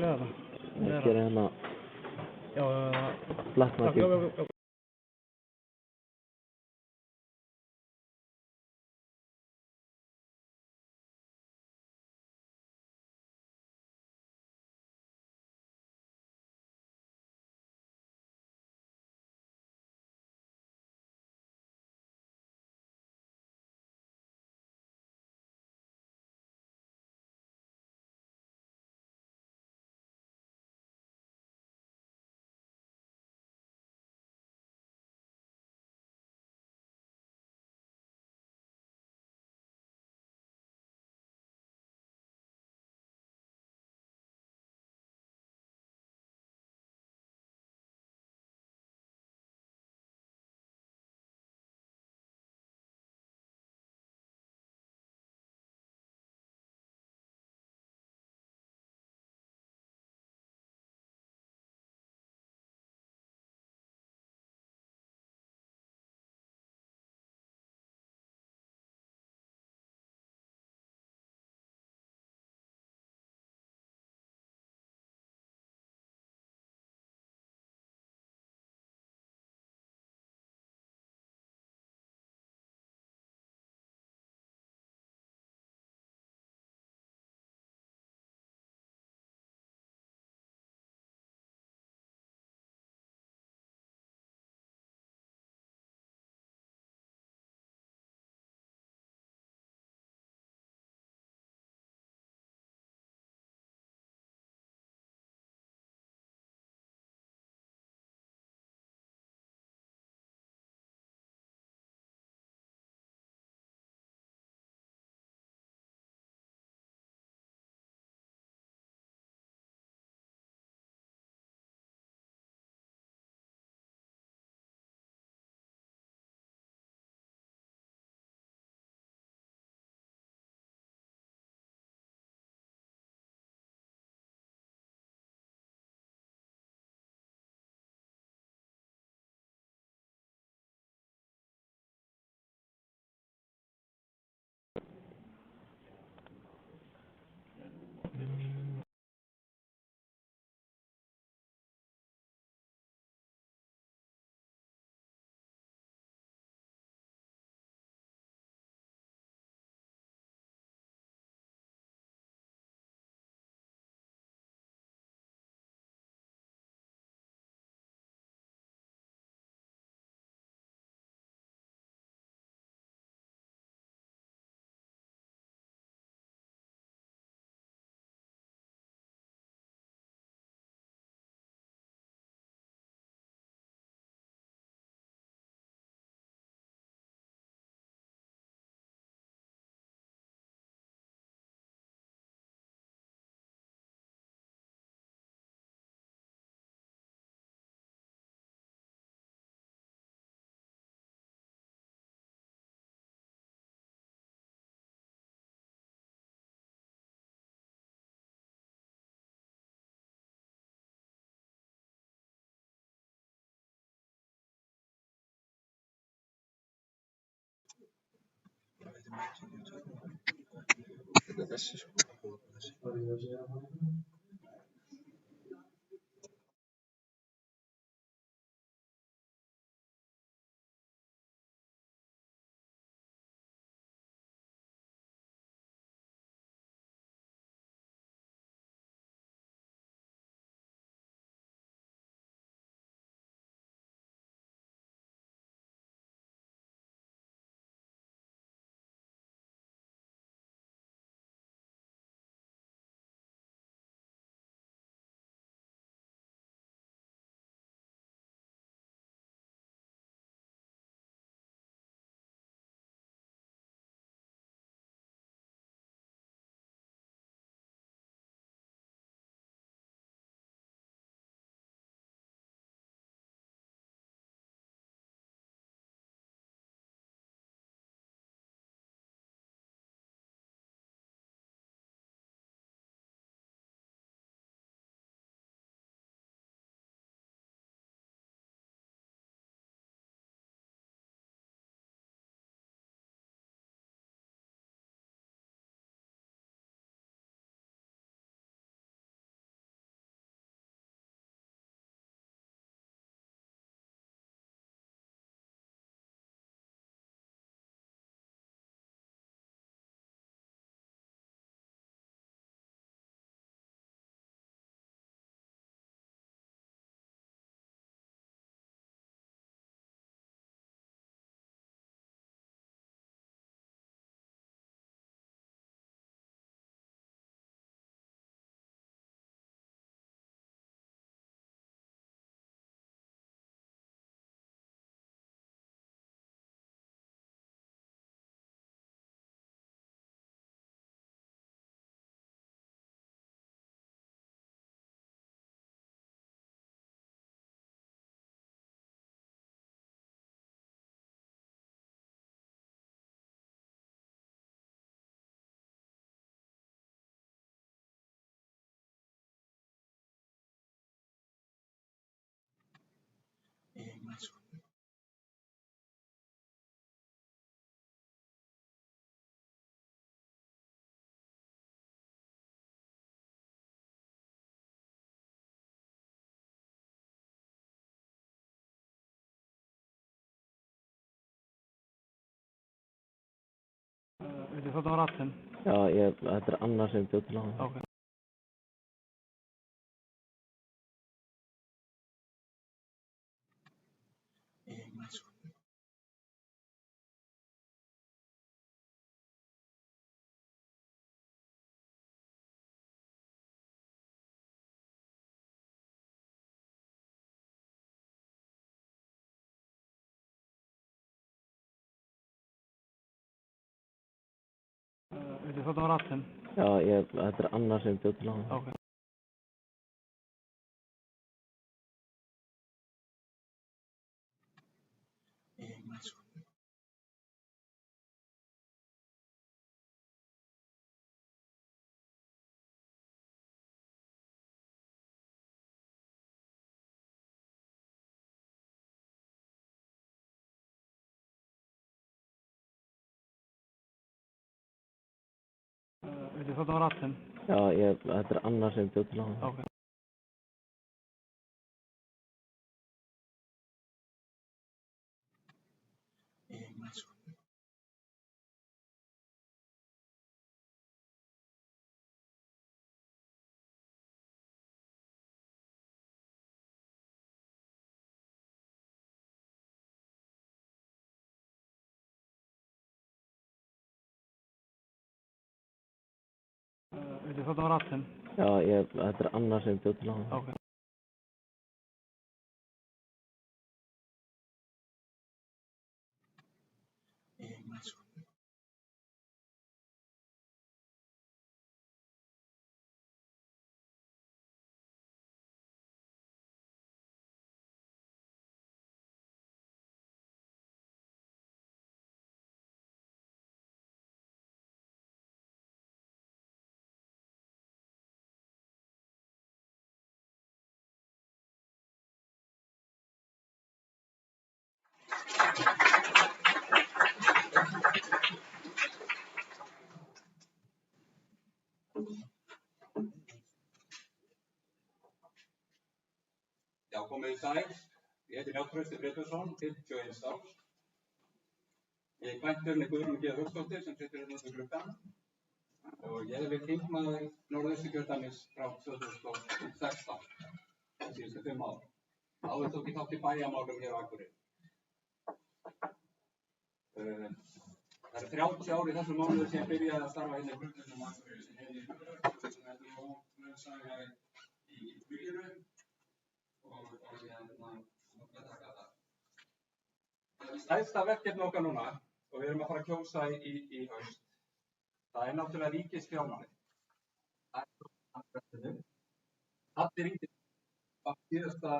يلا يلا كده انا يلا طلعت ما يلا يلا كده. يلا. Veitu þarna var ratinn? Já, þetta er Anna sem bjó til hana. Ok. Veitu þarna var ratinn? Já, þetta er Anna sem bjó til hana. Ok. Veitu þarna var ratinn? Já, þetta er Anna sem bjó til hana. Ok. Veitu þarna var ratinn? Já, þetta er Anna sem bjó til hana. Ok. Já, komið í sæl. Ég heiti Njáll Trausti Friðbjörnsson, 51 árs. Ég er kvæntur með Guðrúnu G. Hauksdóttur sem situr hérna út í gluggann og ég hef verið þingmaður Norðausturkjördæmis frá 2016, síðustu 5 ár. Áður tók ég þátt í bæjarmálum hér á Akureyri. Það eru 30 ár í þessum mánuði sem ég byrjaði að starfa hérna í glugganum á Akureyri sem hefði sem þetta er ónöðsaga í fluginu. Stærsta verkefni okkar núna, og við erum að fara að kjósa í haust, það er náttúrulega ríkisfjármálin. Allir ríkis á síðasta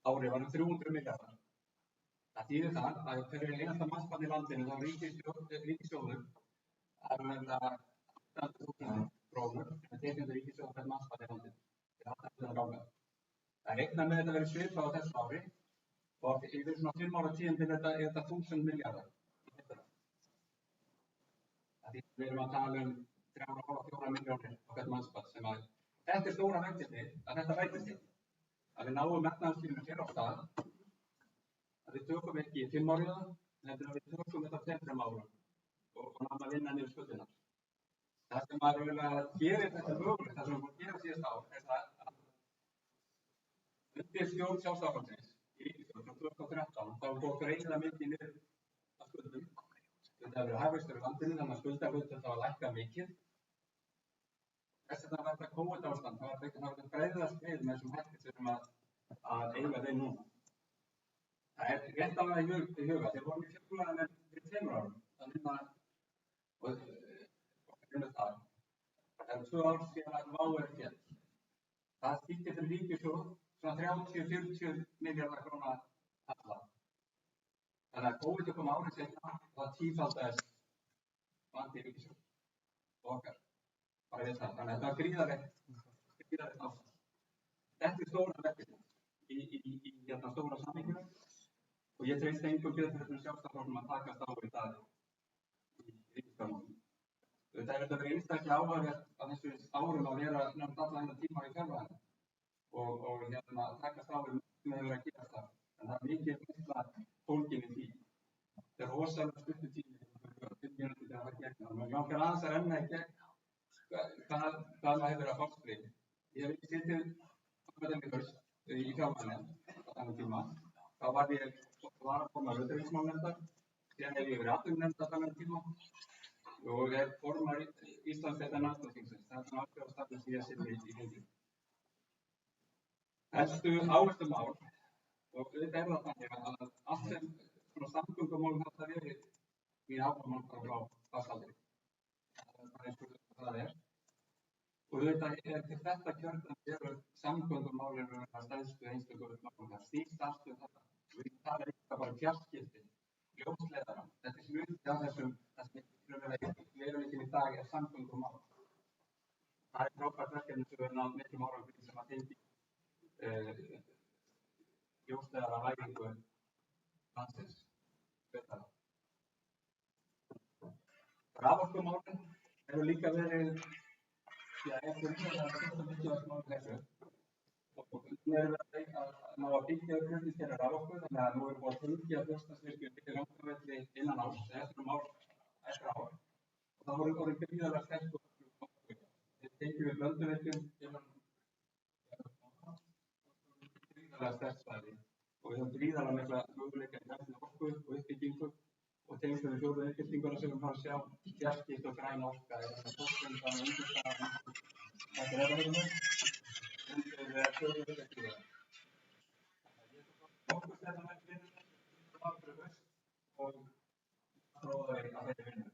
ári var 300 milljarðar. Það þýðir það að fyrir einasta mannsbarn í landinu þá ríkissjóður er verið að 800.000 krónur með tekjandi ríkissjóður fyrir mannsbarn í landinu. Það er ganga. Það er reiknað með þetta verið svipað á þessu ári og yfir svona 5 ára tímabil er þetta 1000 milljarðar. Við erum að tala um 3,4 milljónir á hvern mannsbarn sem að þetta er stóra verkefni að þetta rætist til. Að við náum metnaðarskilinu hér á stað, að við tökum ekki 5 áriða, heldur að við tökum þetta 2-3 ára og náum að vinna niður skuldirnar. Það sem að gerir þetta mögulegt, það sem við búum að gera síðast ár, er það að undir stjórn Sjálfstæðisflokksins í ríkisstjórn frá 2013 þá fór greiðlega mikið niður að skuldum. Þetta hefur verið hagvöxtur í landinu, þannig að skuldahlutfall var að lækka mikið. Þess vegna var þetta COVID-ástand, það var þetta breiðast við með þessum hætti sem að eiga þeim núna. Það er rétt alveg í huga, þeir voru í fjármálaráðuneytinu fyrir 2 árum, þannig að það eru 2 ár síðan að WOW er féll. Það þýddi fyrir ríkissjóð svona 30-40 milljarðar króna halla. Þannig að COVID kom árið seinna og það tífaldaðist vandi ríkissjóðs okkar. Bara við það. Þannig að þetta var gríðarlegt ástand. Þetta er stóra verkefni í stóra samhenginu og ég treysti engum betur fyrir Sjálfstæðisflokknum að takast á við það í ríkisfjármálum. Þetta er verið einstaklega áhugavert á þessu árum að vera nefnt alla hennar tíma í fjárlaginu og takast á við sem hefur að gerast það. En það er mikið mikla fólkin í því. Þetta er rosalega stuttur tími, 5 mínútur til að fara gegn það. Mér langar aðeins að renna í gegn hvað maður hefur að fást við. Ég hef ekki sittið í fjármálanefnd á þennan tíma. Þá var ég varaformaður utanríkismálanefndar, síðan hef ég verið atvinnunemnd á þennan tíma og er formaður Íslandsdeildar NATO-þingsins. Það er svona ákveðastafn sem ég sinni í þinginu. Helstu áherslumál, og auðvitað er það þannig að allt sem svona samgöngumálum hafa verið mín áhugamál frá Vatnsaldri. Það er eins og það er. Og auðvitað er til þetta kjörðan eru samgöngumálin að stærstu einstöku málum. Það snýst allt þetta. Við tala ekki bara fjarskipti, ljósleiðara. Þetta er hluti af þessum, það sem veruleikin í dag er samgöngumál. Það er frábært verkefni sem við höfum náð miklum árangri sem að tengja ljósleiðara væðingu landsins. Raforkumálin hefur líka verið ekki mikilvægt þessu. Og nú erum við að ná að byggja upp flutningskerfi raforku, þannig að nú erum við búin að tengja Fljótsdalsvirkjun til Langavelli innan árs, eftir ár. Og það voru gríðarlega sterk orku. Við tengjum við Blönduvirkjun gríðarlega sterk svæði og við höfum gríðarlega mikla möguleika í grænni orku og uppbyggingu og tengslu við fjórðu uppbygginguna sem við fara að sjá fjarskipti og græn orka eða fólksvöndan og undirstaðan. Þetta er þetta undir fjórðu uppbygginguna. Okkur þetta með vinnu og prófaði að þeirri vinnu.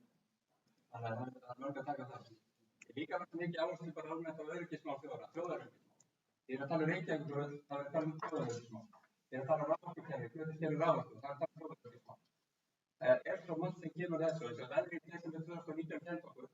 Þannig að það er mörg að taka það. Ég líka verður mikið áherslu bara almennt á öryggismál þjóðaröryggismál. Ég er að tala Reykjavíkurflugvöll, það er að tala þjóðaröryggismál. Ég er að tala raforkukerfi, flutningskerfi raforku, það er að tala þjóðaröryggismál. Það er svo margt sem kemur þessu, þess að veðrið í desember 2019 kennt okkur.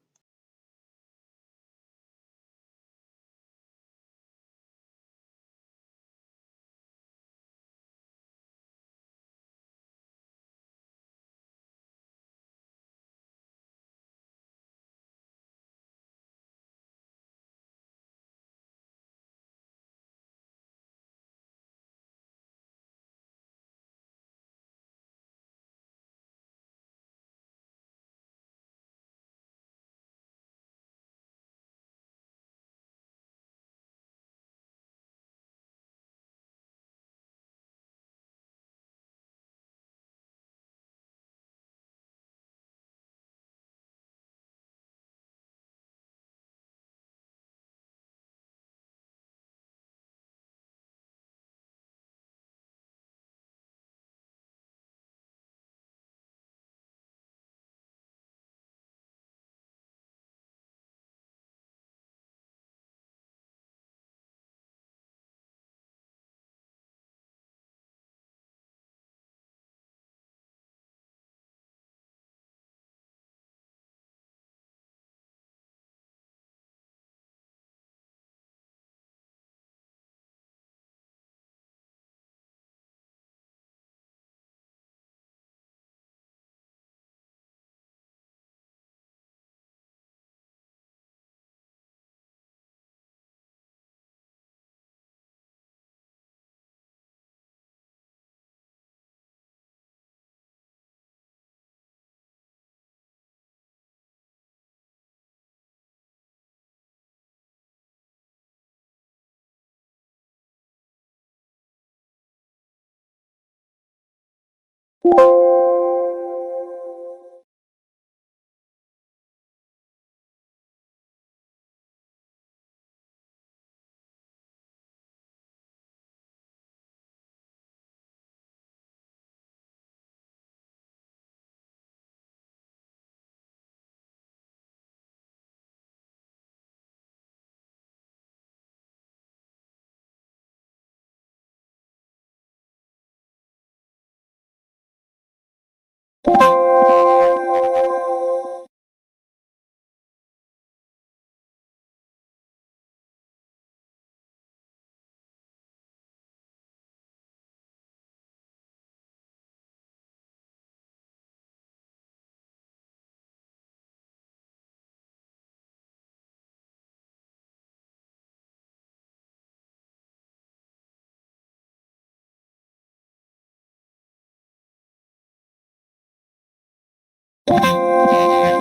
You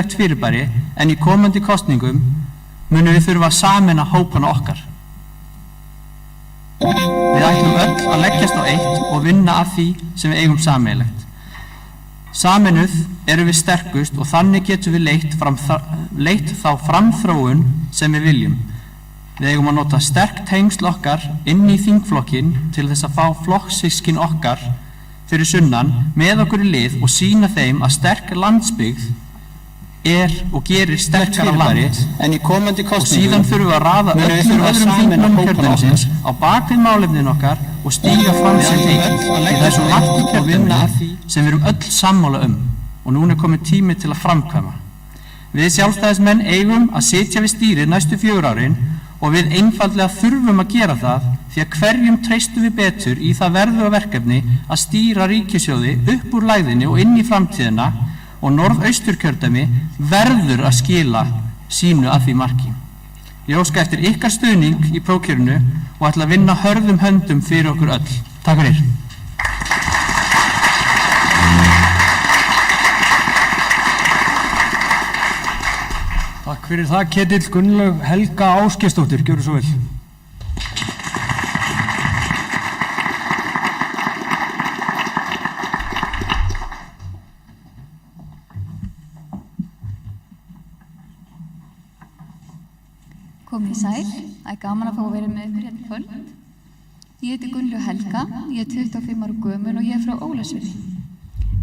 fyrirbæri en í komandi kosningum munum við þurfa að sameina hópana okkar. Við ætlum öll að leggjast á eitt og vinna að því sem við eigum sameiginlegt. Sameinuð erum við sterkust og þannig getum við leitt þá framþróun sem við viljum. Við eigum að nota sterk tengsl okkar inn í þingflokkinn til þess að fá flokkssystkin okkar fyrir sunnan með okkur í lið og sýna þeim að sterk landsbyggð og gerir sterkara land en í komandi kosningum og síðan þurfum við að raða öllum öðrum þingmönnum kjördæmisins á bakvið málefnin okkar og stíga fram sem eitt í þessu margt og vinna að því sem við erum öll sammála og núna er kominn tími til að framkvæma. Við sjálfstæðismenn eigum að sitja við stýrið næstu 4 árin og við einfaldlega þurfum að gera það því að hverjum treystum við betur í það verðuga verkefni að stýra ríkissjóði upp úr lægðinni og inn í framtíðina og Norðausturkjördæmi verður að skila sínu að því marki. Ég óska eftir ykkar stuðning í prófkjörinu og ætla að vinna hörðum höndum fyrir okkur öll. Takk fyrir. Takk fyrir það, Ketill. Gunnlaug Helga Ásgeirsdóttir, gjörðu svo vel. Komið í sæl, það er gaman að fá að vera með ykkur hérna í kvöld. Ég heiti Gunnlaug Helga, ég er 25 ára gömul og ég er frá Ólafsfirði.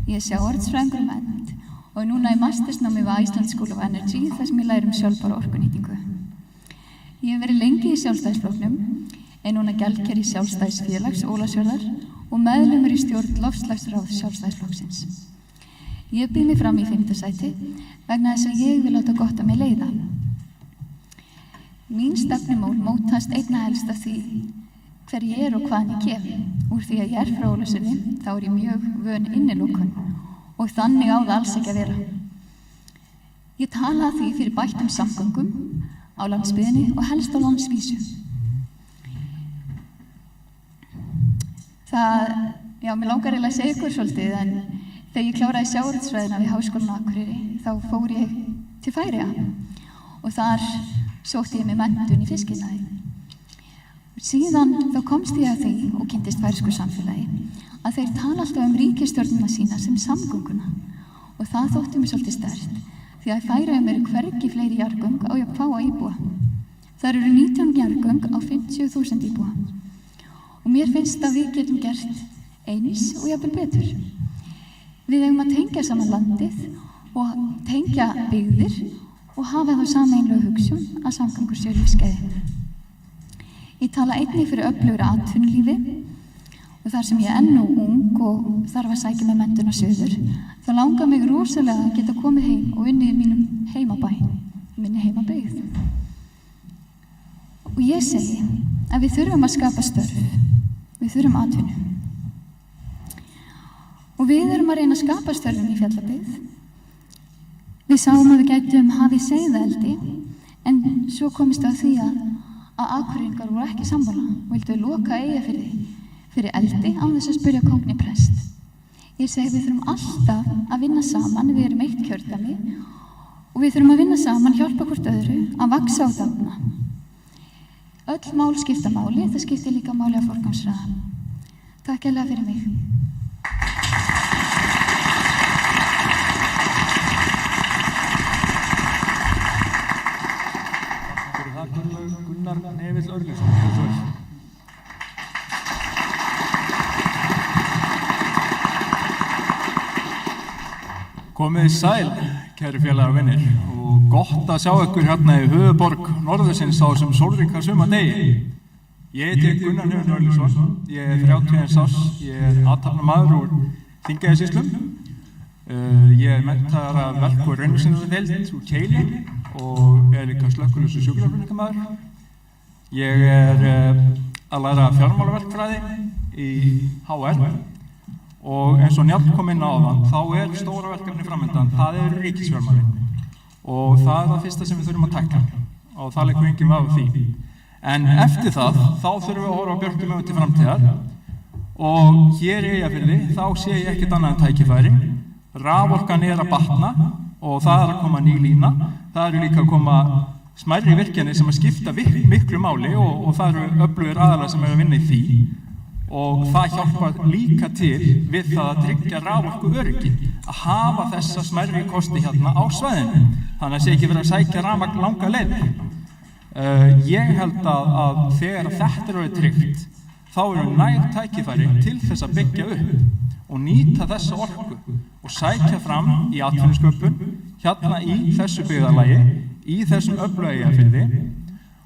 Ég er sjávarútvegsfræðingur mennt og núna í mastersnámi við Iceland School of Energy þar sem ég læri sjálfbæra orkunýtingu. Ég hef verið lengi í Sjálfstæðisflokknum, er núna gjaldkeri Sjálfstæðisfélags Ólafsfjarðar og meðlimur í stjórn loftslagsráðs Sjálfstæðisflokksins. Ég býð mig fram í 5. sæti vegna þess að ég vil láta gott að mig leiða. Mín stefnumál mótast einna helst af því hver ég er og hvaðan ég kem. Úr því að ég er frá Ólafsfirði þá er ég mjög vön innilokun og þannig á það alls ekki að vera. Ég tala að því fyrir bættum samgöngum á landsbyggðinni og helst á landsvísu. Mér langar eiginlega að segja ykkur svolítið en þegar ég kláraði sjávarútvegsfræðina við Háskólann á Akureyri þá fór ég til Færeyja og þar sótti ég með menntun í fiskiðnaði. Síðan þá komst ég að því og kynntist færeysku samfélagi að þeir tala alltaf ríkisstjórnina sína sem samgönguna og það þótti mér svolítið sterkt því að í Færeyjum eru hvergi fleiri jarðgöng á jafn fáa íbúa. Það eru 19 jarðgöng á 50.000 íbúa og mér finnst að við getum gert eins og jafnvel betur. Við eigum að tengja saman landið og tengja byggðir og hafa þá sameiginlegu hugsjón að samgöngur séu lífsgæði. Ég tala einnig fyrir öflugra atvinnulífi og þar sem ég er enn ung og þarf að sækja með menntun á suður, þá langar mig rosalega að geta komið heim og unnið í mínum heimabæ, minni heimabyggð. Og ég segi að við þurfum að skapa störf, við þurfum atvinnu. Og við erum að reyna að skapa störfum í Fjallabyggð. Við sáum að við gætum hafið seiðaeldi, en svo komist að því að Akureyringar voru ekki sammála og vildu loka Eyjafirði fyrir eldi án þess að spyrja kóngni prest. Ég segi við þurfum alltaf að vinna saman, við erum eitt kjördæmi og við þurfum að vinna saman, hjálpa hvort öðru að vaxa og dafna. Öll mál skipta máli, það skiptir líka máli að forgangsraða. Takk hérlega fyrir mig. Gunnar Nevill Örlygsson, gjörðu svo vel. Komið í sæl, kæru félagar og vinnir, og gott að sjá ykkur hérna í höfuðborg norðursins á þessum sólríka sumardegi. Ég heiti Gunnar Nevill Örlygsson, ég er 31 árs, ég er athafnamaður úr Þingeyjarsýslum. Ég er menntaður af verk- og raunvísindadeild úr Keili og er líka slökkviliðs- og sjúkraflutningamaður. Ég er að læra fjármálaverkfræði í HR og eins og Njáll kom inn á áðan, þá er stóra verkefni framundan, það er ríkisfjármálin og það er það fyrsta sem við þurfum að tekla og það leikur enginn vafi á því. En eftir það, þá þurfum við að horfa á björtum augun til framtíðar og hér í Eyjafirði, þá sé ég ekkert annað en tækifæri. Raforkan er að batna og það að koma ný lína, það eru líka að koma smærri virkjanir sem að skipta miklu máli og það eru öflugir aðalar sem að vinna í því og það hjálpar líka til við það að tryggja raforkuöryggi, að hafa þessa smærri kosti hérna á svæðinu, þannig að sé ekki verið að sækja rafmagn langa leiðir. Ég held að þegar þetta er orðið tryggt, þá eru næg tækifæri til þess að byggja upp og nýta þessa orku og sækja fram í atvinnusköpun hérna í þessu byggðarlagi, í þessum öfluga Eyjafirði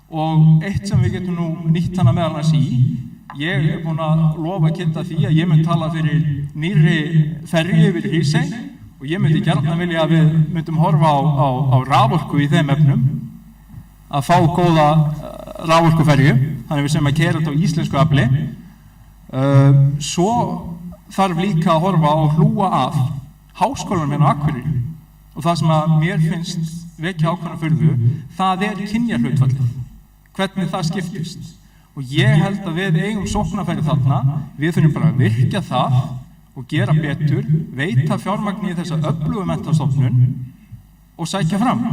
og eitt sem við getum nú nýtt hana meðal annars í, ég er búinn að lofa að kynna því að ég mun tala fyrir nýrri ferju yfir Hrísey og ég myndi gjarnan vilja að við myndum horfa á raforku í þeim efnum, að fá góða raforkuferju, þannig við sem að keyra þetta á íslensku afli. Svo þarf líka að horfa og hlúa að háskólanum hérna á Akureyri og það sem að mér finnst vekja ákveðna furðu, það er kynjahlutfallið, hvernig það skiptist. Og ég held að við eigum sóknarfæri þarna, við þurfum bara að virkja það og gera betur, veita fjármagni í þessa öflugu menntastofnun og sækja fram.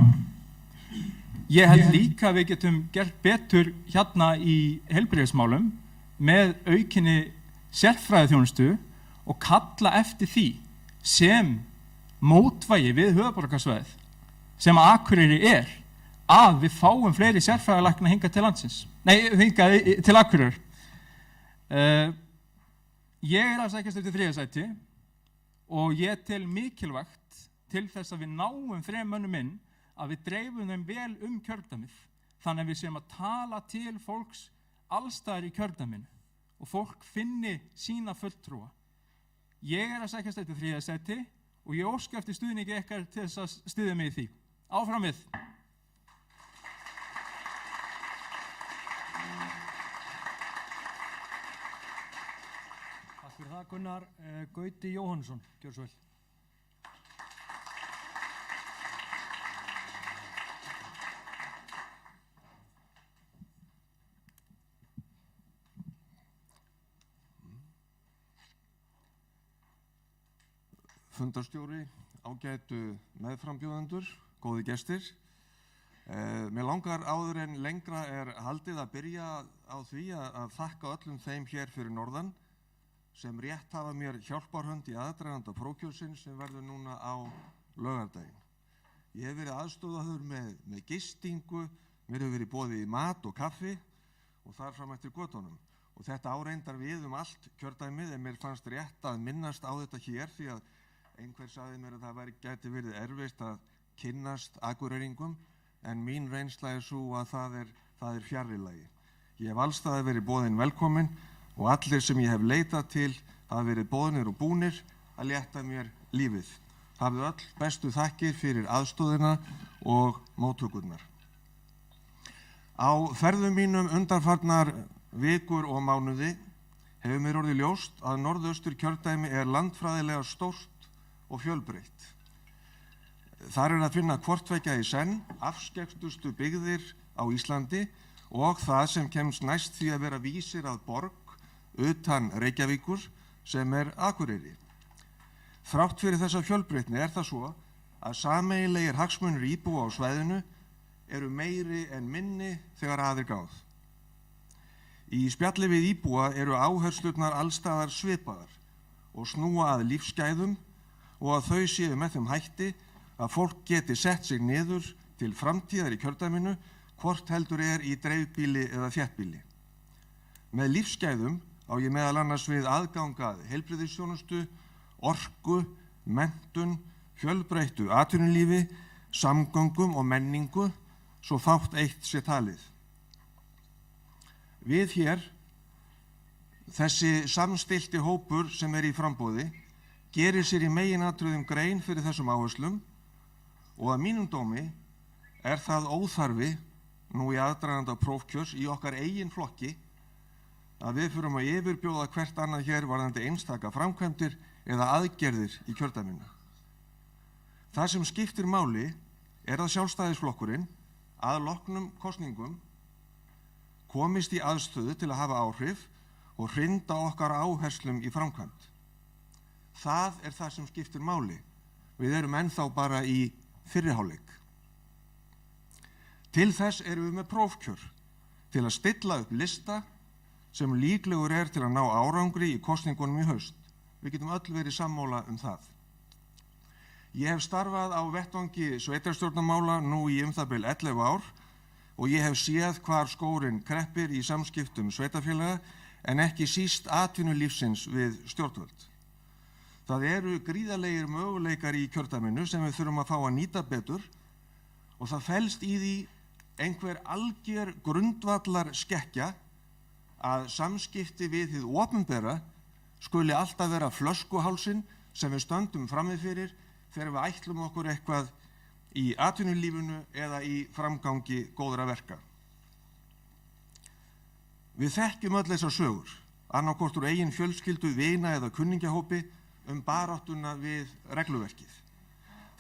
Ég held líka að við getum gert betur hérna í heilbrigðismálum með aukinni sérfræðiþjónustu og kalla eftir því sem mótvægi við höfuðborgarsvæðið sem að Akureyri er, að við fáum fleiri sérfræðilækna hingað til landsins. Nei, hingað til Akureyrar. Ég er að sækjast eftir 3. sæti og ég tel mikilvægt til þess að við náum 3 mönnum inn að við dreifum þeim vel kjördæmið, þannig að við séum að tala til fólks allstaðar í kjördæminu og fólk finni sína fulltrúa. Ég er að sækjast eftir 3. sæti og ég óska eftir stuðningi ykkar til þess að styðja mig í því. Áfram við! Takk fyrir það, Gunnar. Gauti Jóhannsson, gjör svo vel. Fundarstjóri, ágætu meðframbjóðendur, góði gestir. Mér langar áður en lengra er haldið að byrja á því að þakka öllum þeim hér fyrir norðan sem rétt hafa mér hjálparhönd í aðdraganda prófkjörsins sem verður núna á laugardaginn. Ég hef verið aðstoðaður með gistingu, mér hefur verið boðið í mat og kaffi og þar fram eftir götunum. Og þetta áreindar við allt kjördæmið en mér fannst rétt að minnast á þetta hér því að einhver sagði mér að það gæti verið erfitt að kynnast Akureyringum en mín reynsla er svo að það er fjarri lagi. Ég hef allstaðar verið boðinn velkominn og allir sem ég hef leitað til hafa verið boðnir og búnir að létta mér lífið. Hafðu öll bestu þakkir fyrir aðstoðina og móttökurnar. Á ferðum mínum undanfarnar vikur og mánuði hefur mér orðið ljóst að Norðaustur kjördæmi er landfræðilega stórt og fjölbreytt. Þar er að finna hvort tveggja í senn, afskekktustu byggðir á Íslandi og það sem kemst næst því að vera vísir að borg utan Reykjavíkur sem er Akureyri. Þrátt fyrir þessa fjölbreytni er það svo að sameiginlegir hagsmunir íbúa á svæðinu eru meiri en minni þegar að er gáð. Í spjalli við íbúa eru áherslurnar allstaðar svipaðar og snúa að lífsgæðum og að þau séu með þeim hætti að fólk geti sett sig niður til framtíðar í kjördæminu hvort heldur er í dreifbýli eða þéttbýli. Með lífsgæðum á ég meðal annars við aðgangað heilbrigðisþjónustu, orku, menntun, fjölbreyttu atvinnulífi, samgöngum og menningu, svo fátt eitt sé talið. Við hér, þessi samstillti hópur sem er í framboði, gerir sér í meginatriðum grein fyrir þessum áherslum og að mínum dómi er það óþarfi nú í aðdraganda prófkjörs í okkar eigin flokki að við förum að yfirbjóða hvert annað hér varðandi einstaka framkvæmdir eða aðgerðir í kjördæminu. Það sem skiptir máli er að Sjálfstæðisflokkurinn að loknum kosningum komist í aðstöðu til að hafa áhrif og hrinda okkar áherslum í framkvæmd. Það er það sem skiptir máli. Við erum ennþá bara í fyrri hálfleik. Til þess erum við með prófkjör, til að stilla upp lista sem líklegur er til að ná árangri í kosningunum í haust. Við getum öll verið sammála um það. Ég hef starfað á vettvangi sveitarstjórnarmála nú í það bil 11 ár og ég hef séð hvar skórinn kreppir í samskiptum sveitarfélaga en ekki síst atvinnulífsins við stjórnvöld. Það eru gríðarlegir möguleikar í kjördæminu sem við þurfum að fá að nýta betur og það felst í því einhver alger grundvallar skekkja að samskipti við hið opinbera skuli alltaf vera flöskuhálsinn sem við stöndum frammi fyrir þegar við ætlum okkur eitthvað í atvinnulífinu eða í framgangi góðra verka. Við þekkjum öll þessar sögur, annaðhvort úr eigin fjölskyldu, vina eða kunningjahópi baráttuna við regluverkið.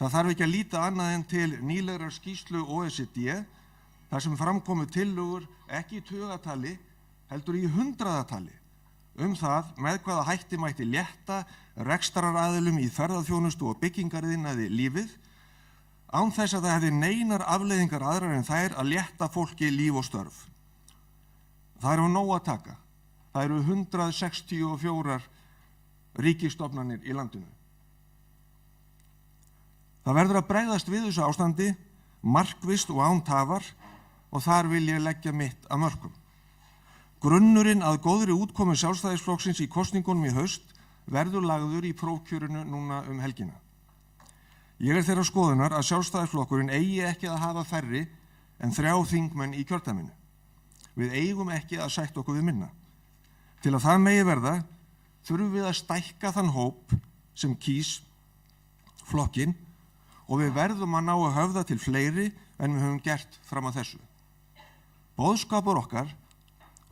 Það þarf ekki að líta annað en til nýlegrar skýrslu OECD þar sem framkomu tillögur ekki í tugatali heldur í hundraðatali það með hvaða hætti mætti létta rekstraraðilum í ferðaþjónustu og byggingariðnaði lífið án þess að það hefði neinar afleiðingar aðrar en þær að létta fólki líf og störf. Það eru nóg að taka. Það eru 164 ríkisstofnanir í landinu. Það verður að bregðast við þessu ástandi, markvisst og án tafar og þar vil ég leggja mitt að mörkum. Grunnurinn að góðri útkomu Sjálfstæðisflokksins í kosningunum í haust verður lagður í prófkjörinu núna helgina. Ég er þeirrar skoðunar að Sjálfstæðisflokkurinn eigi ekki að hafa færri en 3 þingmenn í kjördæminu. Við eigum ekki að sætta okkur við minna. Til að það megi verða þurfum við að stækka þann hóp sem kýs flokkinn og við verðum að ná að höfða til fleiri en við höfum gert fram að þessu. Boðskapur okkar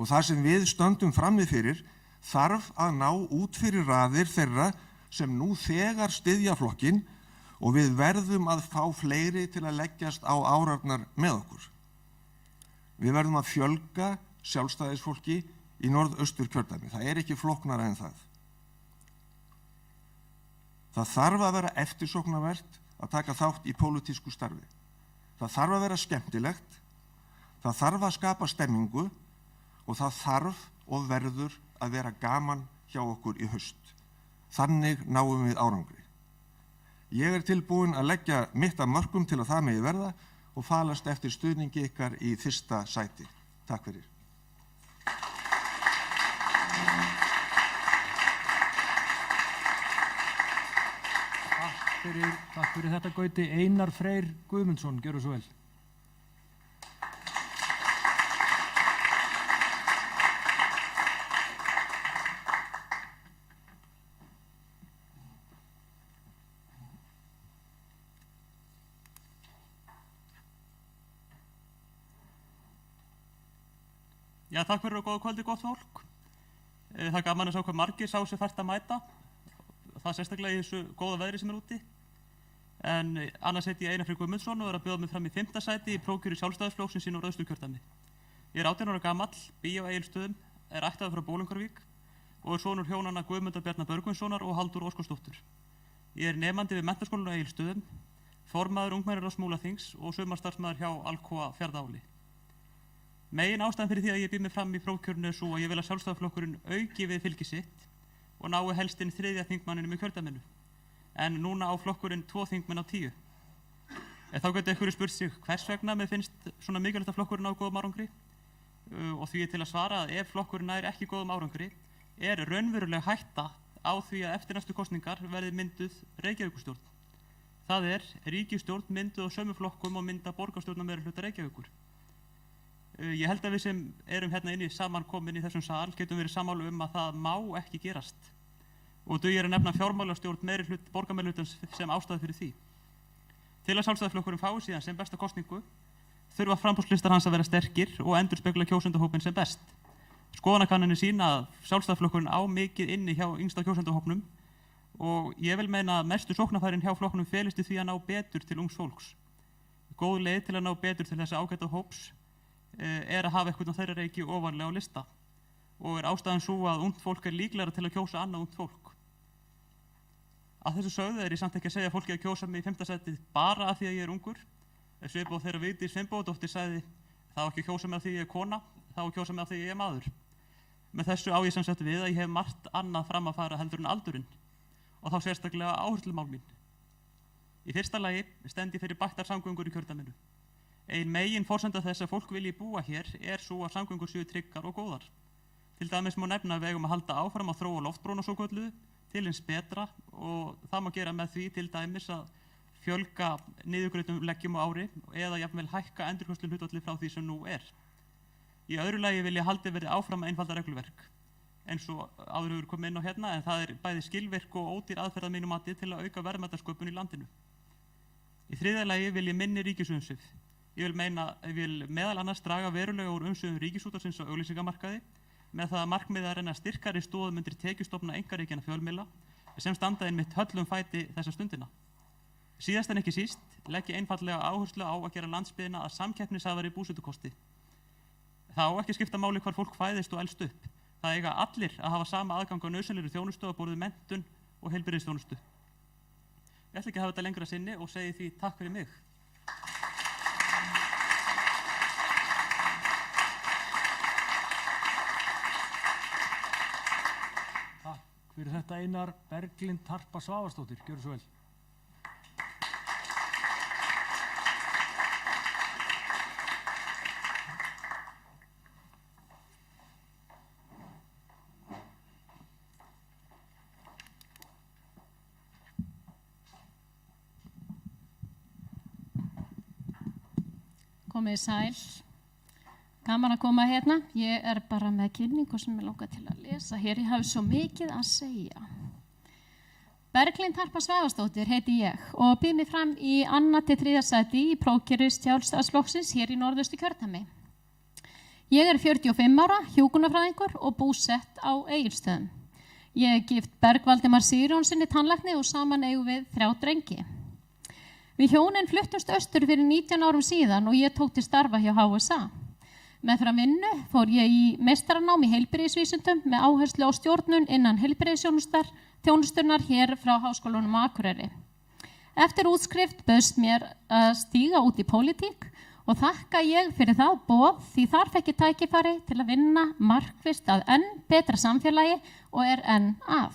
og það sem við stöndum frammi fyrir þarf að ná út fyrir raðir þeirra sem nú þegar styðja flokkinn og við verðum að fá fleiri til að leggjast á árarnar með okkur. Við verðum að fjölga sjálfstæðisfólki í norðausturkjördæmi. Það er ekki flóknara en það. Það þarf að vera eftirsóknarvert að taka þátt í pólitísku starfi. Það þarf að vera skemmtilegt, það þarf að skapa stemmingu og það þarf og verður að vera gaman hjá okkur í haust. Þannig náum við árangri. Ég er tilbúinn að leggja mitt af mörkum til að það megi verða og falast eftir stuðningi ykkar í fyrsta sæti. Takk fyrir. Takk fyrir þetta Gauti. Einar Freyr Guðmundsson, gjörðu svo vel. Já, takk fyrir og góða kvöldi, gott fólk. Það er gaman að sjá hvað margir sá sér fært að mæta. Það sérstaklega í þessu góða veðri sem úti. En annars heiti ég Einar Freyr Guðmundsson og er að bjóða mig fram í 5. sæti í prófkjöri Sjálfstæðisflokksins í norðausturkjördæmi. Ég er 18 ára gamall, bý á Egilsstöðum, er ættaður frá Bolungarvík og er sonur hjónanna Guðmundar Bjarna Börgvinssonar og Halldóru Óskarsdóttur. Ég er nemandi við Menntaskólann á Egilsstöðum, formaður ungmennaráðs Múlaþings og sumarstarfsmaður hjá Alcoa Fjarðaáli. Megin ástæðan fyrir því að ég býð mig fram í prófkjörinu er svo að ég vil að Sjálfstæðisflokkurinn auki við fylgi sitt og nái helst inn 3. þingmanninum í kjördæminu. En núna á flokkurinn 2 þingmenn á 10. Þá getur einhverju spurt sig hvers vegna mér finnst svona mikilvægt að flokkurinn á góðum árangri og því er til að svara að ef flokkurinn nær ekki góðum árangri er raunveruleg hætta á því að eftir næstu kosningar verði mynduð Reykjavíkurstjórn. Það er ríkisstjórn mynduð á sömu flokkum og mynda borgarstjórnarmeirihluta Reykjavíkur. Ég held að við sem erum hérna inni samankomin í þessum sal getum verið sammála að það má ekki gerast og dugir að nefna fjármálastjórn borgarmeirihlutans sem ástæðu fyrir því. Til að Sjálfstæðisflokkurinn fái síðan sem besta kosningu þurfa framboðslistar hans að vera sterkir og endurspegla kjósendahópinn sem best. Skoðanakannanir sýna að Sjálfstæðisflokkurinn á mikið inni hjá yngsta kjósendahópnum og ég vil meina að mestu sóknarfærin hjá flokknum felist í því að ná betur til ungs fólks. Góð leið til að ná betur til þessa ágæta hóps er að hafa eitthvað á þeirra reiki ofarlega á lista og er ástæðan svo að ungt fólk er líklegra til að kjósa annað ungt fólk. Að þessu sögðu ég samt ekki að segja fólki að kjósa mig í 5. sætið bara af því að ég ungur. Svipað þegar Vigdís Finnbogadóttir sagði það á ekki að kjósa mig af því ég kona, það á að kjósa mig af því ég maður. Með þessu á ég sem sagt við að ég hef margt annað fram að fara heldur en aldurinn og þá sérstaklega áherslumál mín. Í fyrsta lagi stend ég fyrir bættar samgöngur í kjördæminu. Ein megin forsenda þess að fólk vilji búa hér svo að samgöngur séu tryggar og góðar. Til dæmis má nefna að við eigum að halda áfram að þróa loftbrúna svokölluðu til hins betra og það má gera með því til dæmis að fjölga niðurgreiddum leggjum á ári eða jafnvel hækka endurgreiðsluhlutfallið frá því sem nú er. Í öðru lagi vil ég haldið verði áfram að einfalda regluverk, eins og áður hefur komið inn á hérna, en það bæði skilvirk og ódýr aðferð að mínu mati til að auka verðmætasköpun í landinu. Í þriðja lagi vil ég minni ríkisumsvif. Ég vil meðal annars draga verulega úr umsvifum Ríkisútvarpsins á auglýsingamarkaði með það að markmiðið að renna styrkari stoðum undir tekjustofna einkarekinna fjölmiðla sem standa einmitt höllum fæti þessa stundina. Síðast en ekki síst legg ég einfaldlega áherslu á að gera landsbyggðina að samkeppnishæfari búsetukosti. Það á ekki skipta máli hvar fólk fæðist og elst upp. Það eiga allir að hafa sama aðgang á nauðsynlegri þjónustu á borð við menntun og heilbrigðisþjónustu. Ég ætla ekki að hafa þetta lengra sinni og segi því takk fyrir mig. Takk fyrir þetta Einar Berglind Harpa Svavarsdóttir, gjörðu svo vel. Komið sæl. Gaman að koma hérna. Ég bara með kynningu sem ég langar til að lesa hér. Ég hafi svo mikið að segja. Berglind Harpa Svavarsdóttir heiti ég og býð mig fram í 2. til 3. sæti í prófkjöri Sjálfstæðisflokksins hér í Norðausturkjördæmi. Ég 45 ára, hjúkrunarfræðingur og búsett á Egilsstöðum. Ég gift Bergvaldimar Sigurjónsssyni tannlækni og saman eigum við 3 drengi. Við hjónin fluttumst austur fyrir 19 árum síðan og ég tók til starfa hjá HSA. Meðfram vinnu fór ég í meistaranám í heilbrigðisvísindum með áherslu á stjórnun innan heilbrigðisþjónustunnar hér frá Háskólanum á Akureyri. Eftir útskrift bauðst mér að stíga út í pólitík og þakka ég fyrir það boð því þar fekk ég tækifæri til að vinna markvisst að enn betra samfélagi og enn að.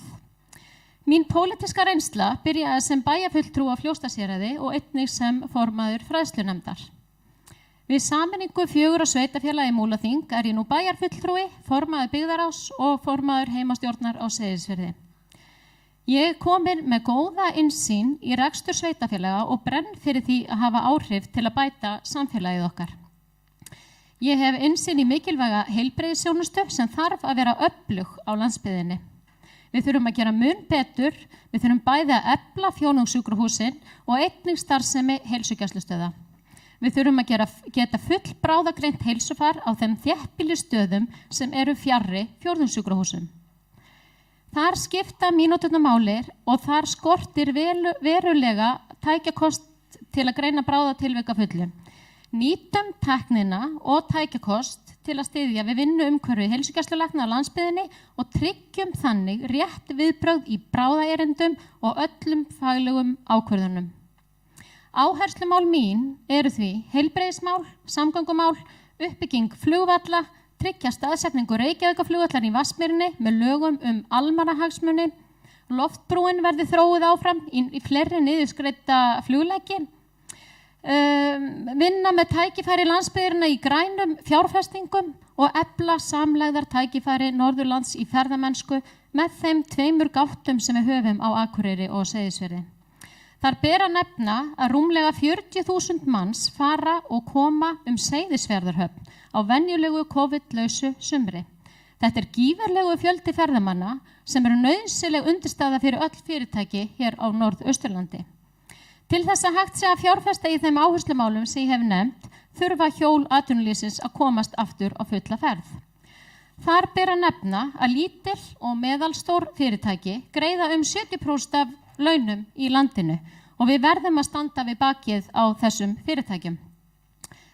Mín pólitíska reynsla byrjaði sem bæjarfulltrúi á Fljótsdalshéraði og einnig sem formaður fræðslunefndar. Við sameiningu 4 sveitarfélaga í Múlaþing ég nú bæjarfulltrúi, formaður byggðarás og formaður heimastjórnar á Seyðisfirði. Ég komin með góða innsýn í rekstur sveitarfélaga og brenn fyrir því að hafa áhrif til að bæta samfélagið okkar. Ég hef innsýn í mikilvæga heilbrigðisþjónustu sem þarf að vera öflug á landsbyggðinni. Við þurfum að gera mun betur, við þurfum bæði að efla þjónungssjúkrahúsin og einnig starfsemi heilsugæslustöða. Við þurfum að geta full bráðagreint heilsufar á þeim þéttbýli stöðum sem eru fjarri fjórðungssjúkrahúsum. Þar skipta mínúturnar máli og þar skortir verulega tækjakost til að greina bráðatilvik að fullu. Nýtum tæknina og tækjakost til að styðja við vinnuumhverfi heilsugæslulækna á landsbyggðinni og tryggjum þannig rétt viðbrögð í bráðaerindum og öllum faglegum ákvörðunum. Áherslumál mín eru því heilbrigðismál, samgöngumál, uppbygging flugvalla, tryggja staðsetningu Reykjavíkurflugvallar í Vatnsmýrinni með lögum almannahagsmuni, loftbrúin verði þróuð áfram í fleiri niðurgreidda flugleggi, vinna með tækifæri landsbyggðarinnar í grænum fjárfestingum og efla samlegðar tækifæri Norðurlands í ferðamennsku með þeim 2 gáttum sem við höfum á Akureyri og Seyðisfirði. Þar ber að nefna að rúmlega 40.000 manns fara og koma Seyðisfjarðarhöfn á venjulegu COVID-lausu sumri. Þetta gífurlegu fjöldi ferðamanna sem eru nauðsynleg undirstaða fyrir öll fyrirtæki hér á Norðausturlandi. Til þess að hægt sé að fjárfesta í þeim áherslumálum sem ég hef nefnt, þurfa hjól atvinnulífsins að komast aftur á fulla ferð. Þar ber að nefna að lítil og meðalstór fyrirtæki greiða 70% af launum í landinu og við verðum að standa við bakið á þessum fyrirtækjum.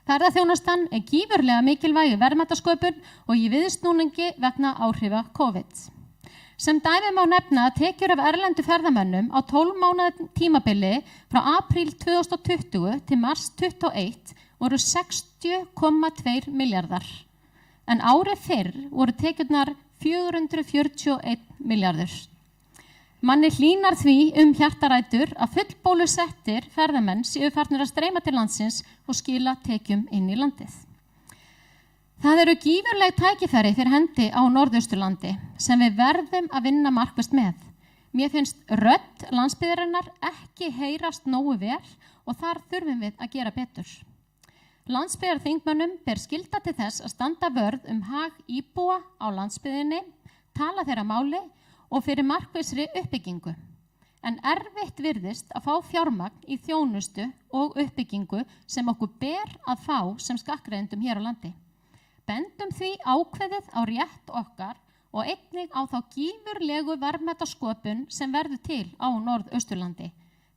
Ferðaþjónustan gífurlega mikilvæg í verðmætasköpun og í viðsnúningi vegna áhrifa COVID. Sem dæmi má nefna að tekjur af erlendu ferðamönnum á 12 mánaða tímabili frá apríl 2020 til mars 2021 voru 60,2 milljarðar, en árið fyrr voru tekjurnar 441 milljarður. Manni hlýnar því hjartarætur að fullbólusettir ferðamenn séu farnir að streyma til landsins og skila tekjum inn í landið. Það eru gífurleg tækifæri fyrir hendi á Norðausturlandi sem við verðum að vinna markvisst með. Mér finnst rödd landsbyggðarinnar ekki heyrast nógu vel og þar þurfum við að gera betur. Landsbyggðarþingmönnum ber skylda til þess að standa vörð hag íbúa á landsbyggðinni, tala þeirra máli og fyrir markvissri uppbyggingu. En erfitt virðist að fá fjármagn í þjónustu og uppbyggingu sem okkur ber að fá sem skattgreiðendum hér á landi. Bendum því ákveðið á rétt okkar og einnig á þá gífurlegu verðmætasköpun sem verður til á Norðausturlandi.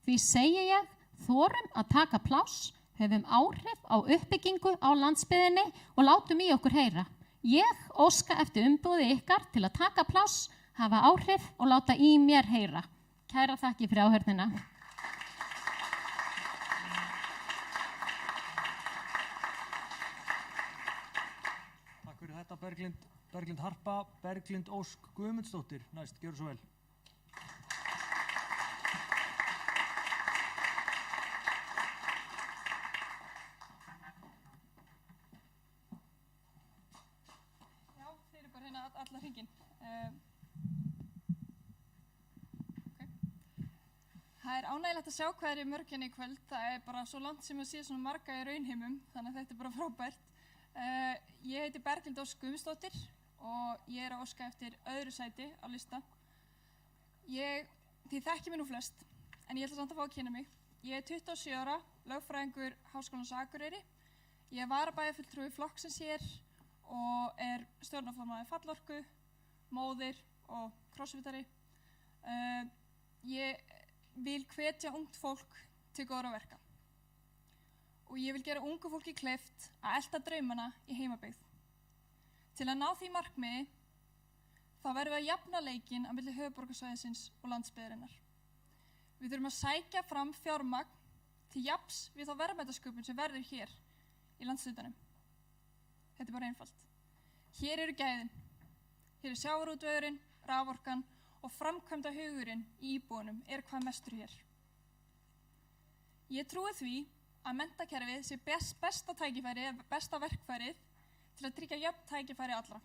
Því segi ég, þorum að taka pláss, höfum áhrif á uppbyggingu á landsbyggðinni og látum í okkur heyra. Ég óska eftir umboði ykkar til að taka pláss, hafa áhrif og láta í mér heyra. Kæra þakki fyrir áheyrnina. Þetta Berglind Harpa, Berglind Ósk Guðmundsdóttir, næst, gjörðu svo vel. Já, þeir eru bara hérna alla hringinn. Það ánægilegt að sjá hvað í mörg hérna í kvöld. Það bara svo langt sem að sé svona marga í raunheimum, þannig að þetta bara frábært. Ég heiti Berglind Ósk Guðmundsdóttir og ég að óska eftir öðru sæti á lista. Þið þekki mig nú flest, en ég ætla samt að fá að kynna mig. Ég 27 ára, lögfræðingur Háskólans á Akureyri. Ég varabæjarfulltrúi flokksins hér og stjórnarformaður Fallorku, móðir og crossfitari. Ég vil hvetja ungt fólk til góðra verka. Og ég vil gera ungu fólki kleift að elta draumana í heimabyggð. Til að ná því markmiði, þá verðum við að jafna leikinn á milli höfuðborgarsvæðisins og landsbyggðarinnar. Við þurfum að sækja fram fjármagn til jafns við þá verðmætasköpun sem verður hér í landshlutanum. Þetta bara einfalt. Hér eru gæðin. Hér sjávarútvegurinn, raforkan og framkvæmda hugurinn í íbúunum hvað mestur hér. Ég trúi því að menntakerfið sé besta tækifæri, besta verkfærið til að tryggja jöfn tækifæri allra.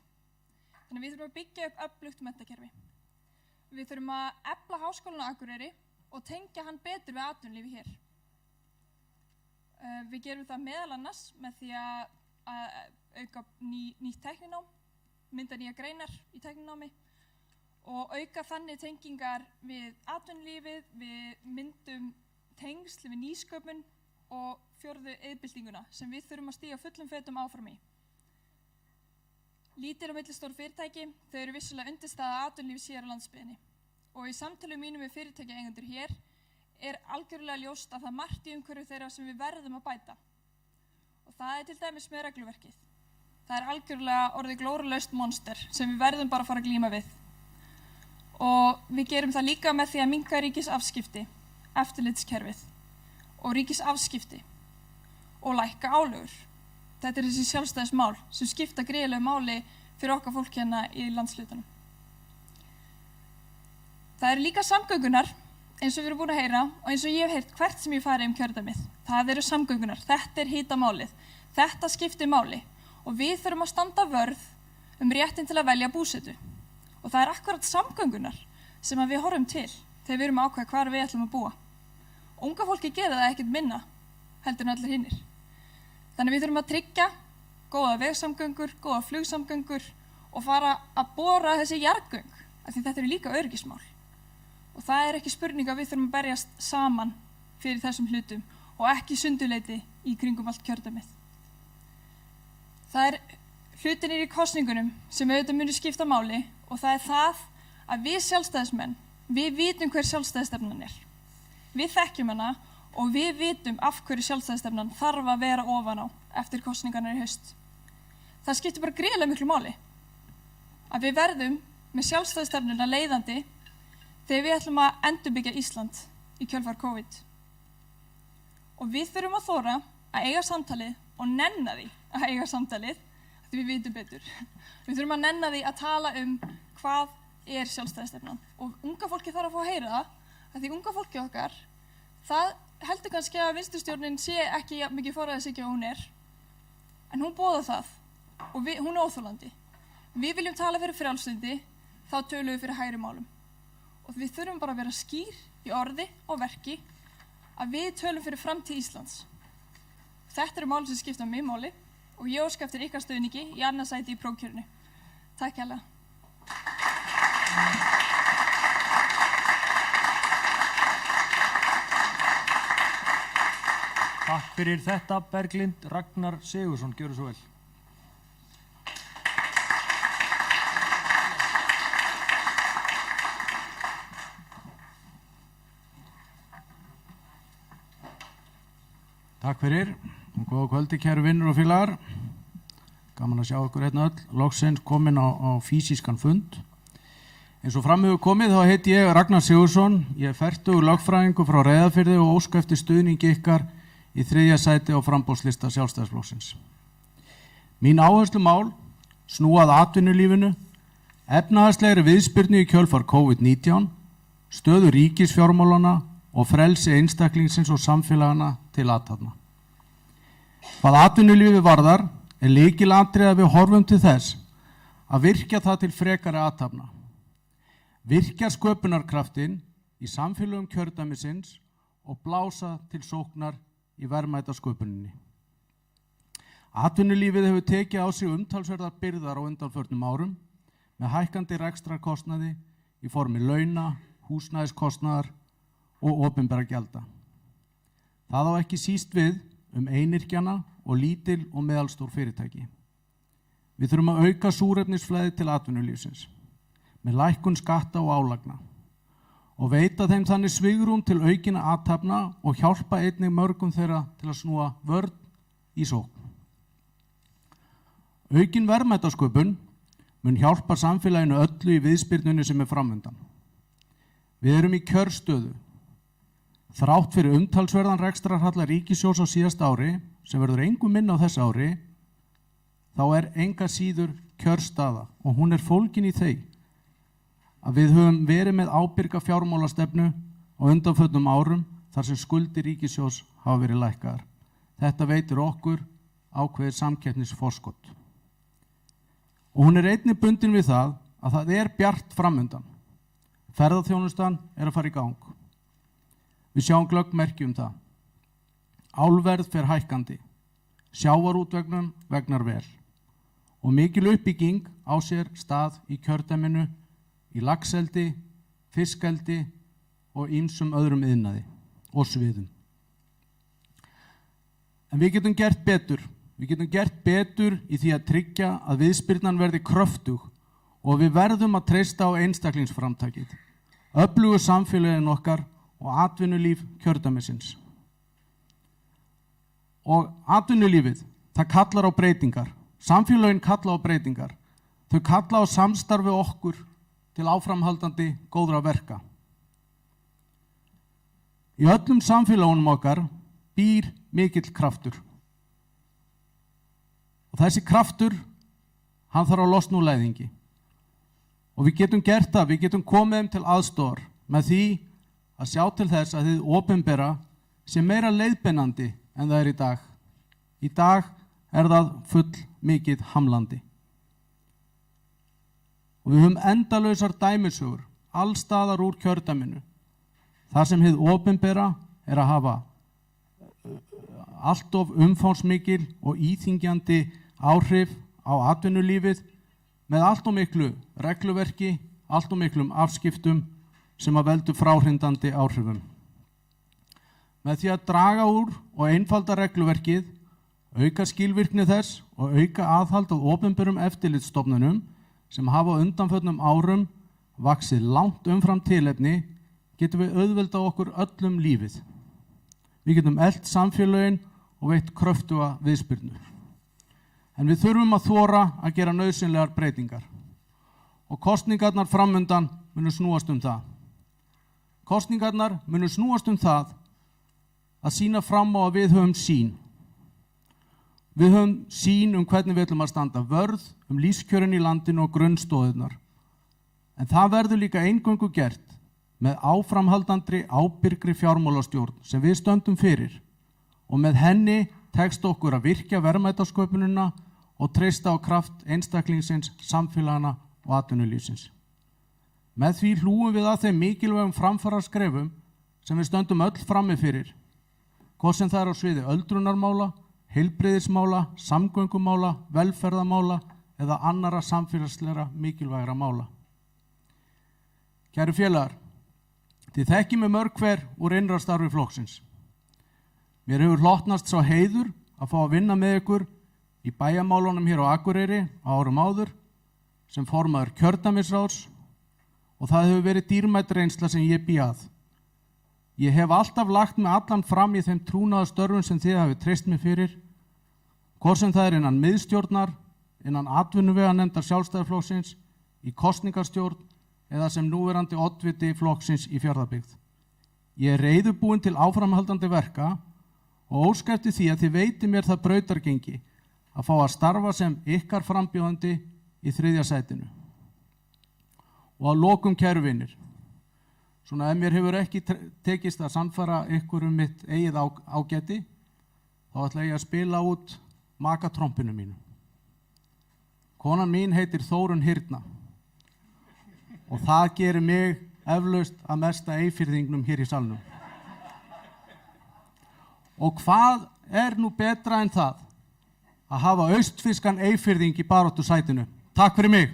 Þannig við þurfum að byggja upp öflugt menntakerfi. Við þurfum að efla Háskólann á Akureyri og tengja hann betur við atvinnulífi hér. Við gerum það meðal annars með því að auka nýtt tækninám, mynda nýja greinar í tækninámi og auka þannig tengingar við atvinnulífið, við myndum tengsl við nýsköpun og fjórðu iðnbyltinguna sem við þurfum að stíga fullum fetum áfram í. Lítil og millistór fyrirtæki, þau eru vissulega undirstaða atvinnulífs hér á landsbyggðinni og í samtölum mínum við fyrirtækjaeigendur hér algjörlega ljóst að það margt í umhverfi þeirra sem við verðum að bæta. Og það til dæmis með regluverkið. Það algjörlega orðið glórulaust monster sem við verðum bara að fara að glíma við. Og við gerum það líka með því að minnka ríkisafskipti, eftirlitskerfið og ríkisafskipti og lækka álögur. Þetta þessi sjálfstæðismál sem skipta gríðarlegu máli fyrir okkar fólk hérna í landshlutanum. Það líka samgöngunar, eins og við erum búin að heyra og eins og ég hef heyrt hvert sem ég farið kjördæmið. Það eru samgöngunar, þetta hitamálið, þetta skiptir máli og við þurfum að standa vörð réttin til að velja búsetu. Og það akkurat samgöngunar sem við horfum til þegar við erum að ákveða hvar við ætlum að búa. Unga fólki gera það ekkert minna heldur en allir hinnir. Þannig við þurfum að tryggja góða vegsamgöngur, góða flugsamgöngur og fara að bora þessi jarðgöng, af því þetta eru líka öryggismál. Og það ekki spurning að við þurfum að berjast saman fyrir þessum hlutum og ekki sundurleiti í kringum allt kjördæmið. Það hlutinir í kosningunum sem auðvitað munu skipta máli og það það að við sjálfstæðismenn, við vitum hver sjálfstæðisstefnan Við þekkjum hana og við vitum af hverju sjálfstæðisstefnan þarf að vera ofan á eftir kosningarnar í haust. Það skiptir bara gríðarlega miklu máli að við verðum með sjálfstæðisstefnuna leiðandi þegar við ætlum að endurbyggja Ísland í kjölfar COVID. Og við þurfum að þora að eiga samtalið og nenna því að eiga samtalið því við vitum betur. Við þurfum að nenna því að tala hvað sjálfstæðisstefnan. Og unga fólki þarf að fá að heyra það, að því unga fólki okkar, það heldur kannski að vinstristjórnin sé ekki mikið forræðishyggja og hún en hún boðar það og hún óþolandi. Við viljum tala fyrir frjálslyndi, þá tölum við fyrir hægri málum. Og við þurfum bara að vera skýr í orði og verki að við tölum fyrir framtíð Íslands. Þetta eru mál sem skipta mig máli og ég óska eftir ykkar stuðningi í annað sæti í prófkjörinu. Takk hérlega. Takk fyrir þetta, Berglind. Ragnar Sigurðsson, gjörðu svo vel. Takk fyrir og góða kvöldi, kæru vinnur og félagar. Gaman að sjá ykkur öll. Loksins komin á fysiskan fund. Eins og fram hefur komið þá heiti ég Ragnar Sigurðsson. Ég er fertugur lögfræðingur frá Reyðarfirði og óska eftir stuðningi ykkar í 3. sæti á framboðslista Sjálfstæðisflokksins. Mín áherslumál snúa að atvinnulífinu, efnahagslegri viðspyrnu í kjölfar COVID-19, stöðu ríkisfjármálana og frelsi einstaklingsins og samfélagana til athafna. Hvað atvinnulífi varðar lykilatriði að við horfum til þess að virkja það til frekari athafna. Virkja sköpunarkraftinn í samfélögum kjördæmisins og blása til sóknar í verðmætasköpuninni. Atvinnulífið hefur tekið á sig umtalsverðar byrðar á undanförnum árum með hækkandi rekstrarkostnaði í formi launa, húsnæðiskostnaðar og opinberra gjalda. Það á ekki síst við einyrkjana og lítil og meðalstór fyrirtæki. Við þurfum að auka súrefnisflæði til atvinnulífsins með lækkun skatta og álagna og veita þeim þannig svigrúm til aukinna athafna og hjálpa einnig mörgum þeirra til að snúa vörn í sókn. Aukin verðmætasköpun mun hjálpa samfélaginu öllu í viðspyrnunni sem framundan. Við erum í kjörstöðu. Þrátt fyrir umtalsverðan rekstrarhalla ríkissjóðs á síðasta ári, sem verður engum minna á þessu ári, þá enga síður kjörstaða og hún fólgin í þeim að við höfum verið með ábyrga fjármálastefnu á undanförnum árum þar sem skuldir ríkissjóðs hafa verið lækkaðar. Þetta veitir okkur ákveðið samkeppnisforskot. Og hún einnig bundin við það að það bjart framundan. Ferðaþjónustan að fara í gang. Við sjáum glögg merki það. Álverð fer hækkandi. Sjávarútvegnum vegnar vel. Og mikil uppbygging á sér stað í kjördæminu, í laxeldi, fiskeldi og ýmsum öðrum iðnaði og sviðum. En við getum gert betur. Við getum gert betur í því að tryggja að viðspyrnan verði kröftug og við verðum að treysta á einstaklingsframtakið, öflugu samfélagin okkar og atvinnulíf kjördæmisins. Og atvinnulífið, það kallar á breytingar. Samfélagin kalla á breytingar. Þau kalla á samstarfi okkur til áframhaldandi góðra verka. Í öllum samfélagunum okkar býr mikill kraftur. Og þessi kraftur, hann þarf að losna úr læðingi. Og við getum gert það, við getum komið þeim til aðstoðar með því að sjá til þess að þið opinbera sé meira leiðbeinandi en það í dag. Í dag það full mikið hamlandi. Og við höfum endalausar dæmisögur, allstaðar úr kjördæminu. Það sem hið opinbera að hafa allt of umfangsmikil og íþyngjandi áhrif á atvinnulífið með allt of miklu regluverki, allt of miklum afskiptum sem að veldu fráhrindandi áhrifum. Með því að draga úr og einfalda regluverkið, auka skilvirkni þess og auka aðhald á opinberum eftirlitsstofnunum sem hafa á undanförnum árum vaxið langt umfram tilefni, getum við auðvelda okkur öllum lífið. Við getum elt samfélögin og veitt kröftuga viðspyrnu. En við þurfum að þora að gera nauðsynlegar breytingar. og kosningarnar framundan munu snúast það. Kosningarnar munu snúast það að sýna fram á að við höfum sýn. Við höfum sýn hvernig við ætlum að standa vörð lífskjörin í landinu og grunnstoðirnar. En það verður líka eingöngu gert með áframhaldandi ábyrgri fjármálastjórn sem við stöndum fyrir og með henni tekst okkur að virkja verðmætasköpunina og treysta á kraft einstaklingsins, samfélagana og atvinnulífsins. Með því hlúum við að þeim mikilvægum framfaraskrefum sem við stöndum öll frammi fyrir, hvort sem það á sviði öldrunarmála, heilbrigðismála, samgöngumála, velferðamála eða annarra samfélagslegra mikilvægra mála. Kæru félagar, þið þekkið mig mörg hver úr innra starfi flokksins. Mér hefur hlotnast sá heiður að fá að vinna með ykkur í bæjarmálunum hér á Akureyri á árum áður sem formaður kjördæmisráðs og það hefur verið dýrmæt reynsla sem ég bý að. Ég hef alltaf lagt mig allan fram í þeim trúnaðarstörfum sem þið hafið treyst mig fyrir, hvort sem það innan miðstjórnar, innan atvinnuveganefndar Sjálfstæðisflokksins, í kosningarstjórn eða sem núverandi oddviti flokksins í Fjarðabyggð. Ég er reiðubúinn til áframhaldandi verka og óska eftir því að þið veitið mér það brautargengi að fá að starfa sem ykkar frambjóðandi í 3. sætinu. Og að lokum, kæru vinir, svona ef mér hefur ekki tekist að sannfæra ykkur mitt eigið ágæti, þá ætla ég að spila út makatrompinu mínu. Konan mín heitir Þórunn Hyrna og það gerir mig eflaust að mesta Eyfirðingnum hér í salnum. Og hvað nú betra en það að hafa austfirskan Eyfirðing í baráttu sætinu? Takk fyrir mig.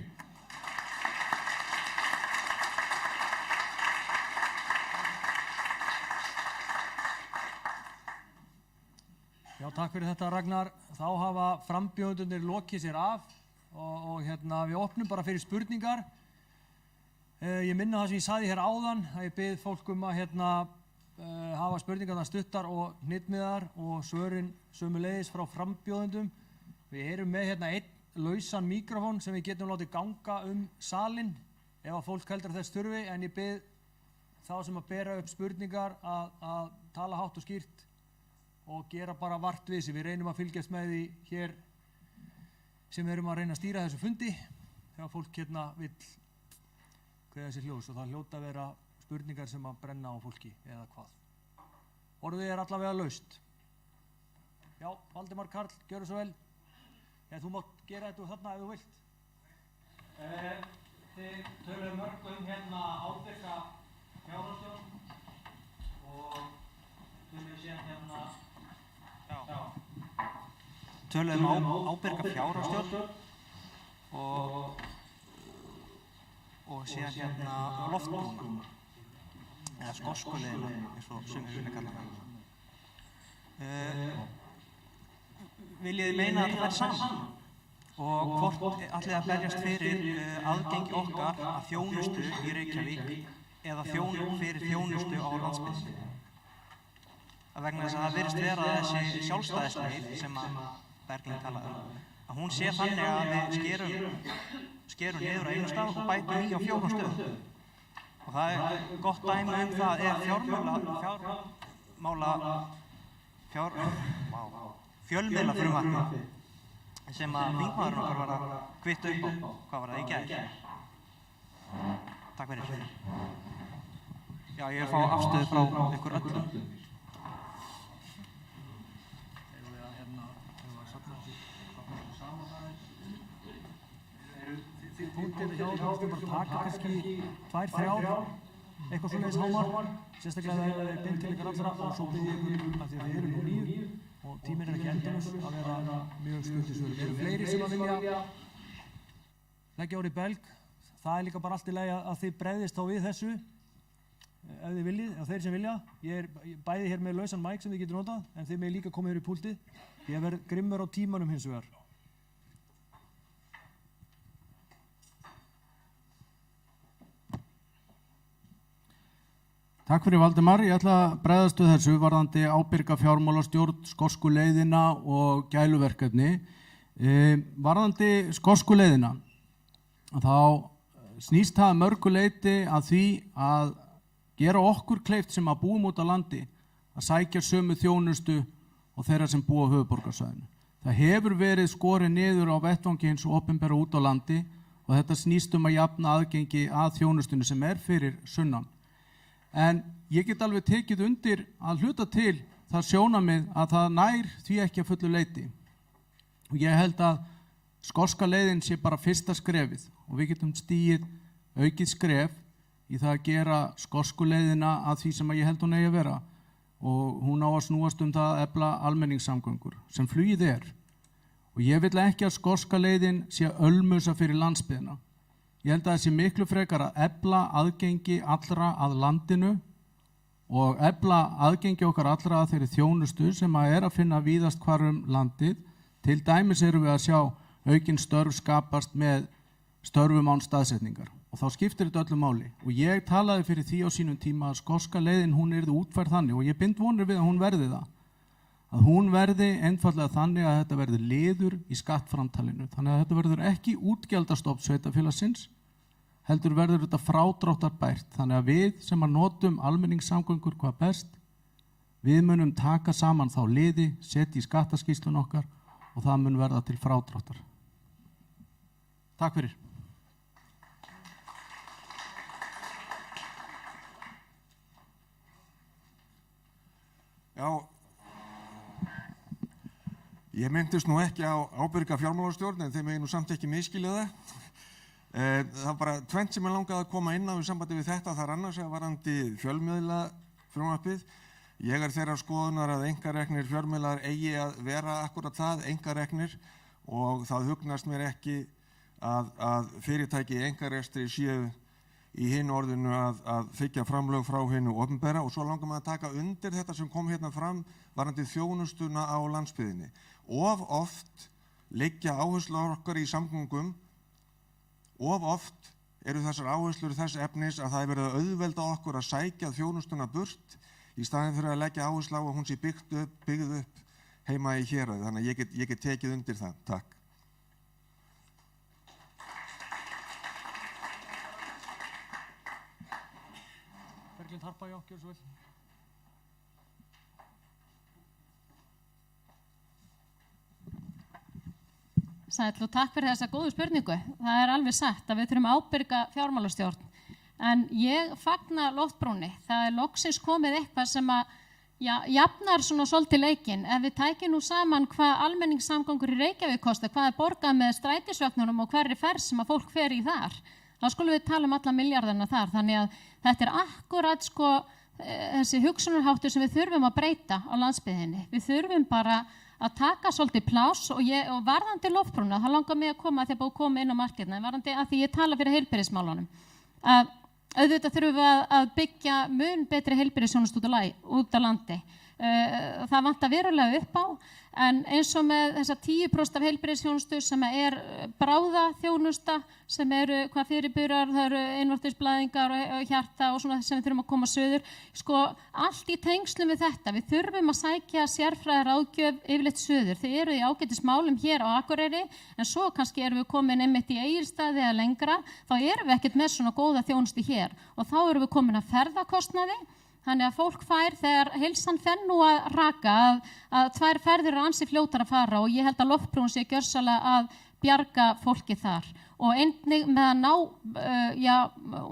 Já, takk fyrir þetta Ragnar. Þá hafa frambjóðendurnir lokið sér af og við opnum bara fyrir spurningar. Ég minna það sem ég sagði hér áðan að ég bið fólk að hafa spurningarna stuttar og hnitmiðar og svörin sömuleiðis frá frambjóðendum. Við erum með einn lausan mikrofón sem við getum látið ganga salinn ef að fólk heldur þess þurfi, en ég bið þá sem að bera upp spurningar að tala hátt og skýrt og gera bara vart við sig. Við reynum að fylgjast með því hér sem við erum að reyna að stýra þessu fundi þegar fólk vill kveða sér hljós og það hljóta að vera spurningar sem að brenna á fólki eða hvað. Orðið er allavega laust. Já, Valdimar Karl, gjörðu svo vel. Þú mátt gera þetta þarna ef þú vilt. Þið töluðu mörgum ábyrga fjárhagsstjórn og töluðu síðan Töluðum ábyrga fjárhagsstjórn og síðan loftbrúna eða skoskuleiðina eins og sumir vilja kalla það. Viljið þið meina að það er saman og hvort ætlið að berjast fyrir aðgengi okkar að þjónustu í Reykjavík eða fyrir þjónustu á landsbyggðinni? Vegna þess að það virðist vera þessi sjálfstæðisleið sem að Berglind talaði að hún sé þannig að við skerum niður á einu stað og bætum í á 4 stöðum. Og það er gott dæmi það fjölmiðlafrumvarpið sem að þingmaðurinn okkar var að kvitta upp á, hvað var það í gær? Takk fyrir. Já, ég fá afstöðu frá ykkur öllum. Punktið hjá okkur bara taka kannski 2-3 eitthvað svoleiðis hámar, sérstaklega það er beint til ykkar allra og svo bið ég ykkur af því að við erum nú 9 og tíminn er ekki endalaus að vera mjög stutt í svörum. Við erum fleiri sem að vilja leggja orðið belg. Það er líka bara allt í lagi að þið bregðist þá við þessu ef þið viljið, ef þeir sem vilja. Ég er bæði hér með lausan mæk sem þið getur notað en þið með líka koma hér í púltið. Ég verð grimmur á tímanum hins vegar. Takk fyrir Valdimar. Ég ætla að bregðast við þessu varðandi ábyrga fjármálastjórn, skoskuleiðina og gæluverkefni. Varðandi skoskuleiðina, þá snýst það að mörgu leyti að því að gera okkur kleift sem að búum út á landi að sækja sömu þjónustu og þeirra sem búa á höfuðborgarsvæðinu. Það hefur verið skorið niður á vettvangi hins opinbera út á landi og þetta snýst að jafna aðgengi að þjónustunni sem fyrir sunnan. En ég get alveg tekið undir að hluta til það sjónarmið að það nær því ekki að fullu leyti. Og ég held að skoska leiðin sé bara fyrsta skrefið og við getum stigið aukið skref í það að gera skosku leiðina að því sem ég held hún eigi að vera. Og hún á að snúast það að efla almenningssamgöngur sem flugið er. Og ég vil ekki að skoska leiðin sé ölmusa fyrir landsbyggðina. Ég held að það sé miklu frekar að efla aðgengi allra að landinu og efla aðgengi okkar allra að þeirri þjónustu sem að finna víðast hvar landið. Til dæmis erum við að sjá aukin störf skapast með störfum án staðsetningar. Og þá skiptir þetta öllu máli. Og ég talaði fyrir því á sínum tíma að skoska leiðin hún yrði útfærð þannig og ég bind vonir við að hún verði það. Að hún verði einfallega þannig að þetta verði liður í skattframtalinu. Þannig að þetta verður ekki útgjaldastofn sveitarfélagsins, heldur verður þetta frádráttarbært. Þannig að við sem að notum almenningssamgöngur hvað best, við munum taka saman þá liði, setja í skattaskýrslun okkar og það mun verða til frádráttar. Takk fyrir. Já, ég myndist nú ekki á ábyrga fjármálastjórn en þeim nú samt ekki miskilja það. Það var bara tvennt sem langaði að koma inn á í sambandi við þetta. Það er annars að varandi fjölmiðla frumvarpið. Ég þeirrar skoðunar að einkareknir fjölmiðlar eigi að vera akkurat það, einkareknir, og það hugnast mér ekki að fyrirtæki í einkarekstri séu í hinu orðinu að þiggja framlög frá hinu opinbera. Og svo langar maður að taka undir þetta sem kom hérna fram varandi þjónustuna á landsbyggðinni. Of oft liggja áherslur okkar í samgöngum, of oft eru þessar áherslur þess efnis að það er verið að auðvelda okkur að sækja þjónustuna burt í staðinn fyrir að leggja áherslu á að hún sé byggð upp heima í héraði. Þannig að ég get tekið undir það. Takk. Berglind Harpa, já, gjör svo vel. Sæll og takk fyrir þessa góðu spurningu. Það er alveg sagt að við þurfum ábyrga fjármálastjórn. En ég fagna loftbrúnni. Það er loksins komið eitthvað sem að jafnar svona svolítið leikinn. Ef við tækjum nú saman hvað almenningssamgöngur í Reykjavík kosta, hvað er borgað með strætisvögnunum og hverri ferð sem að fólk fer í þar, þá skulum við tala alla milljarðana þar. Þannig að þetta er akkurat þessi hugsunarháttur sem við þurfum að breyta á landsbyggðinni. Við þurfum bara að taka svolítið pláss og varðandi loftbrúna, það langar mig að koma að því að búið koma inn á marketna, varðandi að því ég tala fyrir heilbrigðismálunum. Auðvitað þurfum við að byggja mun betri heilbrigðisþjónustu út á landi. Það vantar verulega upp á, en eins og með þessa 10% af heilbrigðisþjónustu sem er bráðaþjónusta, sem eru hvað fyrirburar, það eru einvortisblæðingar og hjarta og svona sem við þurfum að koma söður. Sko, allt í tengslum við þetta. Við þurfum að sækja sérfræðiráðgjöf yfirleitt söður. Þið eru í ágætismálum hér á Akureyri, en svo kannski erum við komin einmitt í Egilsstaði eða lengra, þá erum við ekkert með svona góða þjónustu hér. Og þá erum við komin að ferðakostnaði. Þannig að fólk fær þegar heilsan fer nú að raka að 2 ferðir er ansi fljótar að fara og ég held að loftbrún sé gjörsamlega að bjarga fólki þar. Og einnig með að ná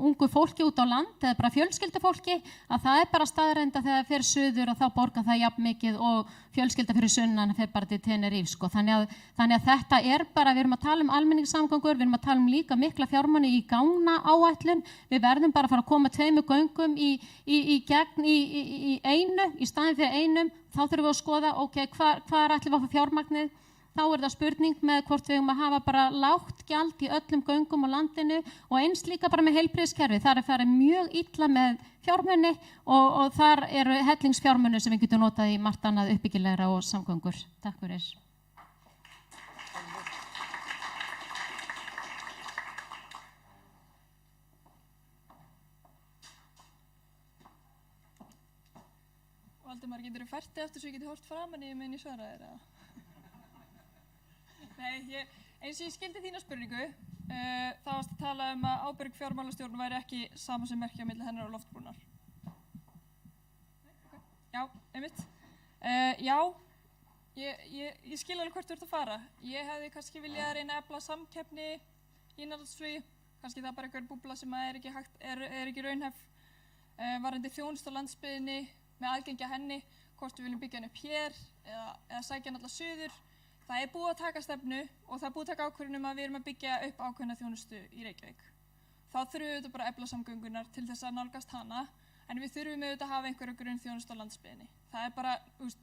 ungu fólki út á land eða bara fjölskyldufólki, að það er bara staðreynd að þegar það fer suður og þá borgar það jafn mikið og fjölskylda fyrir sunnan fer bara til Tenerife. Sko. Þannig að þetta er bara, við erum að tala um almenningssamgöngur, við erum að tala um líka mikla fjármuni í gangna áætlun, við verðum bara að fara að koma 2 göngum í gegn í einu, í staðin fyrir einum, þá þurfum við að skoða, ok, hvar ætlum við að fá fjármagnið? Þá er það spurning með hvort við að hafa bara lágt gjald í öllum göngum á landinu og eins líka bara með heilbrigðiskerfi. Þar er farið mjög illa með fjármuni og þar eru hellingsfjármuni sem við getum notað í margt annað uppbyggilegra og samgöngur. Takk fyrir. Valdimar, getur þú fært þig aftur svo ég geti hort framan í meðan ég svara þér? Nei, eins og ég skildi þína spurningu, Það varst að tala að ábyrg fjármálastjórn væri ekki sama sem merkja milli hennar og Loftbrúnar. Já, einmitt. Já, ég skil alveg hvert þú ert að fara. Ég hefði kannski viljað að reyna að efla samkeppni í innanlandsflugi. Kannski það bara einhver búbla sem er ekki raunhæf. Varðandi þjónustu á landsbyggðinni með aðgengi að henni, hvort við viljum byggja hann upp hér eða sækja hann alla suður. Það er búið að taka stefnu og það er búið að taka ákvörðun að við erum að byggja upp ákveðna þjónustu í Reykjavík. Þá þurfum við auðvitað bara að efla samgöngunar til þess að nálgast hana, en við þurfum auðvitað að hafa einhverja grunnþjónustu á landsbyggðinni. Það er bara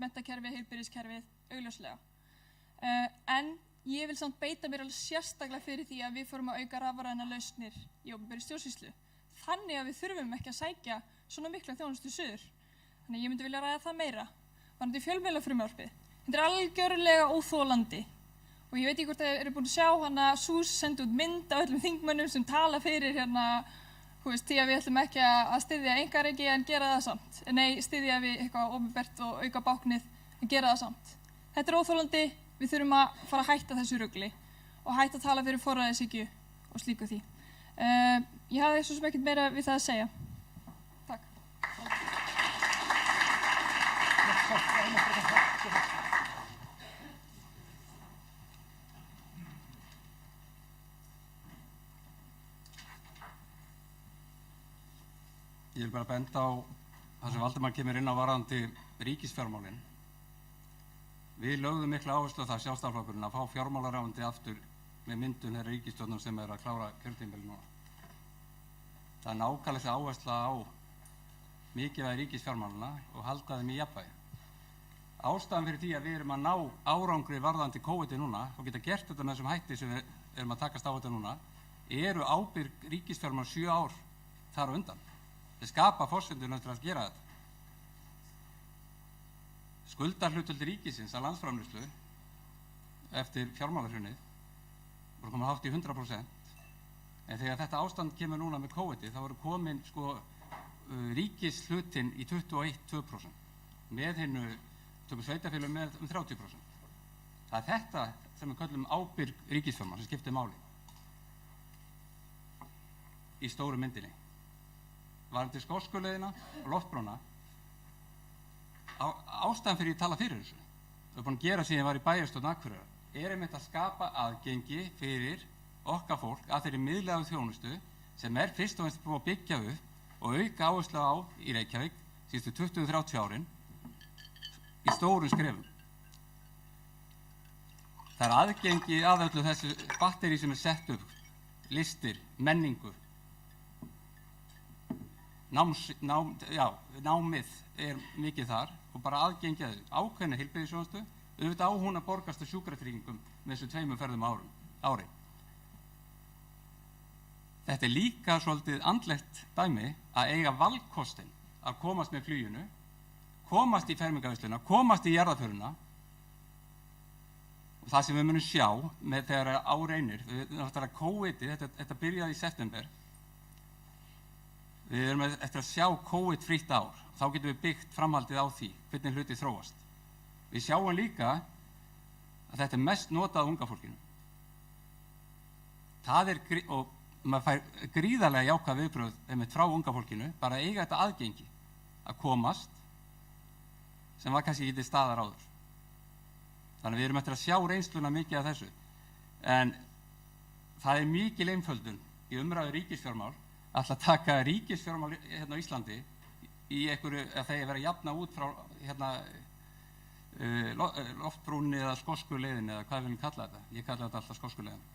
menntakerfið, heilbrigðiskerfið, augljóslega. En ég vil samt beita mér alveg sérstaklega fyrir því að við fórum að auka rafrænar lausnir í opinberri stjórnsýslu. Þannig að við þurfum ekki að sækja svona mikla þjónustu suður. Þannig að ég myndi vilja ræða það meira. Varðandi fjölmiðlafrumvarpið. Þetta er algjörlega óþolandi og ég veit ekki hvort þið eru búin að sjá hana SÚS sendi út mynd af öllum þingmönnum sem tala fyrir því að við ætlum ekki að styðja einkareiki en gera það samt. Nei, styðja við eitthvað opinbert og auka báknið en gera það samt. Þetta er óþolandi, við þurfum að fara að hætta þessu rugli og hætta að tala fyrir forræðishyggju og slíku því. Ég hafði svo sem ekkert meira við það að segja. Takk. Ég vil bara benda á það sem Valdimar kemur inn á varðandi ríkisfjármálin. Við lögðum mikla áherslu á það Sjálfstæðisflokkurinn að fá fjármálaráðuneyti aftur með myndun þeirra ríkisstjórnar sem er að klára kjörtímabilið núna. Það er nákvæmlega áhersla á mikilvægi ríkisfjármálana og halda þeim í jafnvægi. Ástæðan fyrir því að við erum að ná árangri varðandi COVID núna og geta gert þetta með þessum hætti sem við erum að takast á þetta núna eru ábyrg ríkisfjármál 7 ár þar á undan. Þeir skapa forsendurinn eftir að gera þetta. Skuldarhlutfall ríkisins að landsframleiðslu eftir fjármálahrunið voru komin hátt í 100%. En þegar þetta ástand kemur núna með COVID þá eru komin ríkishlutinn í 21-2%. Með hinnu tökum sveitarfélögum með 30%. Það er þetta sem við köllum ábyrg ríkisfjármál sem skiptir máli í stóru myndinni. Varðandi Skógsskurðleiðina og Loftbrúna, ástæðan fyrir ég tala fyrir þessu, það er búin að gera síðan ég var í bæjarstjórn Akureyrar, er einmitt að skapa aðgengi fyrir okkar fólk að þeirri miðlægu þjónustu sem er fyrst og fremst búin að byggja upp og auka áherslu á í Reykjavík síðustu 20-30 árin í stórum skrefum. Það er aðgengi að öllu þessu batteri sem er sett upp, listir, menningu. Námið er mikið þar og bara aðgengi að ákveðna heilbrigðisþjónustu, auðvitað á hún að borgast af sjúkratryggingum með þessu 2 ferðum ári. Þetta er líka svolítið andlegt dæmi að eiga valkostinn að komast með fluginu, komast í fermingarveisluna, komast í jarðarförina og það sem við munum sjá með þegar á reynir, náttúrulega COVID, þetta byrjaði í september. Við erum eftir að sjá COVID frítt ár. Þá getum við byggt framhaldið á því, hvernig hluti þróast. Við sjáum líka að þetta er mest notað unga fólkinu. Og maður fær gríðarlega jákvæð viðbrögð einmitt frá unga fólkinu, bara að eiga þetta aðgengi að komast, sem var kannski ekki til staðar áður. Þannig að við erum eftir að sjá reynsluna mikið af þessu. En það er mikil einföldun í umræðu ríkisfjármál að taka ríkisfjármál hérna á Íslandi í einhverju, að þeir vera jafna út frá Loftbrúnni eða Skógsskurðleiðinni eða hvað við viljum kalla þetta. Ég kalla þetta alltaf Skógsskurðleiðina.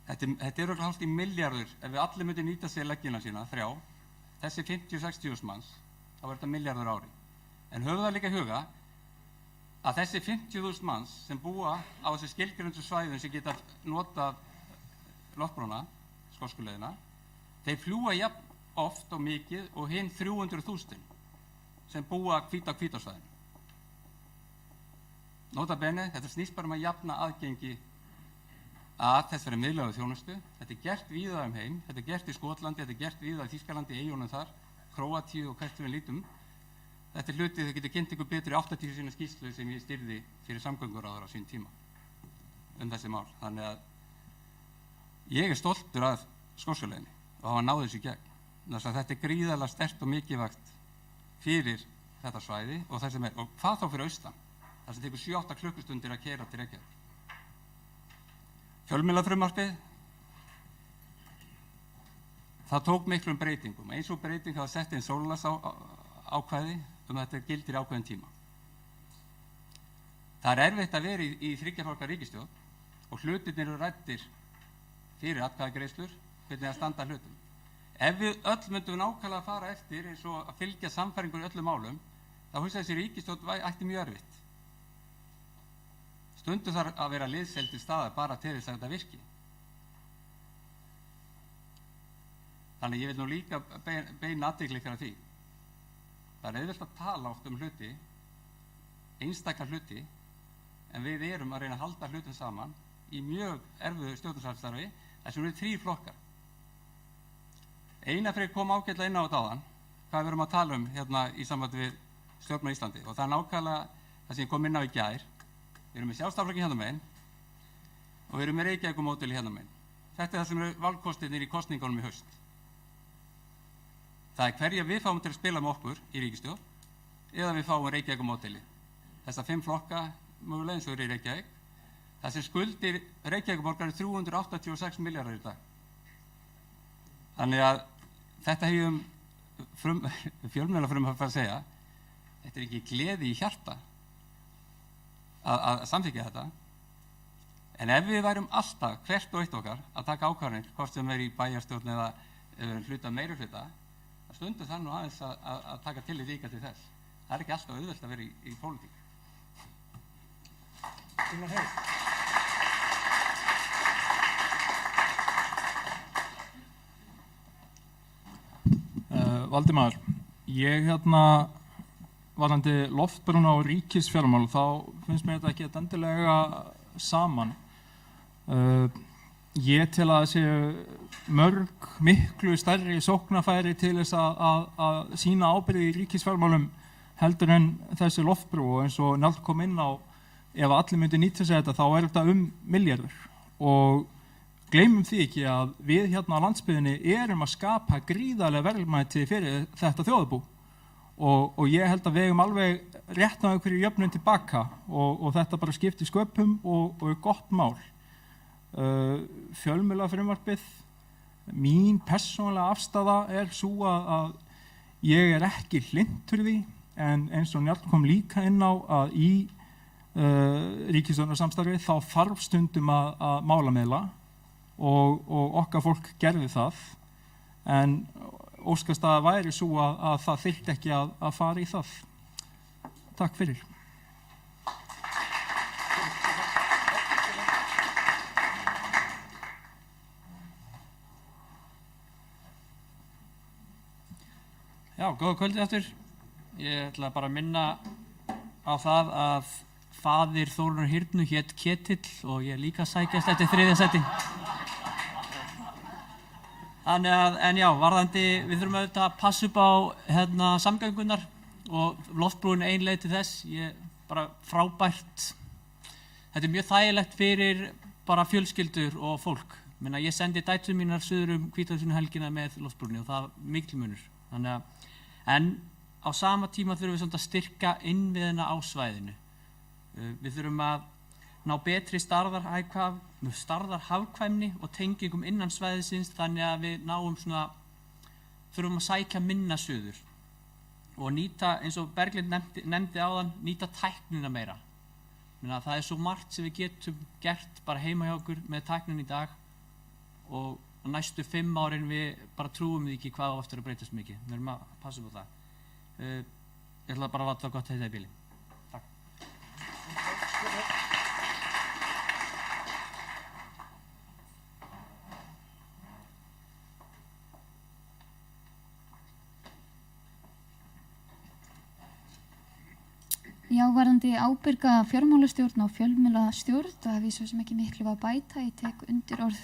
Þetta er örugglega hátt í milljarður ef við allir myndum nýta sér leggina sína, 3, þessi 50-60.000 manns, þá er þetta milljarður ári. En höfum það líka í huga að þessi 50.000 manns sem búa á þessi skilgreindu svæðum sem geta notað Loftbrúna, Skógsskurðleiðina, þeir fljúga jafn oft og mikið og hinn 300.000 sem búa á Hvítársvæðinu. Nota bene, þetta snýst bara að jafna aðgengi að þessari miðlægu þjónustu. Þetta er gert víða heim, þetta er gert í Skotlandi, þetta er gert víða í Þýskalandi, eyjunum þar, Króatíu og hvert við lítum. Þetta er hluti þau getur kynnt ykkur betur í 80 sinna skýrslu sem ég stýrði fyrir samgönguráðherra á sín tíma þessi mál. Þannig að Ég stoltur af Skorsuleiðinni og hafa náð þessu í gegn. Þess að þetta gríðarlega sterkt og mikilvægt fyrir þetta svæði og það sem og hvað þá fyrir austan, það sem tekur 7-8 klukkustundir að keyra til Reykjavík. Fjölmiðlafrumvarpið, það tók miklum breytingum, eins og breyting hafa sett inn sólarlagsákvæði að þetta gildir í ákveðin tíma. Það er erfitt að vera í 3 flokka ríkisstjórn og hlutirnir eru ræddir fyrir atkvæðagreiðslur, hvernig að standa hlutum. Ef við öll myndum nákvæmlega fara eftir eins og að fylgja sannfæringur í öllum málum, þá hugsa þessi ríkisstjórn ætti mjög erfitt. Stundum þarf að vera liðseld til staðar bara til þess að þetta virki. Þannig ég vil nú líka beina athygli ykkar að því. Það er auðvelt að tala oft hluti, einstakar hluti, en við erum að reyna að halda hlutum saman í mjög erfiðu stjórnarsamstarfi, þessum eru 3 flokkar. Einarfreyr kom ágætlega inn á þetta áðan, hvað við erum að tala hérna í sambandi við stjórn á Íslandi og það er nákvæmlega það sem ég kom inn á í gær. Við erum með Sjálfstæðisflokkinn hérna megin og við erum með Reykjavíkurmódelið hérna megin. Þetta er það sem eru valkostirnir í kosningunum í haust. Það er hverja við fáum til að spila með okkur í ríkisstjórn eða við fáum Reykjavíkurmódelið. Þessa 5 flokka mögulega eins og eru í Reykjavík. Það sem skuldir Reykjavíkurborgar 386 milljarðar í dag. Þannig að þetta hefum fjölmiðlafrumvarp að segja, þetta er ekki gleði í hjarta að samþykkja þetta. En ef við værum alltaf, hvert og eitt okkar, að taka ákvarðanir, hvort sem er í bæjarstjórn eða hluta meiri hluta, það stundur það nú aðeins að taka tillit líka til þess. Það er ekki alltaf auðvelt að vera í pólitík. Valdimar, ég varðandi loftbrúna og ríkisfjármál, þá finnst mér þetta ekki endilega saman. Ég tel að það séu mörg miklu stærri sóknarfæri til þess að sýna ábyrgð í ríkisfjármálum heldur en þessi loftbrú og eins og Njáll kom inn á, ef allir myndi nýta sér þetta, þá er þetta milljarður og gleymum því ekki að við hérna á landsbyggðinni erum að skapa gríðarlega verðmæti fyrir þetta þjóðarbú og ég held að við eigum alveg rétt á einhverju jöfnum tilbaka og þetta bara skiptir sköpum og er gott mál. Fjölmiðlafrumvarpið, mín persónulega afstaða er sú að ég er ekki hlynntur því en eins og Njáll kom líka inn á að í ríkisstjórnarsamstarfi þá þarf stundum að málamiðla og okkar fólk gerði það en óskast að væri svo að það þyrfti ekki að fara í það. Takk fyrir. Já, góða kvöldið aftur. Ég ætla bara að minna á það að faðir Þórunnar Hyrnu hét Ketill og ég líka sækjast eftir 3. sæti. Þannig að, en já, varðandi, við þurfum auðvitað að passa upp á samgöngunar og loftbrúin ein leið til þess. Bara frábært. Þetta er mjög þægilegt fyrir bara fjölskyldur og fólk. Ég sendi dætur mínar suður Hvítasunnuhelgina með loftbrúnni og það er mikil munur. Þannig að, en á sama tíma þurfum við svona að styrka innviðina á svæðinu. Við þurfum að ná betri stærðarhagkvæmni og tengingum innan svæðisins þannig að við náum þurfum að sækja minna suður og nýta, eins og Berglind nefndi áðan, nýta tæknina meira. Það er svo margt sem við getum gert bara heima hjá okkur með tæknin í dag og næstu 5 árin við bara trúum því ekki hvað á eftir að breytast mikið. Við erum að passa upp á það. Ég ætla bara að láta gott þetta í bili. Takk. Já, varðandi ábyrga fjármálastjórn og fjölmiðlastjórn, það hef ég svo sem ekki miklu að bæta. Ég tek undir orð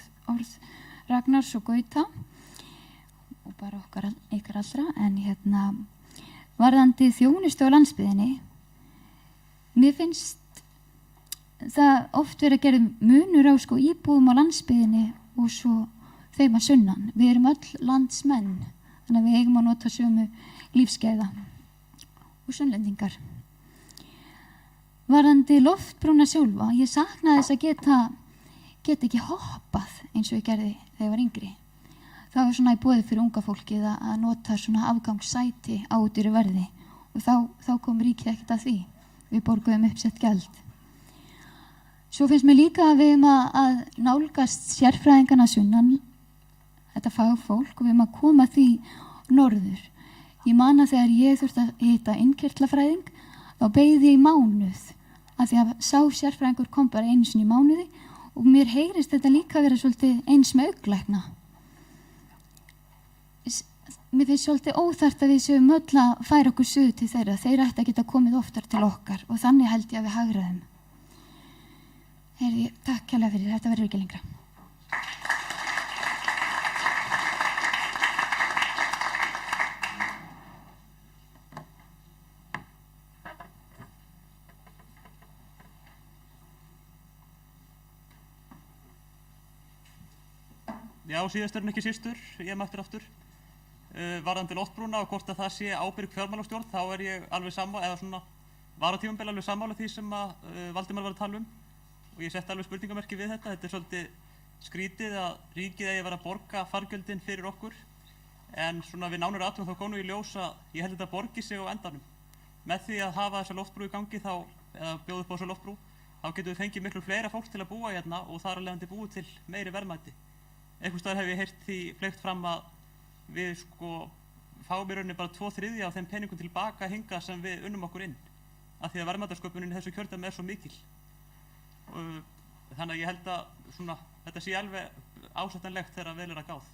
Ragnars og Gauta og bara ykkar allra. En varðandi þjónustu á landsbyggðinni, mér finnst það oft verið að gera munur á íbúum á landsbyggðinni og svo þeim að sunnan. Við erum öll landsmenn, þannig að við eigum að nota sömu lífsgæða og sunnlendingar. Varðandi loftbrúna sjálfa, ég saknaði þess að geta ekki hoppað eins og ég gerði þegar ég var yngri. Það var svona í boði fyrir unga fólkið að nota svona afgangssæti á dýru verði og þá kom ríkið ekkert að því. Við borguðum uppsett gjald. Svo finnst mér líka að við erum að nálgast sérfræðingarna sunnan, þetta fagfólk, og við erum að koma því norður. Ég man að þegar ég þurfti að hitta innkirtlafræðing, þá beið ég í mánuð, af því að sá sérfræðingur kom bara einu sinni í mánuði og mér heyrist þetta líka vera svolítið eins með augnlækna. Mér finnst svolítið óþarft að við séum öll að færa okkur suður til þeirra. Þeir ætti að geta komið oftar til okkar og þannig held ég að við hagræðum. Takk kærlega fyrir, þetta verður ekki lengra. Já, síðastur en ekki sístur, ég mættir aftur. Varðandi loftbrúna og hvort að það sé ábyrg fjármálastjórn, þá er ég alveg sammála, eða svona var á tímabili alveg sammála því sem að Valdimar var að tala um og ég setti alveg spurningamerki við þetta. Þetta er svolítið skrítið að ríkið eigi að vera að borga fargjöldin fyrir okkur en svona við nánari athugun þá komum við í ljós að ég held þetta borgi sig á endanum. Með því að hafa þessa loftbrú í gangi þá, eða bjóða upp á þessa loftbrú, þá getum við fengið miklu fleira fólk til að búa hérna og þar af leiðandi búið til meiri verðmæti. Einhvers staðar hef ég heyrt því fleygt fram að við fáum í rauninni bara 2/3 af þeim peningum tilbaka hingað sem við unnum okkur inn af því að verðmætasköpunin í þessu kjördæmi er svo mikil. Þannig að ég held að þetta sé alveg ásættanlegt þegar vel er að gáð.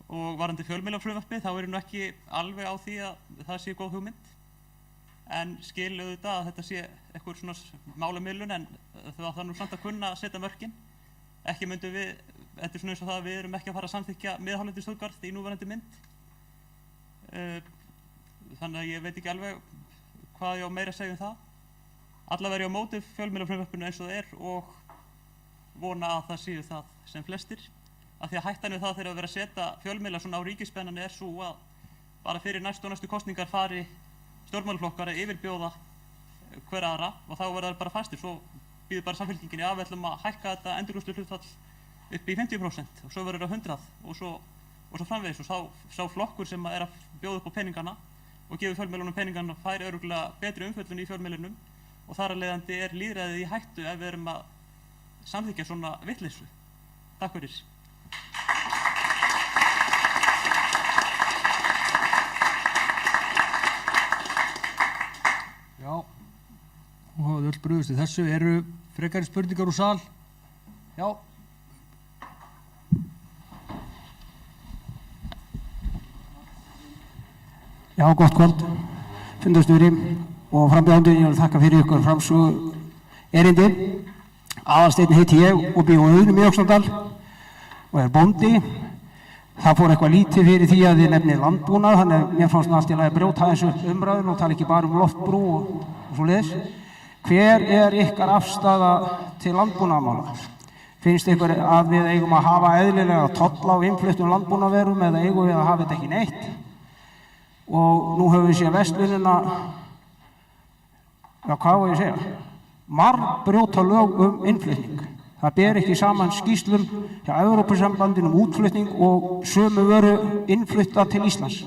Og varðandi fjölmiðlafrumvarpið þá er nú ekki alveg á því að það sé góð hugmynd en skil auðvitað að þetta sé eitthvað svona málamiðlun en það nú samt að kunna að setja mörkin. Ekki myndum við, þetta er svona eins og það að við erum ekki að fara að samþykkja miðhálendisþjóðgarð í núverandi mynd. Þannig að ég veit ekki alveg hvað ég á meira að segja um það. Allavega er ég á móti fjölmiðlafrumvarpinu eins og það er og vona að það séu það sem flestir. Af því að hættan við það þegar að vera að setja fjölmiðla svona á ríkisspennanni er svo að bara fyrir næstu kosningar fari stjórnmálaflokkar að yfirbjóða hver aðra og þá verða það bara fastir. Svo býður bara samfylkingin í að við ætlum að hækka þetta endurgreiðsluhlutfall upp í 50% og svo verður það 100 og svo framvegis og sá flokkur sem er að bjóða upp á peningana og gefur fjölmiðlunum peningana fær örugglega betri umfjöllun í fjölmiðlunum og þar af leiðandi er lýðræðið í hættu ef við erum að samþykkja svona vitleysu. Takk fyrir. Já, og hafðu öll brugðist í þessu. Eru frekari spurningar úr sal? Já. Já, gott kvöld, fundarstjóri og frambjóðandi. Ég vil þakka fyrir ykkur framsögu erindi. Aðalsteinn heiti ég og bý á Auðnum í Öxnadal og er bóndi. Það fór eitthvað lítið fyrir því að þið nefnið landbúnað, þannig að mér fannst allt í lagi að brjóta þessu umræðun og tala ekki bara um loftbrú og svoleiðis. Hver er ykkar afstaða til landbúnaðarmála? Finnst ykkur að við eigum að hafa eðlilega tolla á innfluttum landbúnaðarvörum eða eigum við að hafa þetta ekki neitt? Og nú höfum við séð verslunina, já hvað var ég að segja, margbrjóta lög innflutning. Það ber ekki saman skýrslum hjá Evrópusambandinu útflutning og sömu vöru innflutta til Íslands.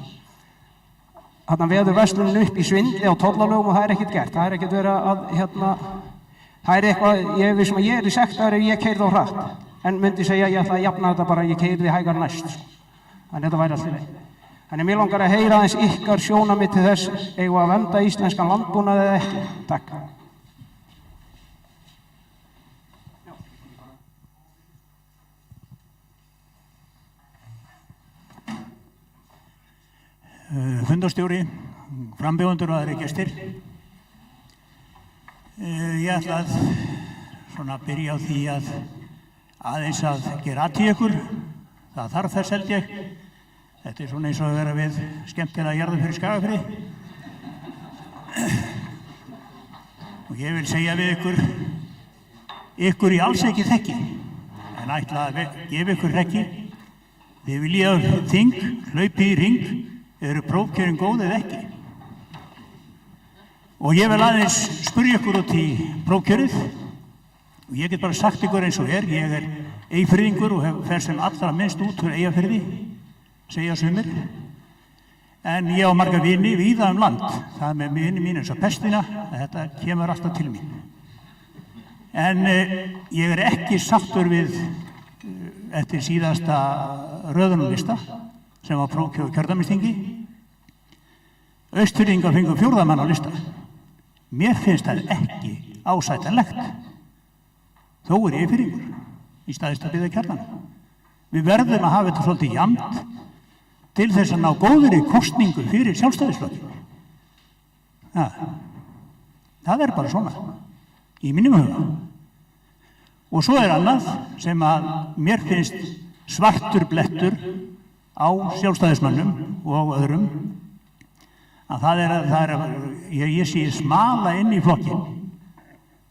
Þarna veður verslunin upp í svindli á tollalögum og það er ekkert gert. Það er ekkert verið að, það er eitthvað, ég er í sektar ef ég keyrði á hratt, en myndi segja ég ætla að jafna þetta bara, ég keyrði hægar næst. Þannig þetta væri allt í lagi. Þannig mér langar að heyra aðeins ykkar sjónarmið til þess, eigum að vernda íslenskan landbúnað eða ekki. Takk. Fundarstjóri, frambjóðendur og aðrir gestir. Ég ætla að byrja á því að aðeins að gera athugið ykkur. Það þarf þess held ég. Þetta er svona eins og að vera við skemmtilega jarðum fyrir Skagafirði. Og ég vil segja við ykkur í alls ekki þekki. En en ætla að gefa ykkur hrekki. Þið viljið að þing, hlaupið í ring, eru prófkjörin góð eða ekki? Og ég vil aðeins spyrja ykkur út í prófkjörið og ég get bara sagt ykkur eins og ég er Eyfirðingur og fer sem allra minnst út fyrir Eyjafirði, segja sumir. En ég á marga vini víða land, það með vini mín eins og pestina, þetta kemur alltaf til mín. En ég er ekki sáttur við eftir síðasta röðunarlista sem var prófkjör kjördæmisþingi. Austfirðingar fengu 4. mann á lista. Mér finnst það ekki ásættanlegt. Þó er ég Eyfirðingur í staðist að byggja kjarnan. Við verðum að hafa þetta svolítið jafnt til þess að ná góðri kosningu fyrir sjálfstæðisflokkinn. Það er bara svona í mínum huga. Og svo er annað sem að mér finnst svartur blettur á sjálfstæðismönnum og á öðrum, að það er að ég sé smala inn í flokkin,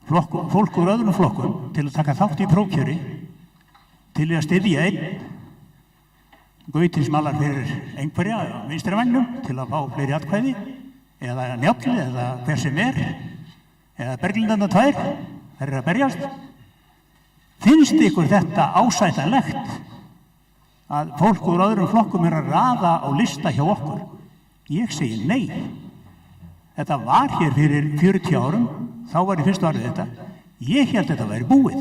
fólk úr öðrum flokkum til að taka þátt í prófkjöri, til að styðja einn, Gauti smalar fyrir einhverja á vinstri vægnum til að fá fleiri atkvæði, eða Njáll, eða hver sem eða Berglindana 2, þær eru að berjast. Finnst ykkur þetta ásættanlegt að fólk úr öðrum flokkum er að raða á lista hjá okkur? Ég segi nei. Þetta var hér fyrir 40 árum, þá var í fyrstu árið þetta. Ég held þetta væri búið.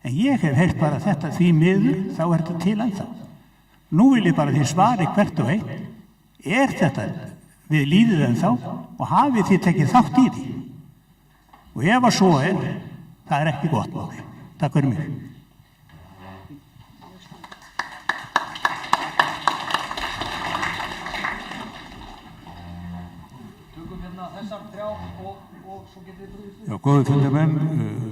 En ég hef heyrt bara þetta því miður, þá er þetta til ennþá. Nú vil ég bara því svari hvert og einn. Er þetta við líðið ennþá og hafið þið tekið þátt í því? Og ef að svo er, það er ekki gott mál. Takk fyrir mig. Já, góðu fundarmenn,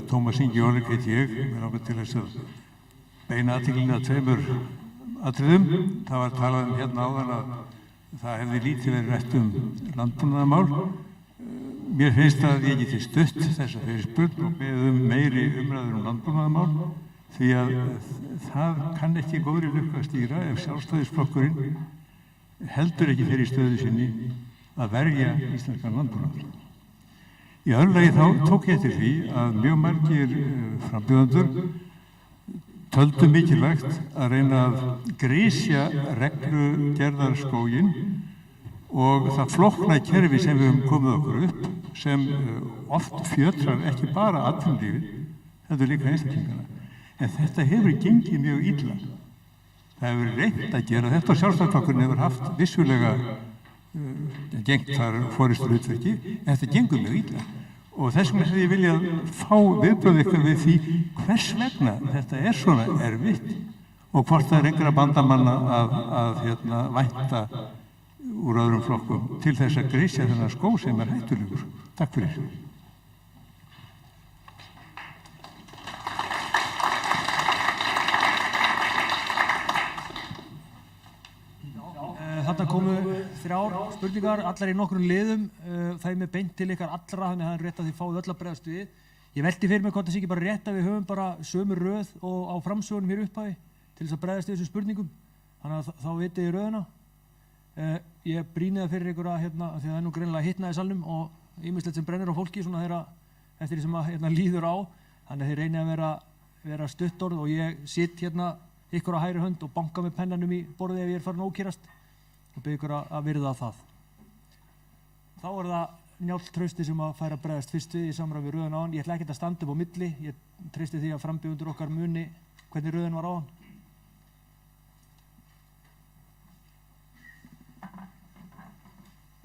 Tómas Ingi Jólik heit ég, mér langar til þess að beina athyglinni að tveimur atriðum. Það var talað hérna áðan að það hefði lítið verið rætt landbúnaðarmál. Mér finnst að ég geti stutt þessa fyrirspurn og beðið meiri umræður landbúnaðarmál, því að það kann ekki góðri lukku að stýra ef sjálfstæðisflokkurinn heldur ekki fyrir stöðu sinni að verja íslenskan landbúnað. Í öðru lagi þá tók ég eftir því að mjög margir frambjóðendur töldu mikilvægt að reyna að grísja reglugerðarskóginn og það flókna kerfi sem við höfum komið okkur upp, sem oft fjötrar ekki bara atvinnulífið, heldur líka einstaklingana. En þetta hefur gengið mjög illa. Það hefur reynt að gera þetta og Sjálfstæðisflokkurinn hefur haft vissulega gengt þar forystulutverki, en þetta gengur mjög illa. Og þess vegna hefði ég viljað fá viðbrögð ykkur við því hvers vegna þetta er svona erfitt og hvort það er einhverja bandamanna að vænta úr öðrum flokkum til þess að grísja þennan skó sem er hættulegur. Takk fyrir. Þarna komu 3 spurningar, allar í nokkrum liðum, þeim er beint til ykkar allra, þannig að það er rétt að þið fáið öll að bregðast við. Ég velti fyrir mig hvort það sé ekki bara rétt að við höfum bara sömu röð og á framsögunum hér upphafi til þess að bregðast við þessum spurningum, þannig að þá vitið þið röðina. Ég brýni það fyrir ykkur að því að það er nú greinilega hitnað í salnum og ýmislegt sem brennir á fólki svona eftir því sem að líður á, þannig að þið reynið að vera stuttorð og ég sitt ykkur á hægri hönd og banka með pennanum í borðið ef ég er farin að ókýrast og byrja ykkur að virða það. Þá er það Njáll Trausti sem að færa að bregðast fyrst við í samræmi við röðun á hann. Ég ætla ekkert að standa upp á milli, ég treysti því að frambjóðendur okkar muni hvernig röðun var á hann.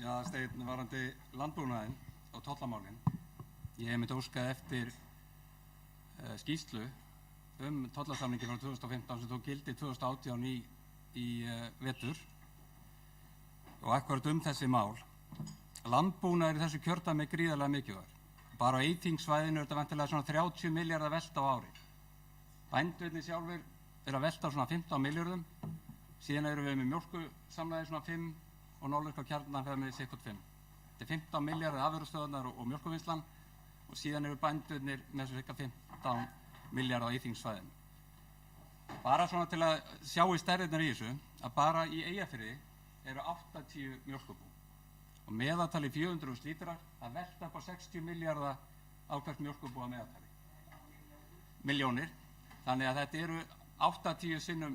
Já, Steinn, varandi landbúnaðinn og tollamálinn. Ég hef mitt óskað eftir skýrslu tollasamningi frá 2015 sem tók gildi 2018 í vetur. Og akkúrat þessi mál. Landbúnaður í þessu kjördæmi er gríðarlega mikilvægur. Bara á Eyþingssvæðinu er þetta væntanlega svona 30 milljarða velta á ári. Bændurnir sjálfir eru að velta svona 15 milljörðum. Síðan erum við með mjólkursamlæði svona 5 og Norðurlöska kjarnan fyrir með sikkert 5. Þetta er 15 milljarða afurðastöðvarnar og mjólkurvinnslan og síðan eru bændurnir með svo cirka 15 milljarða á Eyþingssvæðinu. Bara svona til að sjá í stærðirnar í þessu, að bara í Eyjafirði eru 80 mjólkurbú og meðaltali 400.000 lítrar, það velta upp á 60 milljarða á hvert mjólkurbú að meðaltali. Milljónir, þannig að þetta eru 80 sinnum,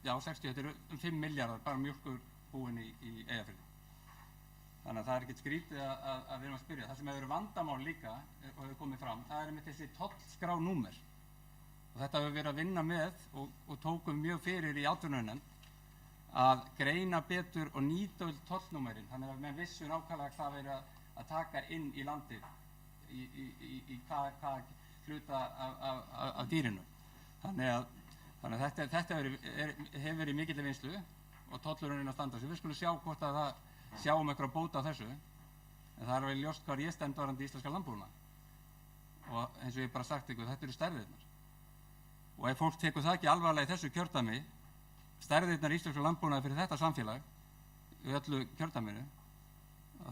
já 60, þetta eru 5 milljarðar bara mjólkurbúin í Eyjafirði. Þannig að það er ekkert skrítið að við erum að spyrja. Það sem hefur verið vandamál líka og hefur komið fram, það er með þessi tollskránúmer. Og þetta hefur verið að vinna með og tókum mjög fyrir í atvinnunefnd að greina betur og nýta öll tollnúmerin. Þannig að með vissu nákvæmlega hvað verið að taka inn í landið í hvað hluta af dýrinu. Þannig að þetta hefur verið mikilvæg vinnslu og tollurinn að standa sig. Við skulum sjá hvort að það sjáum eitthvað bóta á þessu, en það er vel ljóst hvað ég stend varðandi íslenska landbúnað. Og eins og ég bara sagt ykkur, þetta eru stærðirnar. Og ef fólk tekur það ekki alvarlega í þessu kjördæmi, stærðirnar í íslenska landbúnaði fyrir þetta samfélag, í öllu kjördæminu,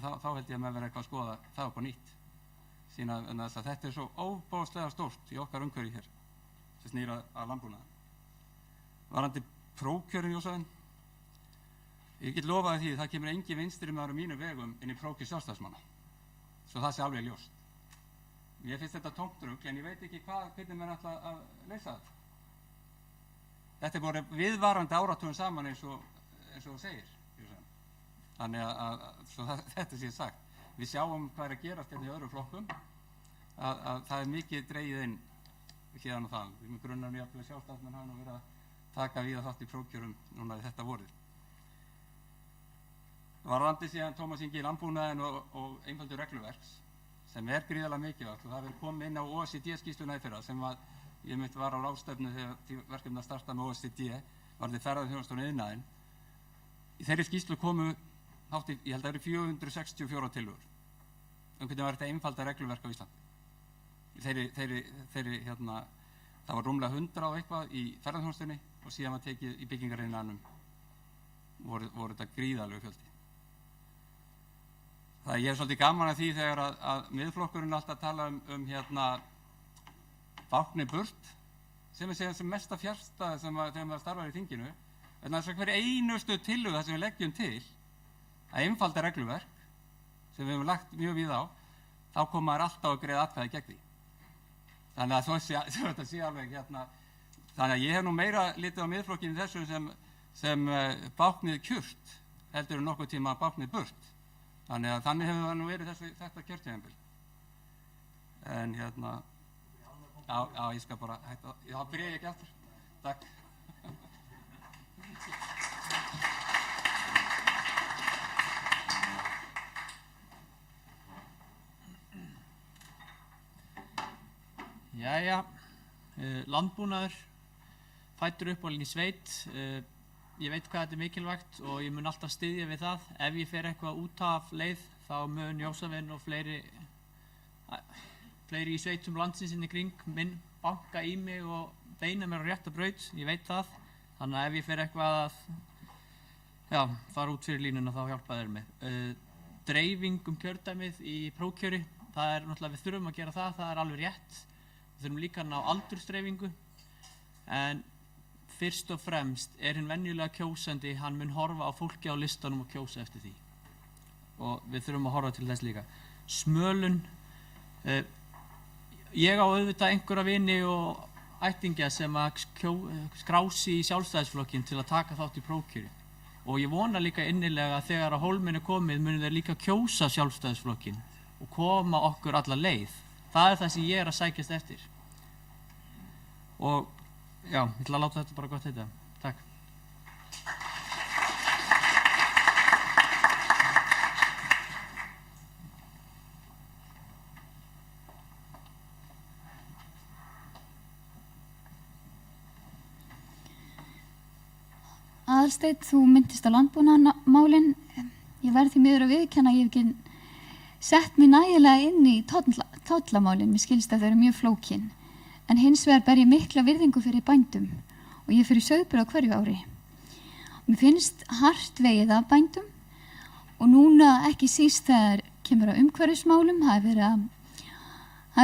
þá held ég að menn vera eitthvað að skoða það upp á nýtt. Sína að þetta er svo óbóðslega stórt í okkar umhverfi hér, sem snýr að landbúnaði. Varðandi prófkjörin, Jósefinn, ég get lofaði því að það kemur engin vinstri maður á mínu vegum inn í prófkjör sjálfstæðismanna, svo það sé alveg ljóst. Ég finnst þetta tómt rugl, en ég veit ekki hvernig menn ætla að leysa þetta. Þetta er bara viðvarandi áratugum saman eins og þú segir. Þannig að þetta sé sagt. Við sjáum hvað er að gerast hérna í öðrum flokkum, að það er mikið dregið inn héðan og þaðan. Við með grunnan jafnvel sjálfstæðismenn hafa nú verið að taka víða þátt í prófkjörum núna þetta vorið. Varðandi síðan Tómas Ingi landbúnaðinn og einfaldur regluverks, sem er gríðarlega mikilvægt og það verið komið inn á OECD-skýrsluna í fyrra sem ég myndi var á ráðstefnu þegar verkefni að starta með OECD varðandi ferðaþjónustuna og iðnaðinn. Í þeirri skýrslu komu hátt í, ég held að það eru 464 tillögur hvernig var þetta einfalda regluverk á Íslandi. Það var rúmlega 100 og eitthvað í ferðaþjónustunni og síðan var tekið í byggingariðnaðinum voru þetta gríðarlegu fjöldi. Ég er svolítið gaman að því þegar að miðflokkurinn alltaf tala um bákni burt, sem er sem mesta fjárstæð sem það starfar í þinginu, en þess að hver einustu tillögu það sem við leggjum til að einfalda regluverk, sem við hefum lagt mjög víð á, þá koma þær alltaf að greiða atkvæði gegn því. Þannig að þetta sé alveg þannig að ég hef nú meira litið á miðflokkinu þessu sem báknið kjurt, heldur en nokkuð tíma báknið burt. Þannig hefur það nú verið þetta kjörtímabil. En já, ég skal bara hætta, þá byrja ég ekki aftur. Takk. Jæja, landbúnaður, fæddur upp alveg í sveit. Ég veit hvað þetta er mikilvægt og ég mun alltaf styðja við það. Ef ég fer eitthvað út af leið, þá mun Jósefinn og fleiri í sveitum landsins inn í kring minn banka í mig og beina mér á rétta braut, ég veit það. Þannig að ef ég fer eitthvað að fara út fyrir línuna, þá hjálpa þeir mig. Dreifing kjördæmið í prófkjöri, það er náttúrulega, við þurfum að gera það er alveg rétt. Við þurfum líka að ná aldursdreifingu, en fyrst og fremst hinn venjulega kjósandi, hann mun horfa á fólki á listanum og kjósa eftir því. Og við þurfum að horfa til þess líka. Smölun, ég á auðvitað einhverja vini og ættingja sem að skrási í sjálfstæðisflokkinn til að taka þátt í prófkjöri. Og ég vona líka innilega að þegar að hólminn er komið munu þeir líka kjósa sjálfstæðisflokkinn og koma okkur alla leið. Það er það sem ég er að sækjast eftir. Og já, ég ætla að láta þetta bara gott heita. Takk. Aðalsteinn, þú myndist á landbúnaðarmálin. Ég verð því miður að viðurkenna að ég hef ekki sett mig nægilega inn í tollamálin. Mér skilst að þau eru mjög flókin. En hins vegar ber ég mikla virðingu fyrir bændum og ég fer í sauðburð á hverju ári. Mér finnst hart vegið af bændum og núna ekki síst þegar kemur að umhverfismálum, það er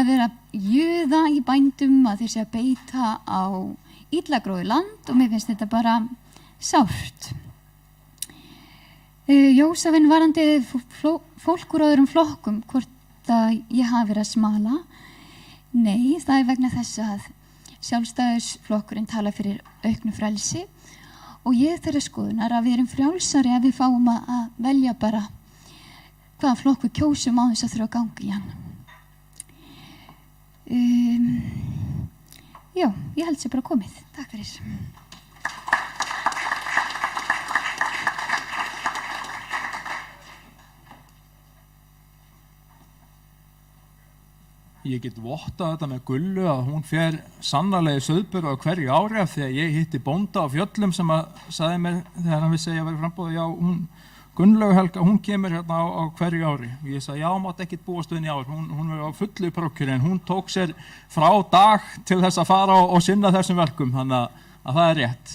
verið að jöða í bændum að þeir sé að beita á illa gróið land og mér finnst þetta bara sárt. Jósafinn varandi fólk úr öðrum flokkum, hvort að ég hafi verið að smala. Nei, það er vegna þess að Sjálfstæðisflokkurinn tala fyrir auknu frelsi og ég þeirra skoðunar að við erum frjálsari ef við fáum að velja bara hvaða flokk við kjósum á þess að þurfa að ganga í hann. Já, ég held sér bara komið. Takk fyrir. Ég get vottað þetta með Gullu að hún fer sannarlega í sauðburð á hverju ári af því að ég hitti bónda á Fjöllum sem sagði mér þegar hann vissi að ég væri frambúið, já, Gunnlaugur Helga, hún kemur hérna á hverju ári. Og ég sagði, já, mátt ekkert búast við henni í ár, hún er á fullu prókjur en hún tók sér frá dag til þess að fara og sinna þessum verkum, þannig að það er rétt.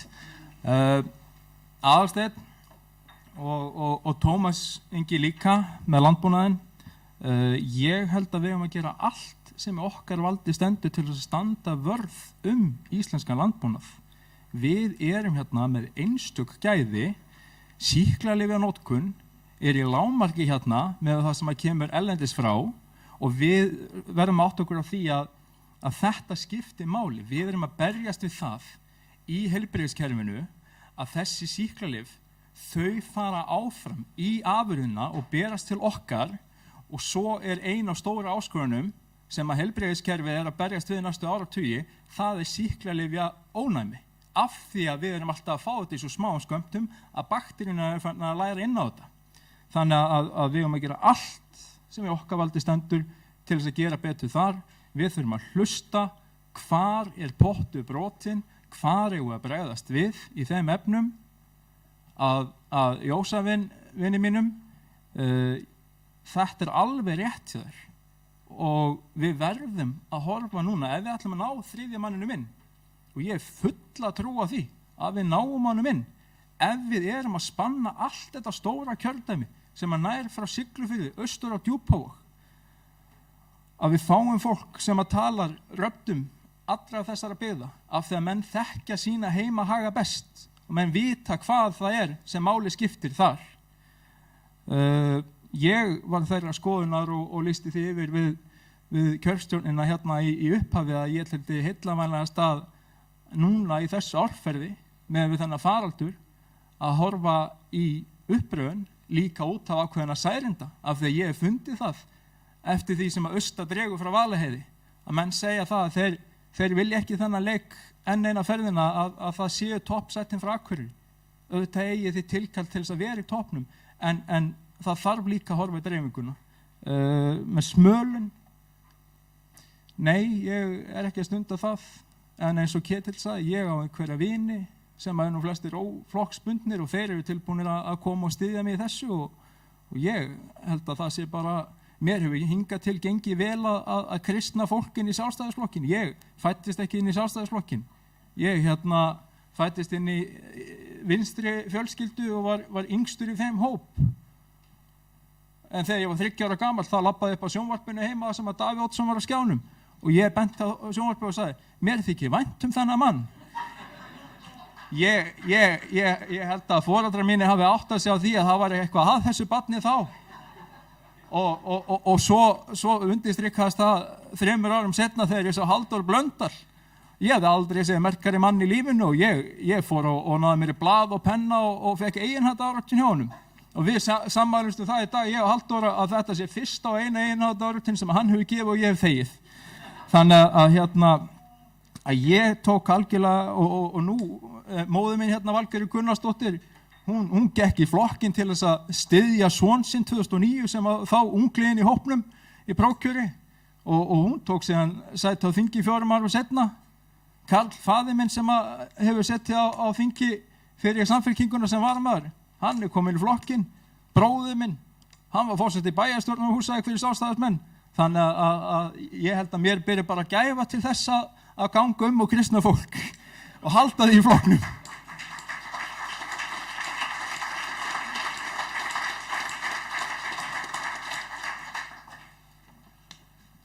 Aðalsteinn og Tómas Ingi líka með landbúnaðinn. Ég held að við höfum að gera allt sem okkar valdi stendur til að standa vörð íslenskan landbúnað. Við erum hérna með einstök gæði, sýklalyfjanótkun er í lágmarki hérna með það sem að kemur erlendis frá og við verðum átt okkur á því að þetta skipti máli. Við erum að berjast við það í heilbrigðiskerfinu að þessi sýklalyf, þau fara áfram í afurðina og berast til okkar og svo er ein af stóra áskorunum sem að heilbrigðiskerfið er að berjast við næstu áratugi, það er sýklalyfja ónæmi. Af því að við erum alltaf að fá þetta í svo smáum skömmtum að bakteríuna er fann að læra inn á þetta. Þannig að við höfum að gera allt sem í okkar valdi stendur til þess að gera betur þar. Við þurfum að hlusta hvar er pottur brotinn, hvar eigum við að bregðast við í þeim efnum að Jósafinn vini mínum, þetta er alveg rétt hjá þér og við verðum að horfa núna ef við ætlum að ná þriðja manninum inn og ég er full að trúa því að við náum honum inn ef við erum að spanna allt þetta stóra kjördæmi sem að nær frá Siglufirði, austur á Djúpavog, að við fáum fólk sem að talar röddum allra þessara byggða af því að menn þekkja sína heimahaga best og menn vita hvað það er sem máli skiptir þar. Ég var þeirra skoðunar og listi því yfir við kjörstjórnina hérna í upphafi að ég ætli heillavænlega stað núna í þessu árferði með við þennan faraldur að horfa í uppröðun líka út af ákveðina særinda af því að ég hef fundið það eftir því sem að Austa dregur frá Valaheiði að menn segja það að þeir vilja ekki þennan leik enn eina ferðina að það séu toppsettin frá Akureyri. Auðvitað eigi því tilkall til þess að vera í toppnum en það þarf líka að horfa í dreifinguna. Með smölun, nei, ég er ekki að stunda það, en eins og Ketill sagði, ég á einhverja vini sem nú flestir óflokksbundnir og þeir eru tilbúinir að koma og styðja mig í þessu og ég held að það sé bara, mér hefur hingað til gengið vel að kristna fólkin í Sjálfstæðisflokkin. Ég fættist ekki inn í Sjálfstæðisflokkin. Ég fættist inn í vinstri fjölskyldu og var yngstur í þeim hóp. En þegar ég var 30 ára gamall þá labbaði upp á sjónvarpinu heima sem að Davíð Oddsson var á skjánum og ég benti á sjónvarpinu og sagði, mér þykir vænt þennan mann. Ég held að foreldrar mínir hafi áttað sig á því að það var eitthvað að þessu barni þá og svo undirstrikkaðist það 3 árum setna þegar ég sá Halldór Blöndal. Ég hefði aldrei séð merkari mann í lífinu og ég fór og náði mér í blað og penna og fekk eiginhættaáratun hjá honum. Og við sammælumstum það í dag, ég og Halldór, að þetta sé fyrsta og eina eiginhættaáratun sem hann hefur gefið og ég hef þegið. Þannig að ég tók algjörlega og nú móðir mín Valgerður Gunnarsdóttir, hún gekk í flokkinn til þess að styðja son sinn 2009 sem þá ungliðin í hópnum í prófkjöri og hún tók síðan sæti á þingi 4 árum seinna. Karl, faðir minn sem hefur settið á þingi fyrir Samfylkinguna sem varamaður, hann kominn í flokkinn. Bróðir minn, hann var forseti bæjarstjórnar og húsaði fyrir Sjálfstæðismenn. Þannig að ég held að mér byrja bara að gæfa til þess að ganga og kristna fólk og halda því í flokknum.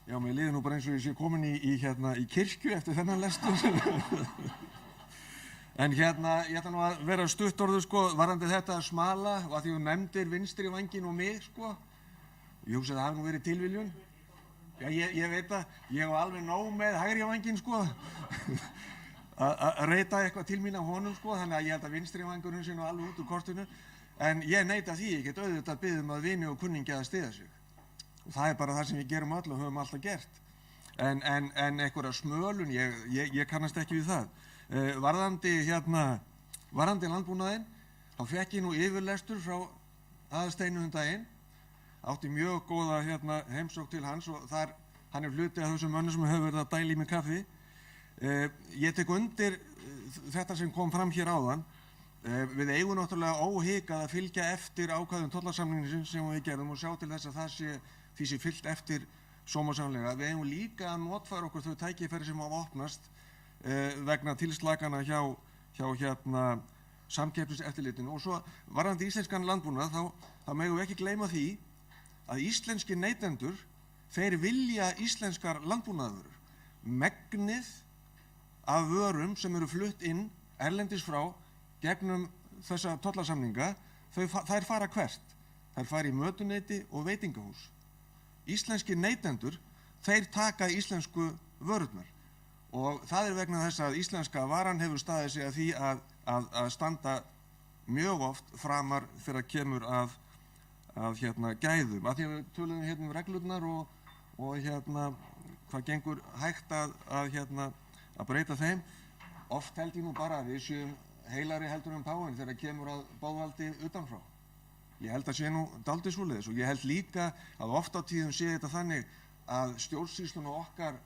Já, mér líður nú bara eins og ég sé komin í kirkju eftir þennan lestur. En hérna, ég ætla nú að vera stuttorður sko, varðandi þetta smala og að því þú nefndir vinstri vænginn og mig sko. Ég hugsa að það hafi nú verið tilviljun. Já, ég veit að ég hef alveg nóg með hægri vænginn sko. Að reyta eitthvað til mín af honum sko, þannig að ég held að vinstri vængurinn sé nú alveg út úr kortinu. En ég neita því, ég get auðvitað beðið að vini og kunningi að styðja sig. Og það er bara það sem við gerum öll og höfum alltaf gert. En einhverja smölun, ég kannast ekki við það. Varðandi landbúnaðinn, þá fekk ég nú yfirlestur frá Aðalsteini daginn, átti mjög góða heimsókn til hans og hann er hluti af þessum mönnum sem hefur verið að dæla í mig kaffi. Ég tek undir þetta sem kom fram hér áðan. Við eigum náttúrulega óhikað að fylgja eftir ákvæðum tollasamningsins sem við gerðum og sjá til þess að því sé fylgt eftir sómasamlega. Við eigum líka að notfæra okkur þau tækifæri sem hafa opnast vegna tilslakana hjá samkeppniseftirlitinu. Og svo varðandi íslenskan landbúnað þá megum við ekki gleyma því að íslenskir neytendur, þeir vilja íslenskar landbúnaðarvörur. Megnið af vörum sem eru flutt inn erlendis frá gegnum þessa tollasamninga, þær fara hvert? Þær fara í mötuneyti og veitingahús. Íslenskir neytendur, þeir taka íslensku vörurnar. Og það er vegna þess að íslenska varan hefur staðið sig að því að standa mjög oft framar þegar kemur að gæðum. Af því að við töluðum reglurnar og hvað gengur hægt að breyta þeim. Oft held ég nú bara að við séum heilari heldur en páfinn þegar kemur að boðvaldi utanfrá. Ég held að sé nú dálítið svoleiðis og ég held líka að oft á tíðum sé þetta þannig að stjórnsýsluna okkar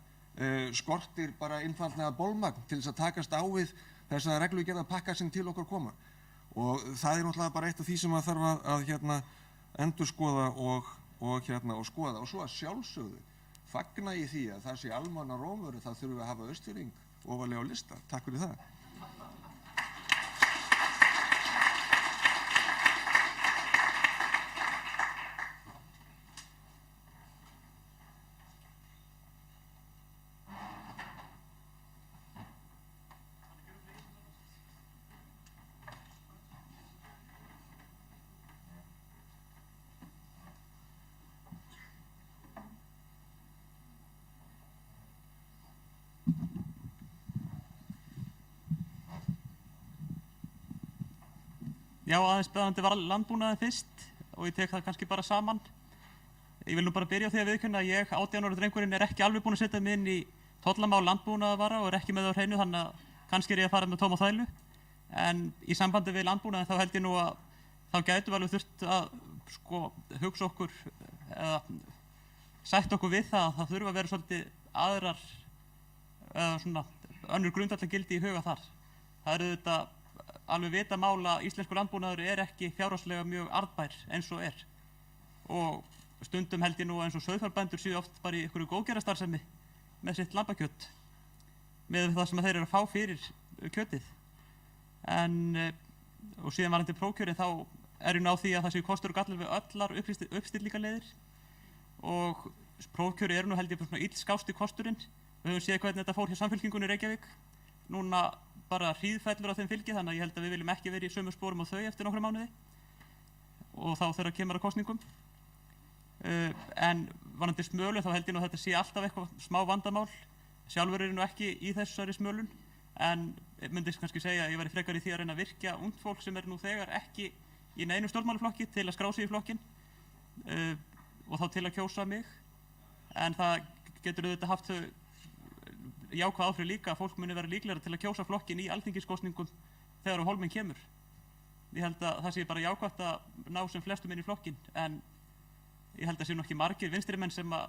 skortir bara einfaldlega bolmagn til þess að takast á við þess að reglugerða pakka sem til okkar koma. Og það er náttúrulega bara eitt af því sem að þarf að endurskoða og skoða. Og svo að sjálfsögðu fagna ég því að það sé almanna rómvöru, það þurfum við að hafa Austfirðing ofarlega á lista. Takk fyrir það. Já, aðeins beðandi var landbúnaðin fyrst og ég tek það kannski bara saman. Ég vil nú bara byrja á því að viðurkenna að ég, 18 ára drengurinn, er ekki alveg búinn að setja mig inn í tollamál landbúnaðarvara og er ekki með á hreinu, þannig að kannski er ég að fara með tóma þvælu. En í sambandi við landbúnaðin þá held ég nú að þá gætum við alveg þurft að hugsa okkur eða sætt okkur við það að það þurfa að vera svolítið aðrar eða svona önnur grundvallagildi í huga þar. Það eru þetta alveg vita mál að íslenskur landbúnaður er ekki fjárhagslega mjög arðbær eins og er. Og stundum held ég nú eins og sauðfjárbændur séu oft bara í einhverju góðgerðarstarfsemi með sitt lambakjött með það sem þeir eru að fá fyrir kjötið. Og síðan varðandi prófkjörin þá er ég ná því að það séu kostur og gallar við allar uppstillingarleiðir og prófkjöri eru nú held ég svona illskásti kosturinn. Við höfum séð hvernig þetta fór hjá Samfylkingunni í Reykjavík. Núna bara hríðfellur á þeim fylgi, þannig að ég held að við viljum ekki vera í sömu sporum og þau eftir nokkra mánuði og þá þegar kemur að kosningum. En varðandi smölu þá held ég nú að þetta sé alltaf eitthvað smá vandamál. Sjálfur er ég nú ekki í þessari smölun, en myndi kannski segja að ég væri frekar í því að reyna að virkja ungt fólk sem er nú þegar ekki í neinum stjórnmálaflokki til að skrá sig í flokkinn og þá til að kjósa mig. En það getur auðvitað haft þau jákvæð áhrif líka að fólk muni vera líklegra til að kjósa flokkin í alþingiskosningum þegar á hólminn kemur. Ég held að það sé bara jákvætt að ná sem flestum inn í flokkin, en ég held að sé nú ekki margir vinstrimenn sem að,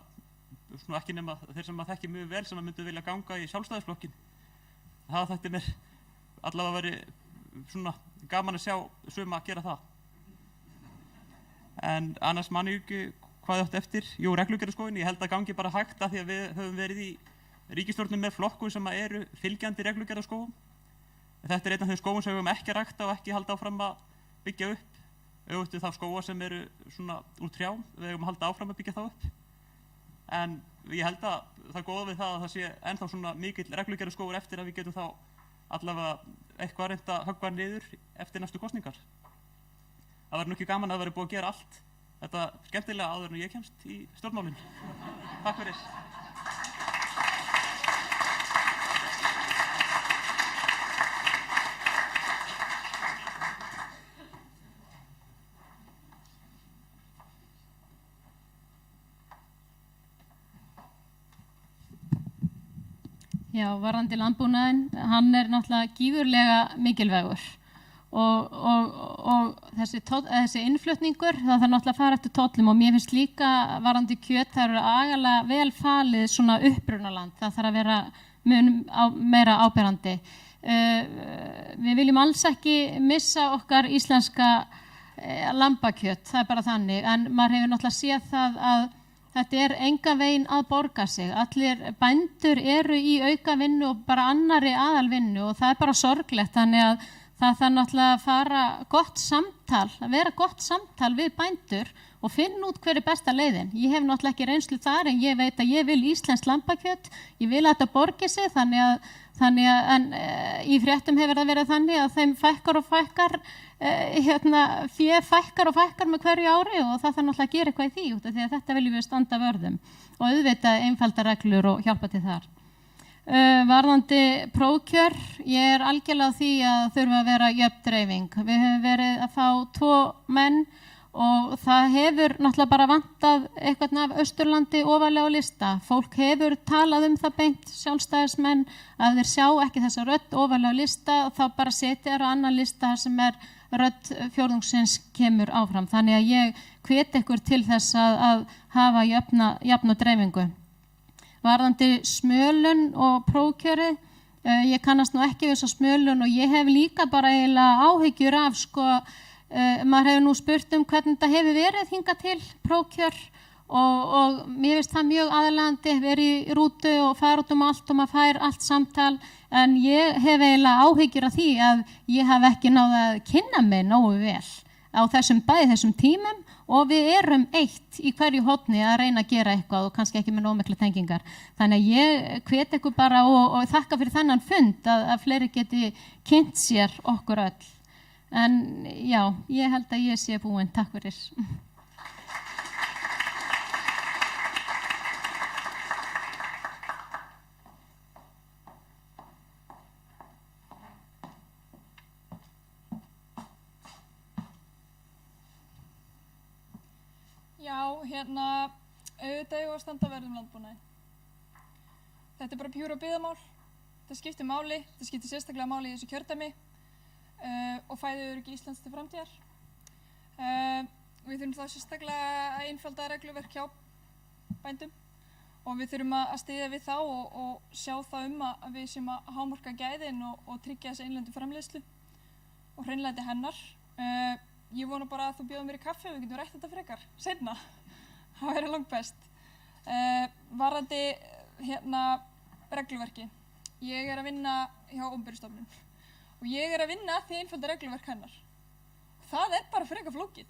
svona ekki nema þeir sem að þekki mjög vel sem að myndu vilja ganga í sjálfstæðisflokkin. Það þætti mér allavega verið svona gaman að sjá suma að gera það. En annars man ég ekki hvað átt eftir. Jú, reglugerðarskoðun, ég held að gangi bara hægt að því að við höfum verið í ríkisstjórnum með flokkum sem eru fylgjandi reglugerðarskógum. Þetta er einn af þeim skógum sem við höfum ekki rækta og ekki halda áfram að byggja upp. Auðvitað við þá skóga sem eru svona úr trjám, við höfum að halda áfram að byggja þá upp. En ég held að það góða við það að það sé ennþá svona mikill reglugerðarskógur eftir að við getum þá allavega eitthvað reynt að höggva niður eftir næstu kosningar. Það væri nú ekki gaman að það væri búið að gera allt þetta skemmtilega áður en ég kemst í stjórnmálin. Takk fyrir. Já, varðandi landbúnaðinn, hann náttúrulega gífurlega mikilvægur og þessi innflutningur, það þarf náttúrulega að fara eftir tollum og mér finnst líka varðandi kjöt, það eru agalega vel falið svona upprunaland, það þarf að vera meira áberandi. Við viljum alls ekki missa okkar íslenska lambakjöt, það bara þannig, en maður hefur náttúrulega séð það að þetta engan veginn að borga sig. Allir bændur eru í aukavinnu og bara annarri aðalvinnu og það bara sorglegt. Þannig að það þarf náttúrulega að fara gott samtal, að vera gott samtal við bændur og finna út hver besta leiðin. Ég hef náttúrulega ekki reynslu þar en ég veit að ég vil íslenskt lambakjöt, ég vil að þetta borgi sig þannig að í fréttum hefur það verið þannig að þeim fækkar og fækkar fé fækkar og fækkar með hverju ári og það þarf náttúrulega að gera eitthvað í því út af því að þetta viljum við standa vörðum og auðvitað einfaldar reglur og hjálpa til þar. Varðandi prófkjör, ég algjörlega á því að þurfa að vera jöfn dreifing. Við höfum verið að fá 2 menn og það hefur náttúrulega bara vantað eitthvað af Austurlandi ofarlega á lista. Fólk hefur talað það beint, sjálfstæðismenn, að þeir sjá ekki þessa rödd ofarlega á lista og þá bara setja á annan lista sem rödd fjórðungsins kemur áfram. Þannig að ég hvet ykkur til þess að hafa jafna dreifingu. Varðandi smölun og prófkjörið, ég kannast nú ekki við þessa smölun og ég hef líka bara eiginlega áhyggjur af maður hefur nú spurt hvernig þetta hefur verið hingað til prófkjör og mér finnst það mjög aðlaðandi, verið í rútu og fara út allt og maður fær allt samtal en ég hef eiginlega áhyggjur af því að ég hef ekki náð að kynna mig nógu vel á þessum tímum og við erum eitt í hverju horni að reyna að gera eitthvað og kannski ekki með nógu mikla tengingar. Þannig að ég hvet ykkur bara og þakka fyrir þennan fund að fleiri geti kynnt sér okkur öll. En já, ég held að ég sé búin. Takk fyrir. Já, auðvitað ég að standa verðum landbúnaði. Þetta bara pjúra byggðamál. Það skiptir máli, það skiptir sérstaklega máli í þessu kjördæmi og fæðuöryggi Íslands til framtíðar. Við þurfum þá sérstaklega að einfalda regluverk hjá bændum og við þurfum að styðja við þá og sjá það að við séum að hámarka gæðin og tryggja þessa innlendu framleiðslu og hreinlæti hennar. Ég vona bara að þú bjóðir mér í kaffi og við getum rætt þetta frekar seinna. Það væri langt best. Varðandi regluverki. Ég að vinna hjá opinberri stofnun og ég að vinna að því einfalda regluverk hennar. Það bara frekar flókið.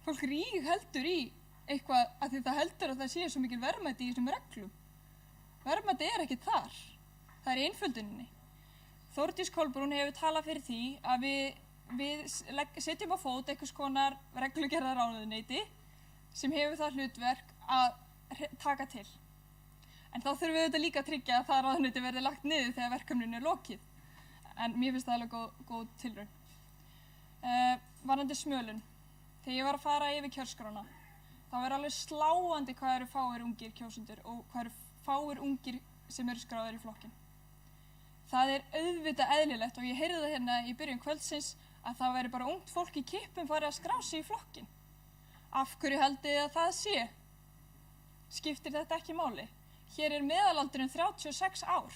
Fólk heldur í eitthvað að því það heldur að það sé svo mikil verðmæti í þessum reglum. Verðmæti ekki þar. Það í einfölduninni. Þórdís Kolbrún hefur talað fyrir því að við setjum á fót einhvers konar reglugerðarráðuneyti sem hefur það hlutverk að taka til. En þá þurfum við líka að tryggja að það ráðuneyti verði lagt niður þegar verkefninu lokið. En mér finnst það alveg góð tilraun. Varðandi smölun. Þegar ég var að fara yfir kjörskrána, þá alveg sláandi hvað eru fáir ungir kjósendur og hvað eru fáir ungir sem eru skráðir í flokkinn. Það auðvitað eðlilegt og ég heyrði það hérna í byrjun kvöldsins að það væri bara ungt fólk í kippum farið að skrá sig í flokkinn. Af hverju haldið þið að það sé? Skiptir þetta ekki máli? Hér meðalaldurinn 36 ár.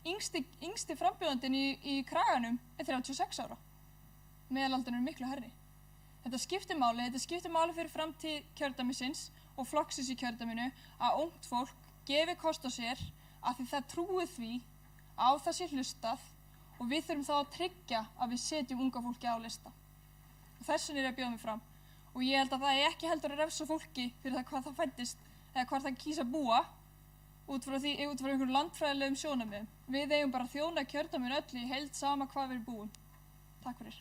Yngsti frambjóðandinn í kraganum 36 ára. Meðalaldurinn miklu hærri. Þetta skiptir máli fyrir framtíð kjördæmisins og flokksins í kjördæminu að ungt fólk gefi kost á sér af því það trúið því á það sé hlustað og við þurfum þá að tryggja að við setjum unga fólki á lista. Þess vegna að bjóða mig fram og ég held að það ekki heldur að refsa fólki fyrir það hvað það fæddist eða hvað það kýs að búa út frá einhverjum landfræðilegum sjónarmiðum. Við eigum bara að þjóna kjördæminu öllu í heild sama hvað við búum. Takk fyrir.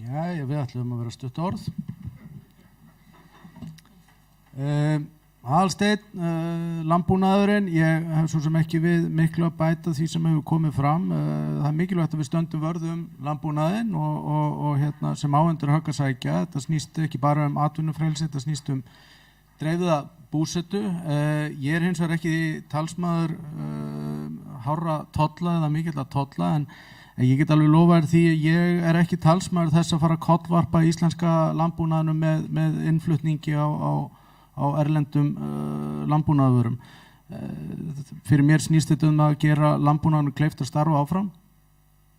Jæja, við ætlum að vera stutt orð. Aðalsteinn, landbúnaðurinn, ég hef svo sem ekki við miklu að bæta því sem hefur komið fram. Það er mikilvægt að við stöndum vörð landbúnaðinn og hérna, sem áhendur högg að sækja. Þetta snýst ekki bara atvinnufrelsi, þetta snýst dreifða búsetu. Ég hins vegar ekki talsmaður hárra tolla eða mikilla tolla, en ég get alveg lofað því að ég ekki talsmaður þess að fara að kollvarpa íslenska landbúnaðinum með innflutningi á erlendum landbúnaðarvörum. Fyrir mér snýst þetta að gera landbúnaðinum kleift að starfa áfram,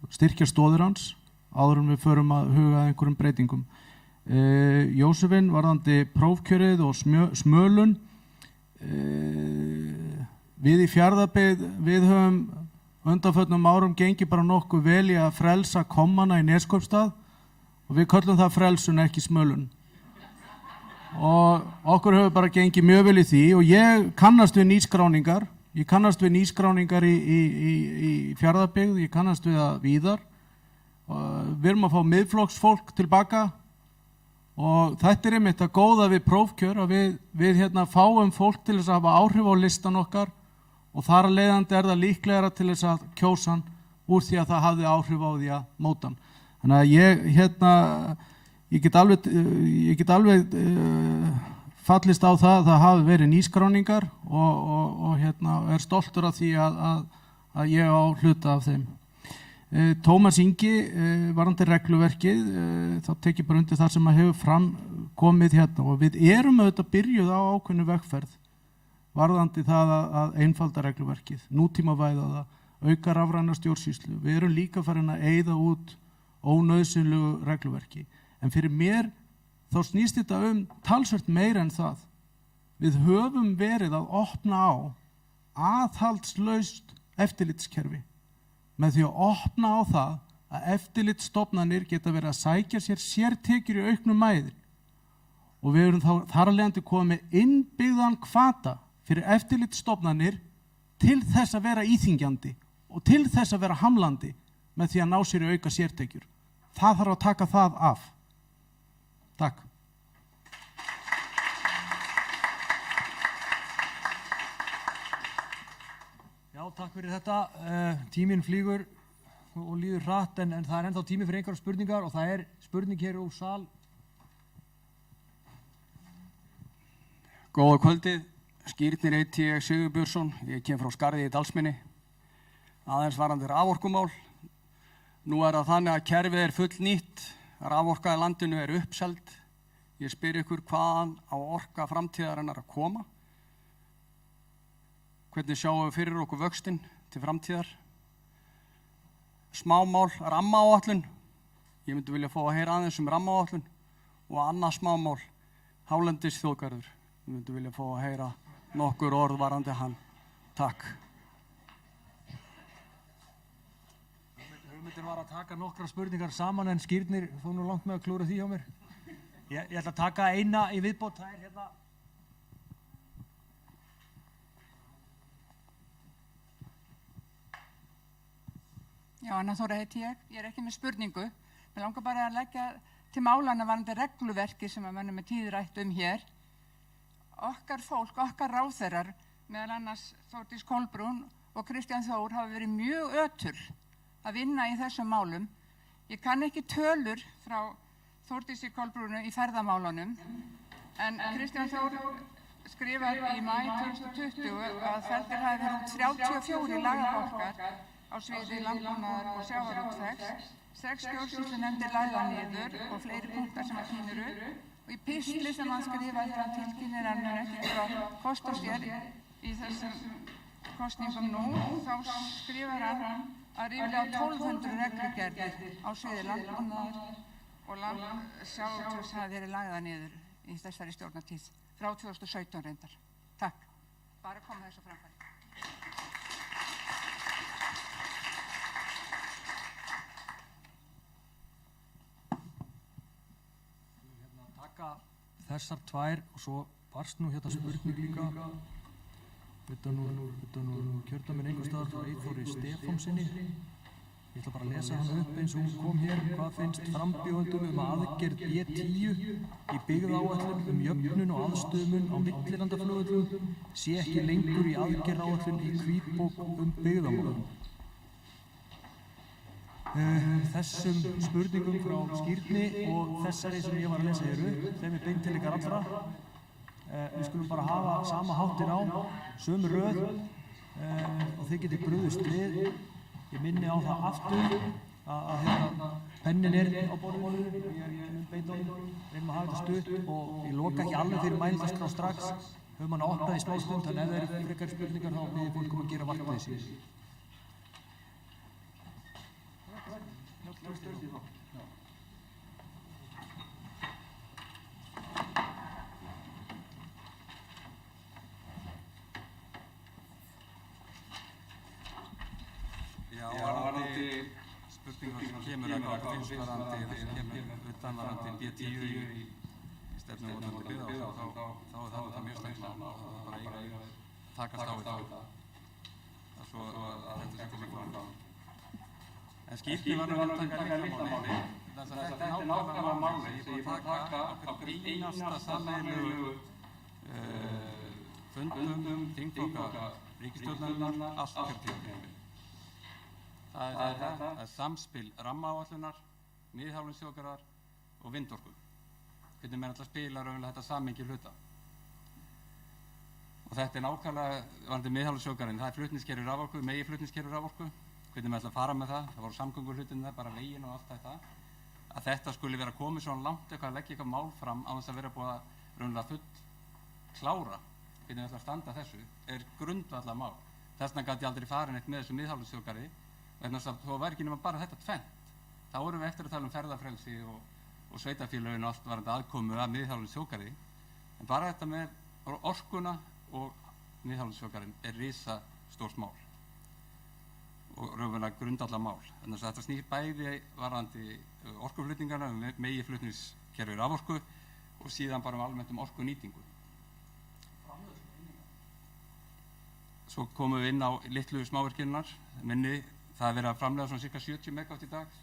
styrkja stoðir hans áður en við förum að huga að einhverjum breytingum. Jósefinn varðandi prófkjörið og smölun. Við í Fjarðabyggð, við höfum undanförnum árum gengi bara nokkuð vel í að frelsa kommana í Neskaupstað og við köllum það frelsun, ekki smölun. Og okkur hefur bara gengið mjög vel í því og ég kannast við nýskráningar. Ég kannast við nýskráningar í Fjarðabyggð, ég kannast við það víðar. Við erum að fá miðflokksfólk tilbaka og þetta einmitt að góða við prófkjör að við hérna fáum fólk til þess að hafa áhrif á listan okkar og þar að leiðandi það líklegra til þess að kjósa hann úr því að það hafði áhrif á því að móta hann. Þannig að ég get alveg fallist á það að það hafi verið nýskráningar og er stoltur af því að ég á hluta af þeim. Tómas Ingi, varðandi regluverkið, þá tek ég bara undir það sem hefur framkomið hérna og við erum auðvitað byrjuð á ákveðnu vegferð varðandi það að einfalda regluverkið, nútímavæða það, auka rafræna stjórnsýslu. Við erum líka farin að eyða út ónauðsynlegu regluverki. En fyrir mér þá snýst þetta talsvert meira en það. Við höfum verið að opna á aðhaldslaust eftirlitskerfi með því að opna á það að eftirlitsstofnanir geta verið að sækja sér sértekjur í auknum mæði. Og við erum þar að leiðandi komið með innbyggðan hvata fyrir eftirlitsstofnanir til þess að vera íþyngjandi og til þess að vera hamlandi með því að ná sér í auka sértekjur. Það þarf að taka það af. Takk. Já, takk fyrir þetta. Tíminn flýgur og líður hratt en það er ennþá tími fyrir einhverjar spurningar og það er spurning hér úr sal. Góða kvöldið. Skírnir heiti ég Sigurbjörnsson, ég kem frá Skarði í Dalsmynni. Aðeins varðandi raforkumál. Nú það þannig að kerfið er full nýtt, raforka í landinu er uppseld. Ég spyr ykkur hvaðan á orka framtíðarinnar að koma. Hvernig sjáum við fyrir okkur vöxtinn til framtíðar? Smámál, rammaáætlun. Ég myndi vilja fá að heyra aðeins rammaáætlun og annað smámál, hálendisþjóðgarður. Ég myndi vilja fá að heyra nokkur orð varðandi hann. Takk. Hugmyndin var að taka nokkra spurningar saman en Skírnir fór nú langt með að klúra því hjá mér. Ég ætla að taka eina í viðbót. Það er hérna. Já, Anna Þóra heiti ég. Ég er ekki með spurningu. Mér langar bara að leggja til málana varðandi regluverki sem að mönnum er tíðrætt hér. Okkar fólk, okkar ráðherrar, meðal annars Þórdís Kolbrún og Kristján Þór hafa verið mjög ötul að vinna í þessum málum. Ég kann ekki tölur frá Þórdísi Kolbrúnu í ferðamálunum, en Kristján Þór skrifaði í maí 2020 að felldir hafi verið út 34 lagabálkar á sviði landbúnaðar og sjávarútvegs, 6 stjórnsýslunefndir lagðar niður og fleiri punktar sem að tínur upp. Og í pistli sem hann skrifaði þegar hann tilkynnir hann ekki fyrir að kosta sér í þessum kostningum nú, þá skrifar hann að ríflega 1200 reglugerðir á sviði landbúnaðar og sjávarútvegs hafi verið lagðar niður í þessari stjórnartíð frá 2017 reyndar. Takk. Bara koma þessu framfæri. taka þessar tvær og svo barst nú hérna spurning líka utan úr kjördæminu einhvers staðar frá Eyþóri Stefánsinni. Ég ætla bara að lesa hann upp eins og hún kom hér. Hvað finnst frambjóðendum aðgerð B10 í byggðaáætlun jöfnun og aðstöðumun á millilandaflugvöllum sé ekki lengur í aðgerðaáætlun í hvítbók byggðamál? Þessum spurningum frá Skírni og þessari sem ég var að lesa hér upp, þeim beint til ykkar allra. Við skulum bara hafa sama háttin á, sömu röð og þið getið brugðist við. Ég minni á það aftur að pennin á borðinu, ég er beint á honum, reynum að hafa þetta stutt og ég loka ekki alveg fyrir mælendaskrá strax. Höfum hann að opna í smá stund, þannig ef það eru frekar spurningar þá biður fólk að gera vart við sig. Já, varðandi spurningar sem kemur að hvað finnst varðandi það sem kemur utan varðandi B10 í stefnumótandi byggðaáætlun, þá er það mjög slæmt mál og það bara eiga að takast á við það. Það er svo að þetta sé komið fram. En Skírni var nú að taka líka máli, þess að þetta er nákvæmlega máli. Ég er búinn að taka okkur einasta sameiginlegu fundum, þingflokka ríkisstjórnarinnar, allt kjörtímabilið. Það er samspil rammaáætlunar, miðhálendisþjóðgarðar og vindorku. Hvernig menn alltaf spila raunverulega þetta samhengi hluta. Og þetta er nákvæmlega varðandi miðhálendisþjóðgarðinn. Það er flutningskerfi raforku, megiflutningskerfi raforku. Hvernig menn alltaf fara með það. Það voru samgönguhlutirnir, bara veginn og allt þetta. Að þetta skuli vera komið svona langt eitthvað að leggja eitthvað mál fram á þess að vera búið að raunverulega full klára. Hvernig við ætlum að standa þessu er grundvallarmál. Þess vegna gat ég aldrei farin eitt með þessu miðhálendisþjóðgarði. Þannig að þá væri ekki nema bara þetta tvennt. Þá erum við eftir að tala um ferðafrelsi og sveitarfélögin og allt varðandi aðkomu að miðhálendisþjóðgarði. En bara þetta með orkuna og miðhálendisþjóðgarðinn er risastórt mál og raunverulega grundvallarmál. Þannig að þetta snýr bæði varðandi orkuflutningarna, megiflutningskerfi raforku og síðan bara almennt orkunýtingu. Svo komum við inn á litlu smávirkjunnar, minni. Það er verið að framleiða svona cirka 70 megawatt í dag.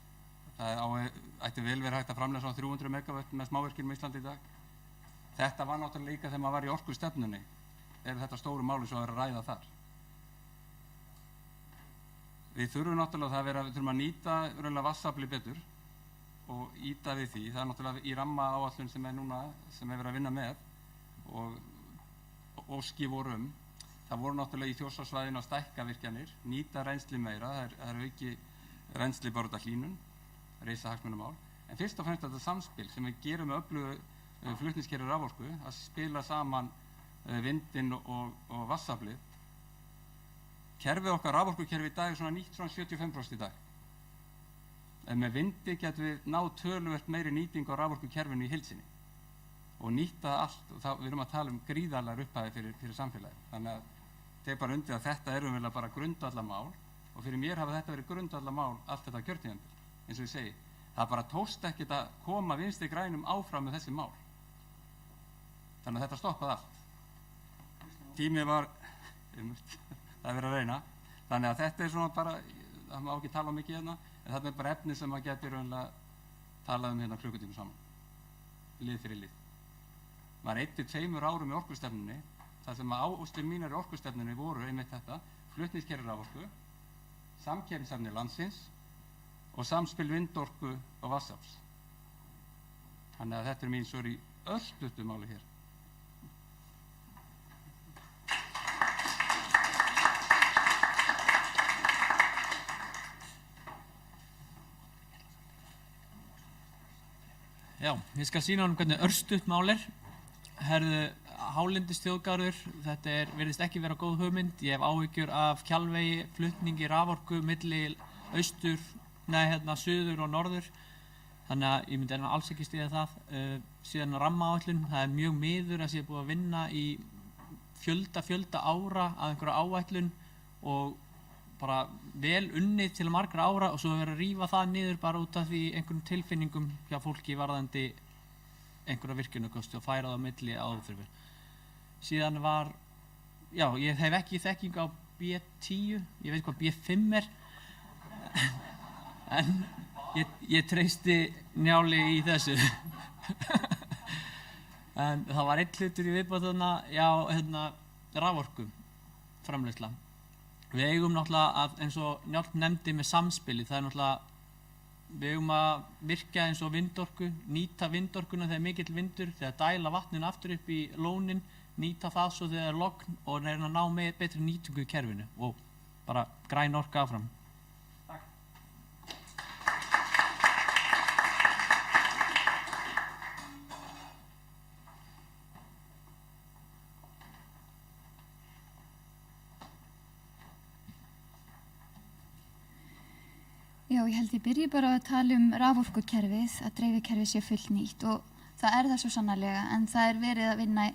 Það ætti vel verið hægt að framleiða svona 300 megawatt með smávirkjunum í Íslandi í dag. Þetta var náttúrulega líka þegar maður var í orkustefnunni. Þetta stóru máli svo að vera að ræða þar. Við þurfum náttúrulega við þurfum að nýta raunverulega vatnsaflið betur og ýta við því. Það er náttúrulega í rammaáætlun sem er núna, sem er verið að vinna með og óski voru Það voru náttúrulega í Þjórsárssvæðinu að stækka virkjanir, nýta reynsli meira, það er auki reynsli bara út af hlýnun, reisa hagsmunamál. En fyrst og fremst þetta samspil sem við gerum með öflugu flutningskerfi raforku, að spila saman vindinn og vatnsaflið. Kerfið okkar raforkukerfi í dag er svona nýtt svona 75% í dag. En með vindi getum við náð töluvert meiri nýting á raforkukerfinu í heild sinni og nýta allt og við erum að tala um gríðarlegar upphæðir fyrir samfélagið. Þannig að þeir bara undir að þetta er umverulega bara grundvallarmál og fyrir mér hafa þetta verið grundvallarmál allt þetta kjörtímabil, eins og ég segi. Það bara tókst ekkert að koma Vinstri grænum áfram með þessi mál. Þannig að þetta stoppaði allt. Tímið var, það er verið að reyna. Þannig að þetta er svona bara, það má ekki tala mikið hérna, en þetta er bara efni sem maður getur raunverulega talað hérna klukkutíma saman, lið fyrir lið. Maður 1 til 2 árum í orkustefnunni, það sem áherslur mínar í orkustefnunni voru einmitt þetta, flutningskerfi raforku, samkeppnishæfni landsins og samspil vindorku og vatnsafls. Þannig að þetta er mín svo í örstuttu máli hér. Já, ég skal sýna honum hvernig örstutt mál er. Herðu, hálendisþjóðgarður, þetta virðist ekki vera góð hugmynd. Ég hef áhyggjur af Kjalvegi, flutningi raforku milli suður og norður. Þannig að ég myndi alls ekki styðja það. Síðan rammaáætlun, það er mjög miður að sé búið að vinna í fjölda ára að einhverja áætlun og bara vel unnið til margra ára og svo verið að rífa það niður bara út af því einhverjum tilfinningum hjá fólki varðandi einhverja virkjunarkosti og færa það á milli áþurfi. Síðan var, já, ég hef ekki þekking á B10, ég veit hvað B5 en ég treysti Njáli í þessu. En það var einn hlutur í viðbót þarna, já, raforku framleiðsla. Við eigum náttúrulega að, eins og Njáll nefndi með samspili, það náttúrulega, við eigum að virkja eins og vindorku, nýta vindorkuna þegar mikill vindur, þegar dæla vatninu aftur upp í lónin, nýta það svo þegar logn og reyna að ná með betri nýtingu í kerfinu og bara græn orka áfram. Já, ég held ég byrji bara að tala raforkukerfið, að dreifikerfið sé fullnýtt og það það svo sannarlega, en það verið að vinna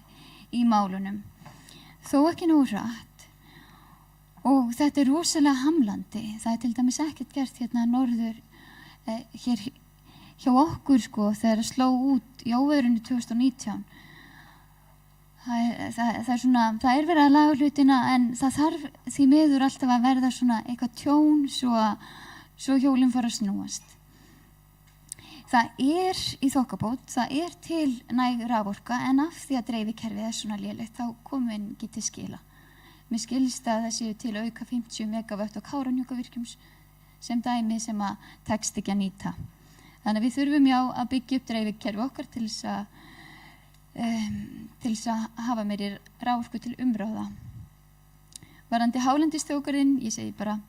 í málunum. Þó ekki nógu hratt og þetta rosalega hamlandi. Það til dæmis ekkert gert hérna norður, hér hjá okkur sko, þegar sló út í óveðrinu 2019. Það verið að laga hlutina en það þarf því miður alltaf að verða svona eitthvað tjón svo hjólinn fara að snúast. Það í þokkabót, það til næg raforka en af því að dreifikerfið svona lélegt þá komum ekki til skila. Mér skilst að það séu til auka 50 megavött á Kárahnjúkavirkjum sem dæmi sem að tekst ekki að nýta. Þannig að við þurfum að byggja upp dreifikerfi okkar til þess að hafa meiri raforku til umráða. Varðandi hálendisþjóðgarðinn, ég segi bara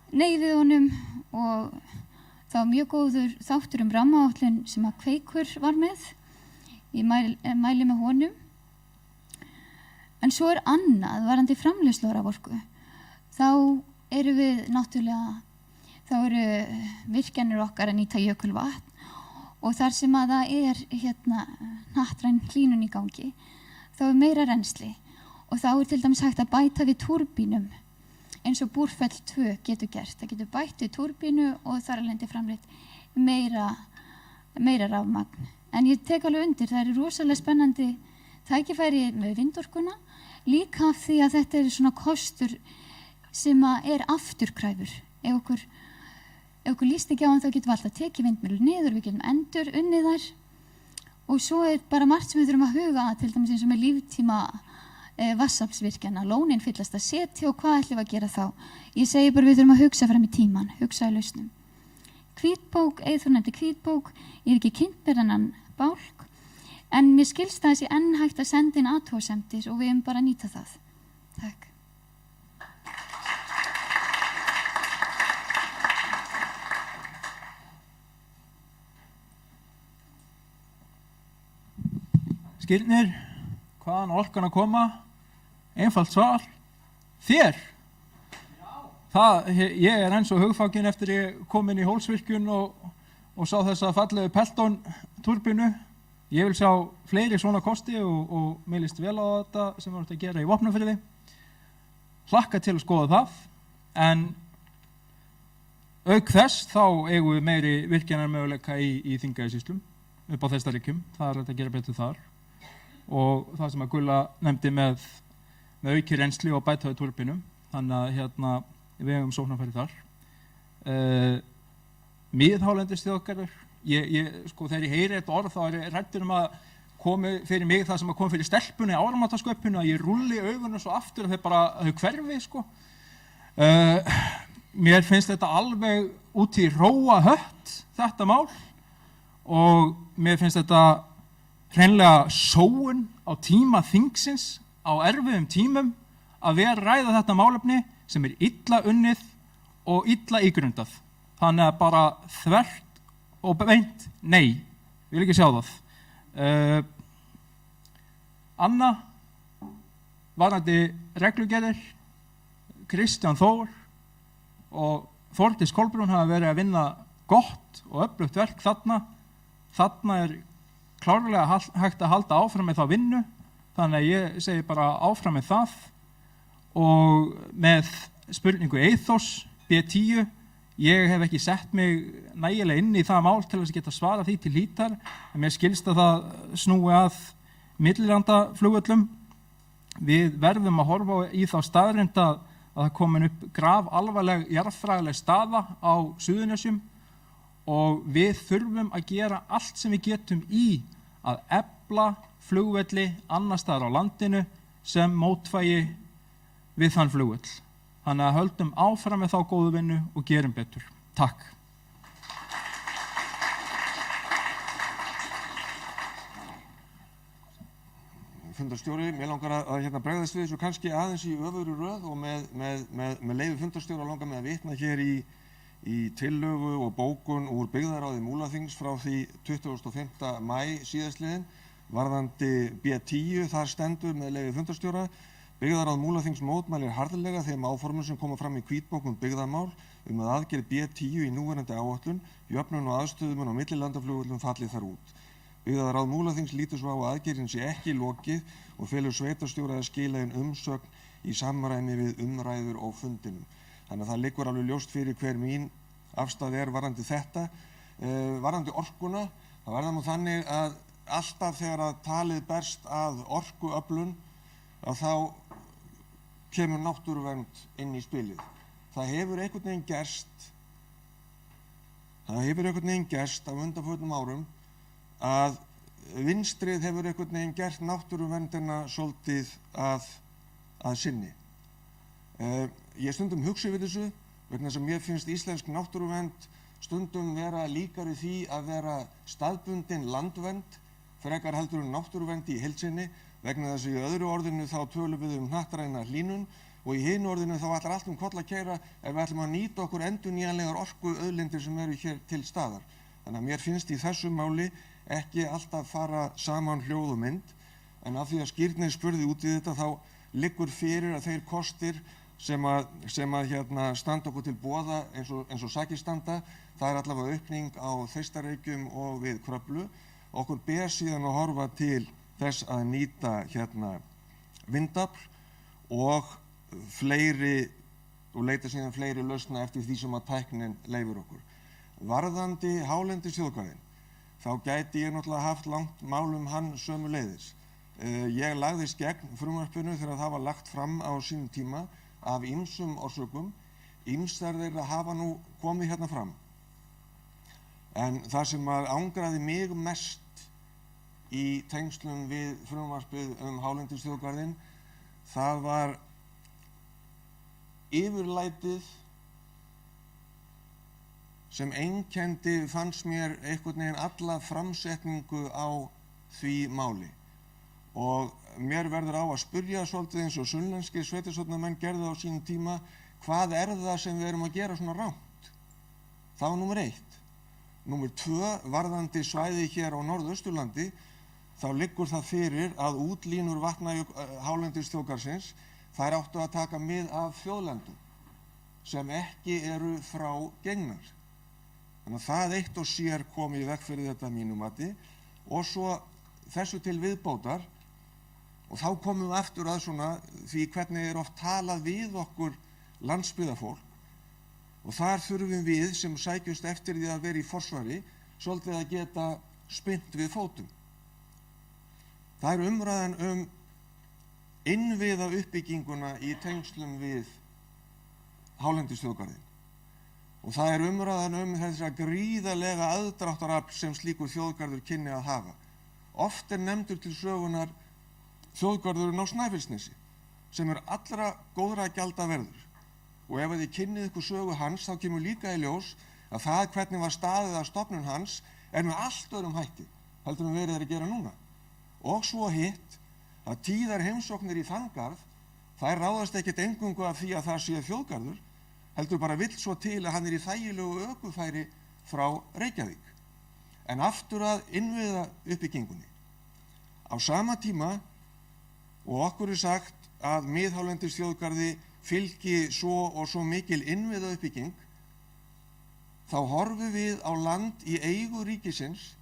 nei við honum og það var mjög góður þáttur rammaáætlun sem að Kveikur var með. Ég mæli með honum. En svo annað, varðandi framleiðslu á raforku. Þá við náttúrulega, þá virkjanir okkar að nýta jökulvatn og þar sem að það hnattræn hlýnun í gangi, þá meira rennsli og þá til dæmis hægt að bæta við túrbínum eins og Búrfell 2 getur gert. Það getur bætt við túrbínu og þar alveg framleitt meira rafmagn. En ég tek alveg undir, það rosalega spennandi tækifæri með vindorkuna, líka af því að þetta svona kostur sem afturkræfur. Ef okkur líst ekki á hann þá getum við alltaf tekið vindmyllur niður, við getum endur unnið þær og svo bara margt sem við þurfum að huga að, til dæmis eins og með líftíma vatnsaflsvirkjana, lónin fyllast að setja og hvað ætlum við að gera þá? Ég segi bara við þurfum að hugsa fram í tíman, hugsa í lausnum. Hvítbók, Eyþór nefndi hvítbók, ég ekki kynnt með þennan bálk, en mér skilst að þessi enn hægt að senda inn athugasemdir og við bara að nýta það. Takk. Skírnir, hvaðan orkan að koma? Einfalt svar, þér. Ég eins og hugfanginn eftir ég kom inn í Hólsvirkjun og sá þessa fallegu Pelton-turbínu. Ég vil sjá fleiri svona kosti og mér líst vel á þetta sem við erum að gera í Vopnafirði. Hlakka til að skoða það, en auk þess þá eigum við meiri virkjanarmöguleika í Þingeyjarsýslum upp á Þeistareykjum. Það hægt að gera betur þar. Og það sem að Gulla nefndi með auki reynsli og bæta við túrbínum, þannig að við hefum sóknarfæri þar. Miðhálendisþjóðgarður, sko þegar ég heyri þetta orð þá ég hræddur að komi fyrir mig það sem að kom fyrir stelpunni áramótasköpunu, að ég rúlli augunum svo aftur og þau hverfi sko. Mér finnst þetta alveg út í róa hött þetta mál og mér finnst þetta hreinlega sóun á tíma þingsins á erfiðum tímum að vera að ræða þetta málefni sem illa unnið og illa ígrundað. Þannig að bara þvert og beint, nei, vil ekki sjá það. Anna, varðandi reglugerðir, Kristján Þór og Þórdís Kolbrún hafa verið að vinna gott og öflugt verk þarna. Þarna klárlega hægt að halda áfram með þá vinnu, þannig að ég segi bara áfram með það og með spurningu Eyþórs B10, Ég hef ekki sett mig nægilega inn í það mál til þess að geta svarað því til hlítar, en mér skilst að það snúi að millilandaflugvöllum. Við verðum að horfa í þá staðreynd að það komin upp grafalvarleg jarðfræðileg staða á Suðurnesjum og við þurfum að gera allt sem við getum í að efla flugvelli annars staðar á landinu sem mótvægi við þann flugvöll. Þannig að höldum áfram með þá góðu vinnu og gerum betur. Takk. Fundarstjóri, mér langar að bregðast við þessu kannski aðeins í öfugri röð og með leyfi fundarstjóra langar mig að vitna hér í tillögu og bókun úr byggðarráði Múlaþings frá því 25. maí síðastliðinn varðandi B10, þar stendur með leyfi fundarstjóra: Byggðarráð Múlaþings mótmælir harðlega þeim áformum sem koma fram í hvítbók byggðamál að aðgerð B10 í núverandi áætlun, jöfnun og aðstöðumun á millilandaflugvöllum falli þar út. Byggðarráð Múlaþings lítur svo á að aðgerðin sé ekki lokið og felur sveitarstjóra að skila inn umsögn í samræmi við umræður á fundinum. Þannig að það liggur alveg ljóst fyrir hver mín afstaða varðandi þetta. Varðandi orkuna, það verða nú þannig að alltaf þegar að talið berst að orkuöflun að þá kemur náttúruvernd inn í spilið. Það hefur einhvern veginn gerst á undanförnum árum að vinstrið hefur einhvern veginn gert náttúruverndina svolítið að sinni. Ég stundum hugsa við þessu vegna þess að mér finnst íslensk náttúruvernd stundum vera líkari því að vera staðbundin landvernd frekar heldur náttúruvernd í heild sinni, vegna þess að í öðru orðinu þá tölum við hnattræna hlýnun og í hinu orðinu þá ætlar allt koll að keyra ef við ætlum að nýta okkur endurnýjanlegar orkuauðlindir sem eru hér til staðar. Þannig að mér finnst í þessu máli ekki alltaf fara saman hljóð og mynd, en af því að Skírnir spurði út í þetta þá liggur fyrir að þeir kostir sem standa okkur til boða eins og sakir standa, það allavega aukning á Þeistareykjum og við Kröflu. Okkur ber síðan að horfa til þess að nýta vindafl og leita síðan fleiri lausna eftir því sem að tæknin leyfir okkur. Varðandi hálendisþjóðgarðinn, þá gæti ég náttúrulega haft langt mál hann sömuleiðis. Ég lagðist gegn frumvarpinu þegar það var lagt fram á sínum tíma af ýmsum orsökum. Ýmsar þeirra hafa nú komið hérna fram. En það sem angraði mig mest í tengslum við frumvarpið hálendisþjóðgarðinn, það var yfirlætið sem einkenndi, fannst mér einhvern veginn alla framsetningu á því máli. Og mér verður á að spyrja svolítið eins og sunnlenskir sveitarstjórnarmenn gerðu á sínum tíma, hvað það sem við erum að gera svona rangt? Það var númer 1. Númer 2, varðandi svæði hér á Norðausturlandi, þá liggur það fyrir að útlínur hálendisþjóðgarðsins, þær áttu að taka mið af þjóðlendum sem ekki eru frá gengnar. Þannig að það eitt og sér kom í veg fyrir þetta að mínu mati og svo þessu til viðbótar, og þá komum við aftur að svona því hvernig oft talað við okkur landsbyggðarfólk. Og þar þurfum við sem sækjumst eftir því að vera í forsvari svolítið að geta spyrnt við fótum. Það umræðan innviða uppbygginguna í tengslum við hálendisþjóðgarðinn. Og það umræðan þessa gríðarlega aðdráttarafl sem slíkur þjóðgarður kynni að hafa. Oft nefndur til sögunar þjóðgarðurinn á Snæfellsnesi sem allra góðra gjalda verður. Og ef þið kynnið ykkur sögu hans, þá kemur líka í ljós að það hvernig var staðið að stofnun hans með allt öðrum hætti, heldur verið að gera núna. Og svo hitt, að tíðar heimsóknir í þann garð, þær ráðast ekkert eingöngu af því að það sé þjóðgarður, heldur bara vill svo til að hann í þægilegu ökufæri frá Reykjavík. En aftur að innviða uppbyggingunni. Á sama tíma, og okkur sagt að miðhálendisþjóðgarði fylgi svo og svo mikil innviða uppbygging, þá horfum við á land í eigu ríkisins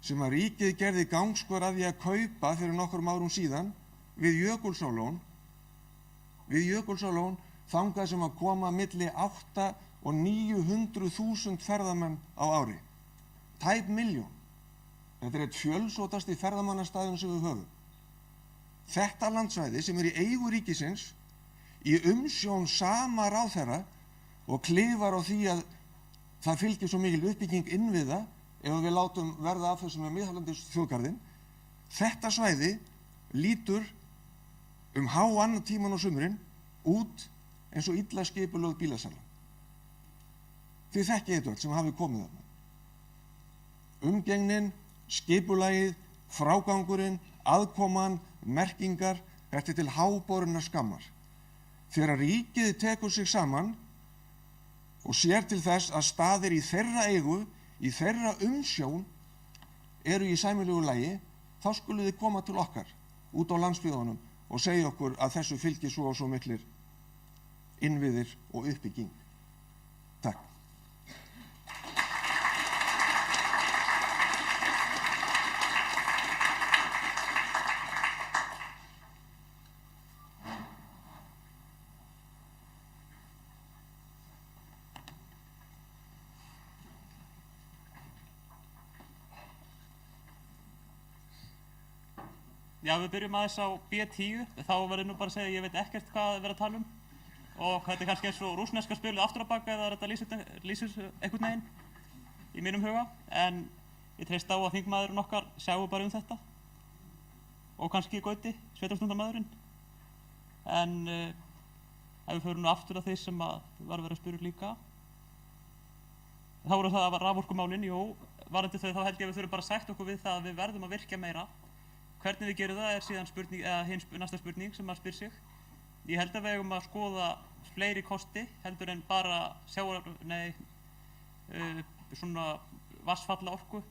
sem að ríkið gerði gangskör að því að kaupa fyrir nokkrum árum síðan við Jökulsárlón þangað sem að koma milli 8 og 900.000 ferðamenn á ári. Tæp milljón. Þetta er eitt fjölsótasti ferðamannastaðurinn sem við höfum. Þetta landsvæði sem er í eigu ríkisins, í umsjón sama ráðherra og klifar á því að það fylgir svo mikil uppbygging innviða ef við látum verða af þessum með miðhálendisþjóðgarðinn. Þetta svæði lítur annan tíman á sumrin út eins og illa skipulögð bílasala. Þið þekkið þetta öll sem hafi komið þarna. Umgengnin, skipulagið, frágangurinn, aðkoman, merkingar, þetta er til háborinnar skammar. Þegar ríkið tekur sig saman og sér til þess að staðir í þeirra eigu, í þeirra umsjón eru í sæmilegu lagi, þá skuluð þið koma til okkar út á landsbyggðunum og segja okkur að þessu fylgir svo og svo miklir innviðir og uppbygging. Takk. Já, við byrjum aðeins á B10, þá verður nú bara að segja að ég veit ekkert hvað það verður að tala um og þetta er kannski eins og rússneska spilið aftur á baka eða þetta lýsir einhvern veginn í mínum huga, en ég treysti á að þingmaðurinn okkar sjáu bara um þetta og kannski Gauti, sveitarstjórnarmaðurinn, en ef við förum nú aftur að því sem var verið að spyrja líka, þá voru það að raforkumálin, jú, varðandi þau þá held ég að við þurfum bara að sætta okkur við það að við verðum að virkja meira. Hvernig við gerum það er síðan spurning, næsta spurning sem maður spyr sig. Ég held að við eigum að skoða fleiri kosti heldur en bara svona vatnsfalla orku.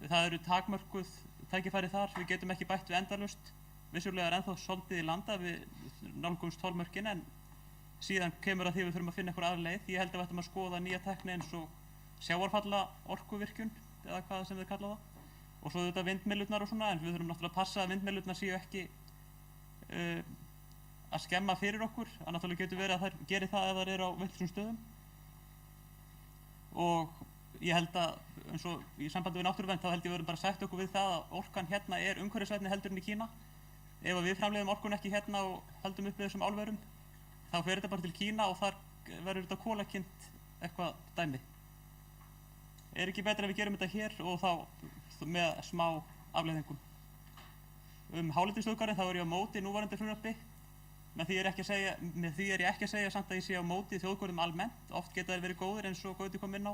Það eru takmörkuð tækifæri þar, við getum ekki bætt við endalaust. Vissulega er ennþá svolítið í landa, við nálgumst tólmörkin, en síðan kemur að því við þurfum að finna einhver aðra leið. Ég held að við ættum að skoða nýja tækni eins og sjávarfalla orkuvirkjun, eða hvað sem þið kalla það. Og svo þetta vindmyllurnar og svona, en við þurfum náttúrulega að passa að vindmyllurnar séu ekki að skemma fyrir okkur. Það náttúrulega getur verið að þær geri það ef þær eru á villsum stöðum. Og ég held að, eins og í sambandi við náttúruvernd, þá held ég við verðum bara að sætta okkur við það að orkan hérna er umhverfisvænni heldur en í Kína. Ef við framleiðum orkun ekki hérna og höldum upp við þessum álverum, þá fer þetta bara til Kína og þar verður þetta kólakynnt eitthvað dæmi. Er ekki betra ef við gerum þetta hér og þá með smá afleiðingum. Hálendisþjóðgarðinn þá er ég á móti núverandi frumvarpi. Með því er ég ekki að segja samt að ég sé á móti þjóðgörðum almennt. Oft geta þeir verið góðir eins og Gauti kom inn á.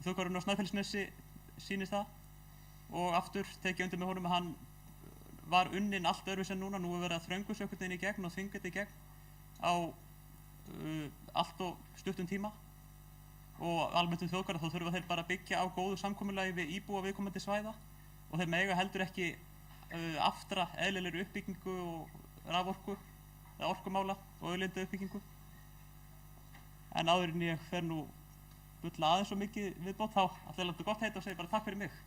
Þjóðgarðurinn á Snæfellsnesi sýnist það. Og aftur tek ég undir með honum að hann var unninn allt öðruvísi en núna. Nú er verið að þröngu sig einhvern veginn í gegn og þvinga þetta í gegn á allt og stuttum tíma. Og almennt þjóðgarða þá þurfa þeir bara að byggja á góðu samkomulagi við íbúa viðkomandi svæða og þeir mega heldur ekki aftra eðlilegri uppbyggingu og raforku eða orkumála og auðlinda uppbyggingu. En áður en ég fer nú bulla aðeins svo mikið viðbót þá ætla ég að láta gott heita og segja bara takk fyrir mig.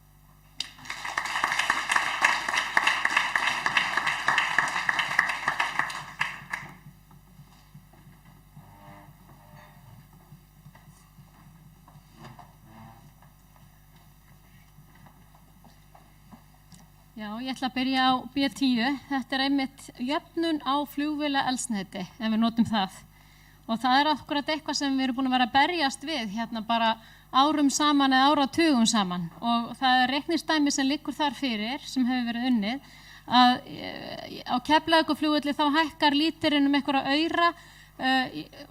Já, ég ætla að byrja á B10. Þetta er einmitt jöfnun á flugvélaeldsneyti, ef við notum það. Og það er akkurat eitthvað sem við erum búin að vera að berjast við hérna bara árum saman eða áratugum saman. Og það er reikningsdæmi sem liggur þar fyrir, sem hefur verið unnið, að á Keflavíkurflugvelli þá hækkar lítirinn einhverja aura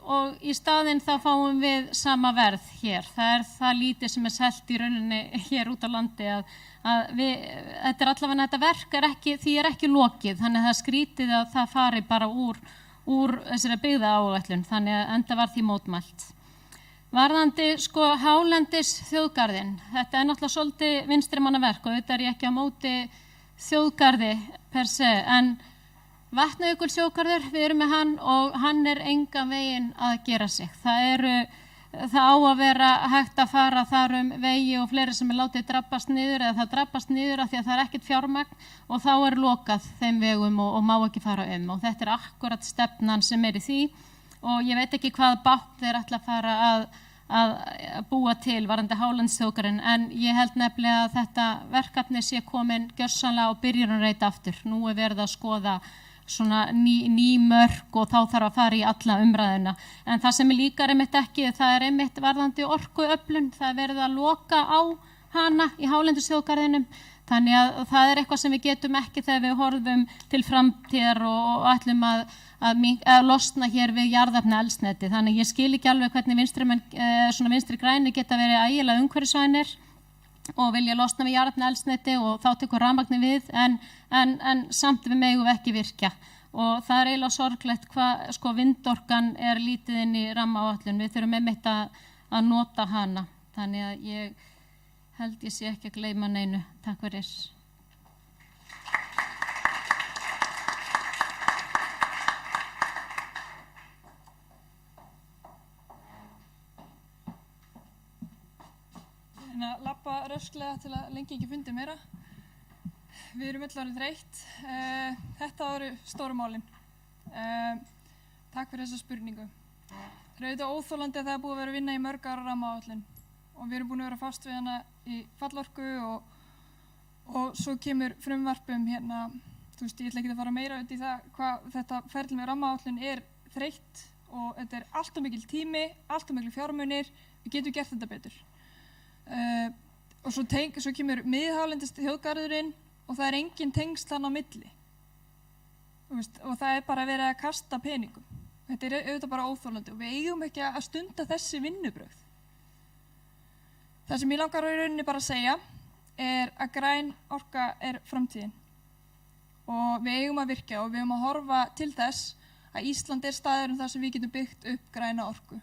og í staðinn þá fáum við sama verð hér. Það er það lítið sem er selt í rauninni hér út á landi að þetta er allavega þetta verk því er ekki lokið, þannig að það er skrítið að það fari bara úr þessari byggðaáætlun, þannig að enda var því mótmælt. Varðandi hálendis þjóðgarðinn, þetta er náttúrulega svolítið vinstrimannaverk og auðvitað er ég ekki á móti þjóðgarði per se, en Vatnajökulsþjóðgarður, við erum með hann og hann er engan veginn að gera sig. Það á að vera hægt að fara þar vegi og fleiri sem er látið drabbast niður eða það drabbast niður af því að það er ekkert fjármagn og þá er lokað þeim vegum og má ekki fara og þetta er akkurat stefnan sem er í því og ég veit ekki hvað bákn þeir ætla að fara að búa til varðandi hálendisþjóðgarðinn, en ég held nefnilega að þetta verkefni sé komin gjörsamlega á byrjunarreit aftur. Nú verið að skoða svona ný mörk og þá þarf að fara í alla umræðuna. En það sem líka einmitt ekki, það einmitt varðandi orkuöflun, það verið að loka á hana í hálendisþjóðgarðinum. Þannig að það eitthvað sem við getum ekki þegar við horfum til framtíðar og ætlum að losna hér við jarðefnaeldsneyti. Þannig ég skil ekki alveg hvernig vinstri græni geta verið ægilega umhverfisvænir og vilja losna við jarðefnaeldsneyti og þá tekur rafmagni við, en samt við megum ekki virkja. Og það eiginlega sorglegt hvað vindorkan lítið inn í rammaáætlun. Við þurfum einmitt að nota hana. Þannig að ég held ég sé ekki að gleyma neinu. Takk fyrir. Að labba rösklega til að lengi ekki fundi meira. Við erum öll orðin þreytt. Þetta voru stóru málin. Takk fyrir þessa spurningu. Það er auðvitað óþolandi að það búið að vera að vinna í mörg ára rammaáætlun og við erum búin að vera fast við hana í fallorku og svo kemur frumvarpum hérna, þú veist, ég ætla ekki að fara meira út í það hvað þetta ferli með rammaáætlun þreytt og þetta allt of mikil tími, allt of mikil fjármunir, við getum gert þetta betur. Og svo kemur miðhálendisþjóðgarðurinn og það engin tengsl hann á milli og það bara verið að kasta peningum. Þetta auðvitað bara óþolandi og við eigum ekki að stunda þessi vinnubrögð. Það sem ég langar í rauninni bara að segja að græn orka framtíðin og við eigum að virkja og við eigum að horfa til þess að Ísland staður þar sem við getum byggt upp græna orku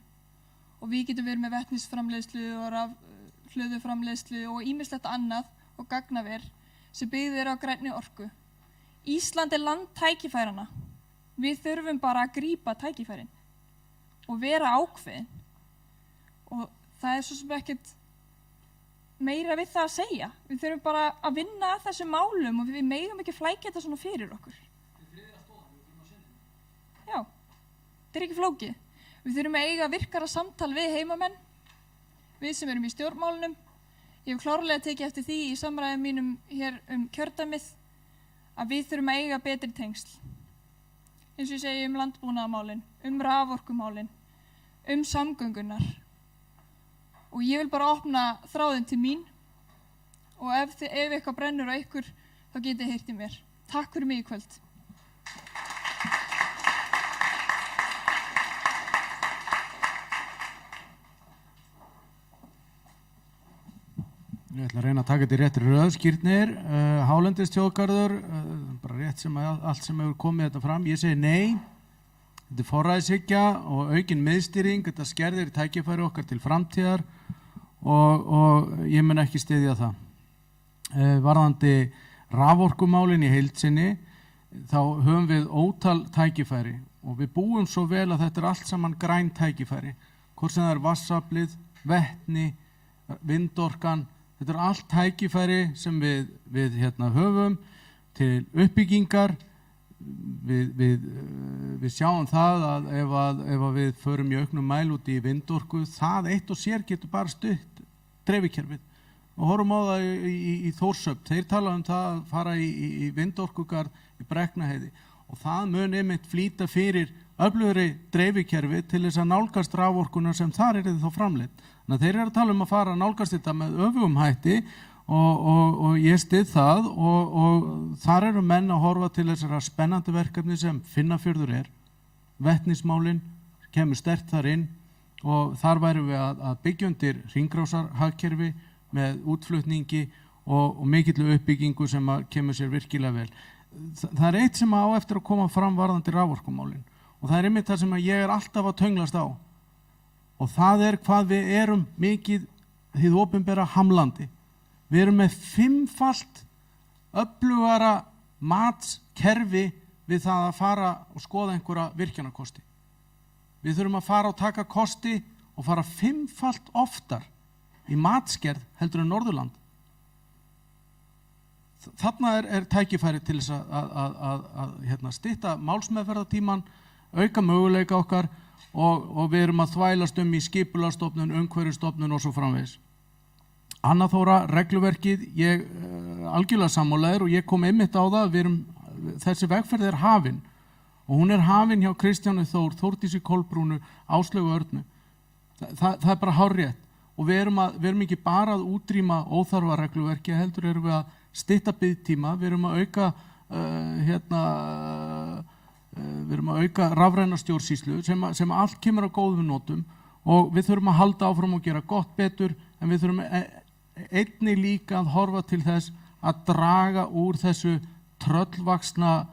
og við getum verið með vetnisframleiðslu og hlöðuframleiðslu og ýmislegt annað og gagnaver sem byggð á grænni orku. Ísland land tækifæranna. Við þurfum bara að grípa tækifærin og vera ákveðin og það svo sem ekkert meira við það að segja. Við þurfum bara að vinna að þessum málum og við megum ekki flækja þetta svona fyrir okkur. Já, þetta ekki flókið. Við þurfum að eiga virkara samtal við heimamenn, við sem erum í stjórnmálunum. Ég hef klárlega tekið eftir því í samræðum mínum hér kjördæmið að við þurfum að eiga betri tengsl. Eins og ég segi landbúnaðarmálin, raforkumálin, samgöngunar. Og ég vil bara opna þráðinn til mín og ef eitthvað brennur á ykkur, þá getið þið heyrt í mér. Takk fyrir mig í kvöld. Ég ætla að reyna að taka þetta í réttri röð. Skírnir, hálendisþjóðgarður, bara rétt sem allt sem hefur komið þetta fram. Ég segi nei, þetta forræðishyggja og aukin miðstýring, þetta skerðir tækifæri okkar til framtíðar og ég mun ekki styðja það. Varðandi raforkumálin í heild sinni, þá höfum við ótal tækifæri og við búum svo vel að þetta allt saman græn tækifæri. Hvort sem það vatnsaflið, vetni, vindorkan, þetta allt tækifæri sem við höfum til uppbyggingar. Við sjáum það að ef við förum í auknum mæli út í vindorku, það eitt og sér getur bara stutt dreifikerfið. Og horfum á það í Þórshöfn, þeir tala það að fara í vindorkugarð í Brekknaheiði og það mun einmitt flýta fyrir öflugri dreifikerfi til þess að nálgast raforkuna sem þar þá framleidd. Þannig að þeir eru að tala að fara að nálgast þetta með öfugum hætti og ég styð það og þar eru menn að horfa til þessara spennandi verkefni sem Finnafjörður vetnismálin kemur sterkt þar inn og þar værum við að byggja undir hringrásarhagkerfi með útflutningi og mikillu uppbyggingu sem kemur sér virkilega vel. Það eitt sem á eftir að koma fram varðandi raforkumálin og það einmitt það sem ég alltaf að tönglast á og það hvað við erum mikið hið opinbera hamlandi. Við erum með 5-falt öflugara matskerfi við það að fara og skoða einhverja virkjunarkosti. Við þurfum að fara og taka kosti og fara 5-falt oftar í matskerð heldur en Norðurland. Þarna tækifæri til þess að stytta málsmeðferðartímann, auka möguleika okkar og við erum að þvælast í skipulagsstofnun, umhverfisstofnun og svo framvegis. Anna Þóra, regluverkið, ég algjörlega sammálaður og ég kom einmitt á það að þessi vegferð er hafin og hún er hafin hjá Kristjáni Þór, Þórdísi Kolbrúnu, Áslaugu Örnu. Það er bara hárrétt og við erum ekki bara að útrýma óþarfa regluverki, heldur erum við að stytta biðtíma, við erum að auka rafræna stjórnsýslu sem allt kemur á góðum notum og við þurfum að halda áfram og gera gott betur en við þurfum einnig líka að horfa til þess að draga úr þessu tröllvaxna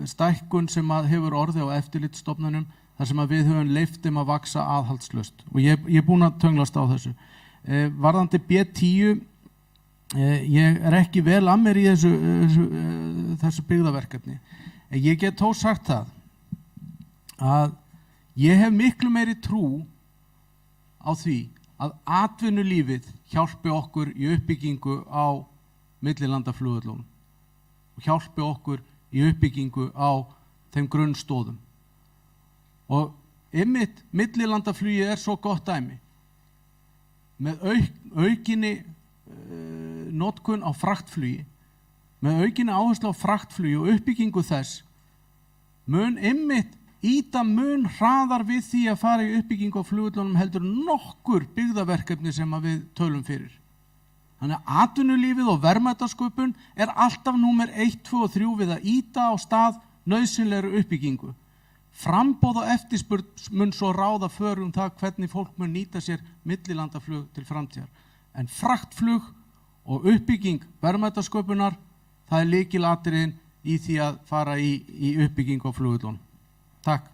stækkun sem hefur orðið á eftirlitsstofnunum þar sem við höfum leyft þeim að vaxa aðhaldslaust og ég er búinn að tönglast á þessu. Varðandi B10, ég er ekki vel að mér í þessu byggðaverkefni. Ég get þó sagt það að ég hef miklu meiri trú á því að atvinnulífið hjálpi okkur í uppbyggingu á millilandaflugvöllunum og hjálpi okkur í uppbyggingu á þeim grunnstóðum. Og einmitt millilandaflugi er svo gott dæmi. Með aukinni notkun á fraktflugi, með aukinni áherslu á fraktflugi og uppbyggingu þess mun einmitt ýta mun hraðar við því að fara í uppbyggingu á flugvöllunum heldur nokkur byggðaverkefni sem við tölum fyrir. Þannig að atvinnulífið og verðmætasköpun er alltaf númer 1, 2 og 3 við að ýta á stað nauðsynlegri uppbyggingu. Framboð og eftirspurn mun svo ráða för það hvernig fólk mun nýta sér millilandaflug til framtíðar. En fraktflug og uppbygging verðmætasköpunar, það er lykilatriðin í því að fara í uppbyggingu á flugvöllunum. Takk.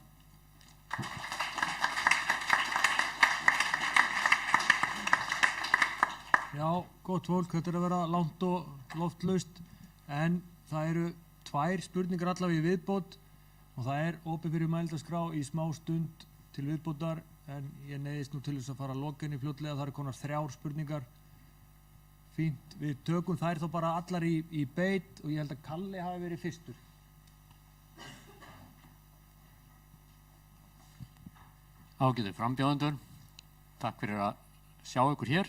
Já, gott fólk, þetta er að vera langt og loftlaust, en það eru 2 spurningar allavega í viðbót og það er opið fyrir mælendaskrá í smá stund til viðbótar, en ég neyðist nú til þess að fara að loka henni fljótlega, það eru konar 3 spurningar. Fínt, við tökum þær þá bara allar í beit og ég held að Kalli hafi verið fyrstur. Ágætu frambjóðendur, takk fyrir að sjá ykkur hér.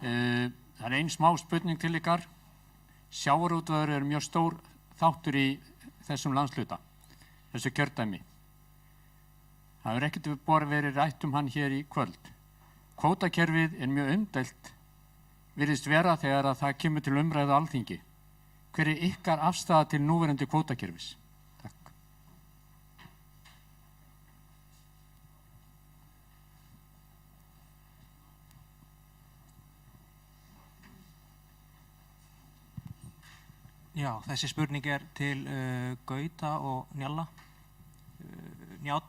Það er ein smá spurning til ykkar. Sjávarútvegur er mjög stór þáttur í þessum landshluta, þessu kjördæmi. Það hefur ekkert verið rætt hann hér í kvöld. Kvótakerfið er mjög umdeilt, virðist vera þegar að það kemur til umræðu á Alþingi. Hver er ykkar afstaða til núverandi kvótakerfis? Já, þessi spurning er til Gauta og Njalla. Njáll.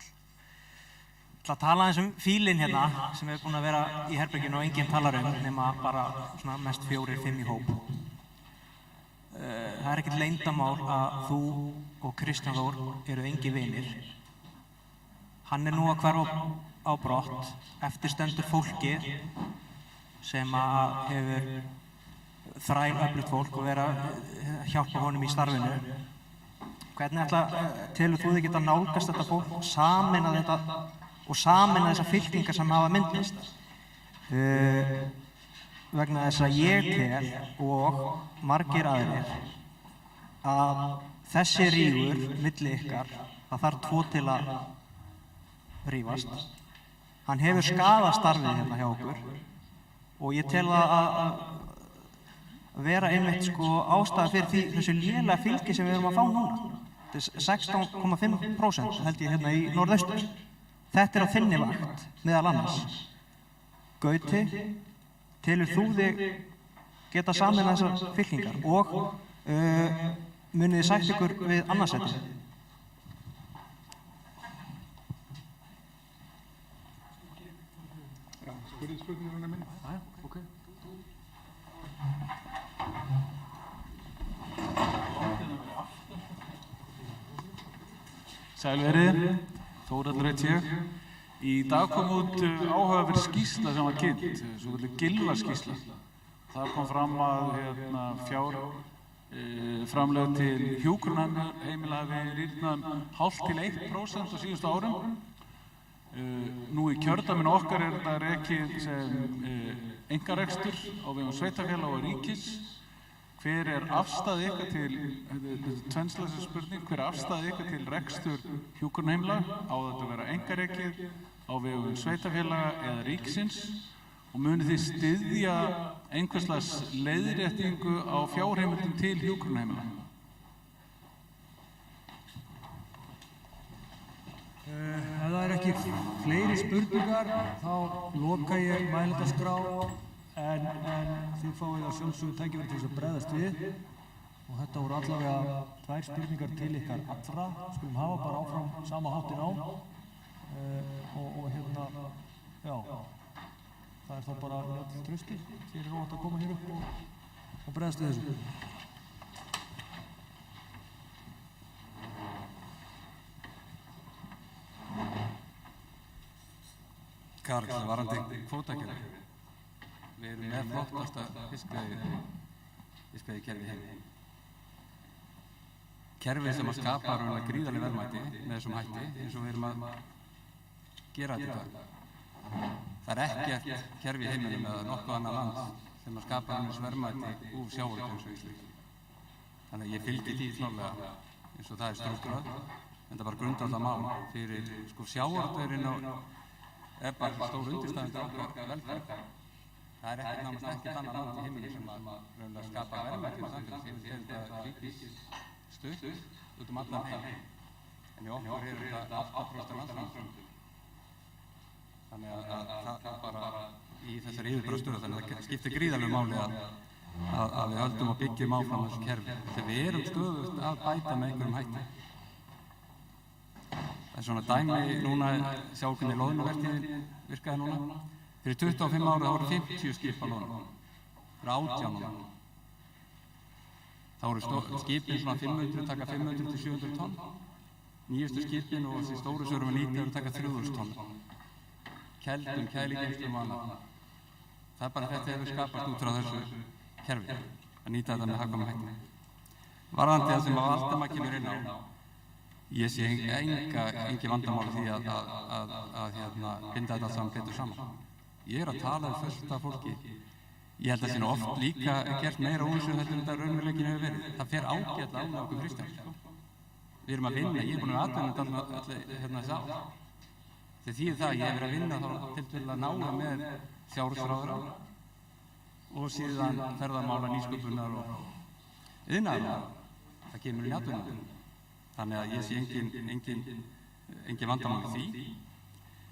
Ég ætla að tala aðeins fílinn hérna sem er búin að vera í herberginu og enginn talar nema bara svona mest 4-5 í hóp. Það er ekkert leyndamál að þú og Kristján Þór eru engir vinir. Hann er nú að hverfa á brott, eftir stendur fólkið sem hefur öflugt fólk og vera að hjálpa honum í starfinu. Hvernig telur þú þig geta nálgast þetta fólk og sameina þessar fylkingar sem hafa myndast? Vegna þess að ég tel og margir aðrir að þessi rígur milli ykkar, það þarf 2 til að rífast. Hann hefur skaðað starfið hérna hjá okkur og ég tel að vera einmitt ástæða fyrir þessu lélega fylgi sem við erum að fá núna. Þetta er 16,5% held ég hérna í norðaustur. Þetta er á þinni vakt, meðal annars. Gauti, telur þú þig geta sameinað þessar fylkingar og munið þið sætt ykkur við annarsætið? Spurðið spurninguna minni. Já, ok. Sælverið, Þórhallur heiti ég. Í dag kom út áhugaverð skýrsla sem var kynnt, svo kallið Gylfa skýrsla. Það kom fram að Framlög til hjúkrunarheimila hafi rýrnað 0,5–1% á síðustu árum. Nú í kjördæminu okkar þetta rekið sem einkarekstur á vegum sveitarfélaga og ríkis. Hver afstaða ykkar til, þetta er tvennslega spurning, hver afstaða ykkar til rekstur hjúkrunarheimila? Á þetta að vera einkarekið á vegum sveitarfélaga eða ríkisins? Og munið þið styðja einhversslags leiðréttingu á fjárheimildum til hjúkrunarheimila? Ef það ekki fleiri spurningar, þá loka ég mælendaskrá en þið fáið að sjálfsögðu tækifæri til þess að bregðast við. Og þetta voru allavega 2 spurningar til ykkar allra. Skulum hafa bara áfram sama háttinn á. Já, það þá bara öll trausti. Þér óhætt að koma hér upp og bregðast við þessu. Karl, varðandi kvótakerfi. Við erum með flottasta fiskveiðikerfi í heimi. Kerfi sem að skapa gríðarleg verðmæti með þessum hætti, eins og við erum að gera þetta í dag. Það ekkert kerfi í heiminum eða nokkuð annað land sem að skapa þessu verðmæti úr sjávarútvegi eins og Ísland. Þannig að ég fylgi því klárlega eins og það er struktúrað, en það er bara grundvallarmál fyrir sjávarútvegurinn er bara stór undirstaðandi okkar velferð. Það er nánast ekkert annað land í heiminum sem að skapa verðmæti í samfélagsins. Þetta ríkis stutt út allan heim. En í okkur þetta 8% landsframleiðslu. Þannig að það bara í þessari yfirburðastöðu, þannig að það skiptir gríðarlegu máli að við höldum og byggjum áfram þessu kerfi. Þegar við erum stöðugt að bæta með einhverjum hætti. Það er svona dæmi núna, sjá hvernig loðnuvertíðin virkaði núna. Fyrir 25 ára voru 50 skip á loðnu. Fyrir 18 núna. Það voru skipin svona 500, taka 500 til 700 tonn. Nýjustu skipin og þessi stóru sem við nýta eru taka 3000 tonn. Keldum, kæligeymslum og annað. Það er bara þetta hefur skapast út frá þessu kerfi, að nýta þetta með hagkvæmum hætti. Varðandi það sem Valdimar kemur inn á, ég sé engi vandamáli því að binda þetta saman betur saman. Ég er að tala fullt af fólki. Ég held að það sé nú oft líka gert meira úr þessu heldur en þetta raunveruleikinn hefur verið. Það fer ágætlega á með okkur Kristján. Við erum að vinna, ég er búin að atvinna allir þessi ár. Þegar því það að ég hef verið að vinna þá til að náða með sjávarútvegsráðherra og síðan ferðamála, nýsköpunar og iðnaðar. Það kemur inn í atvinnuna. Þannig að ég sé engin vandamál í því.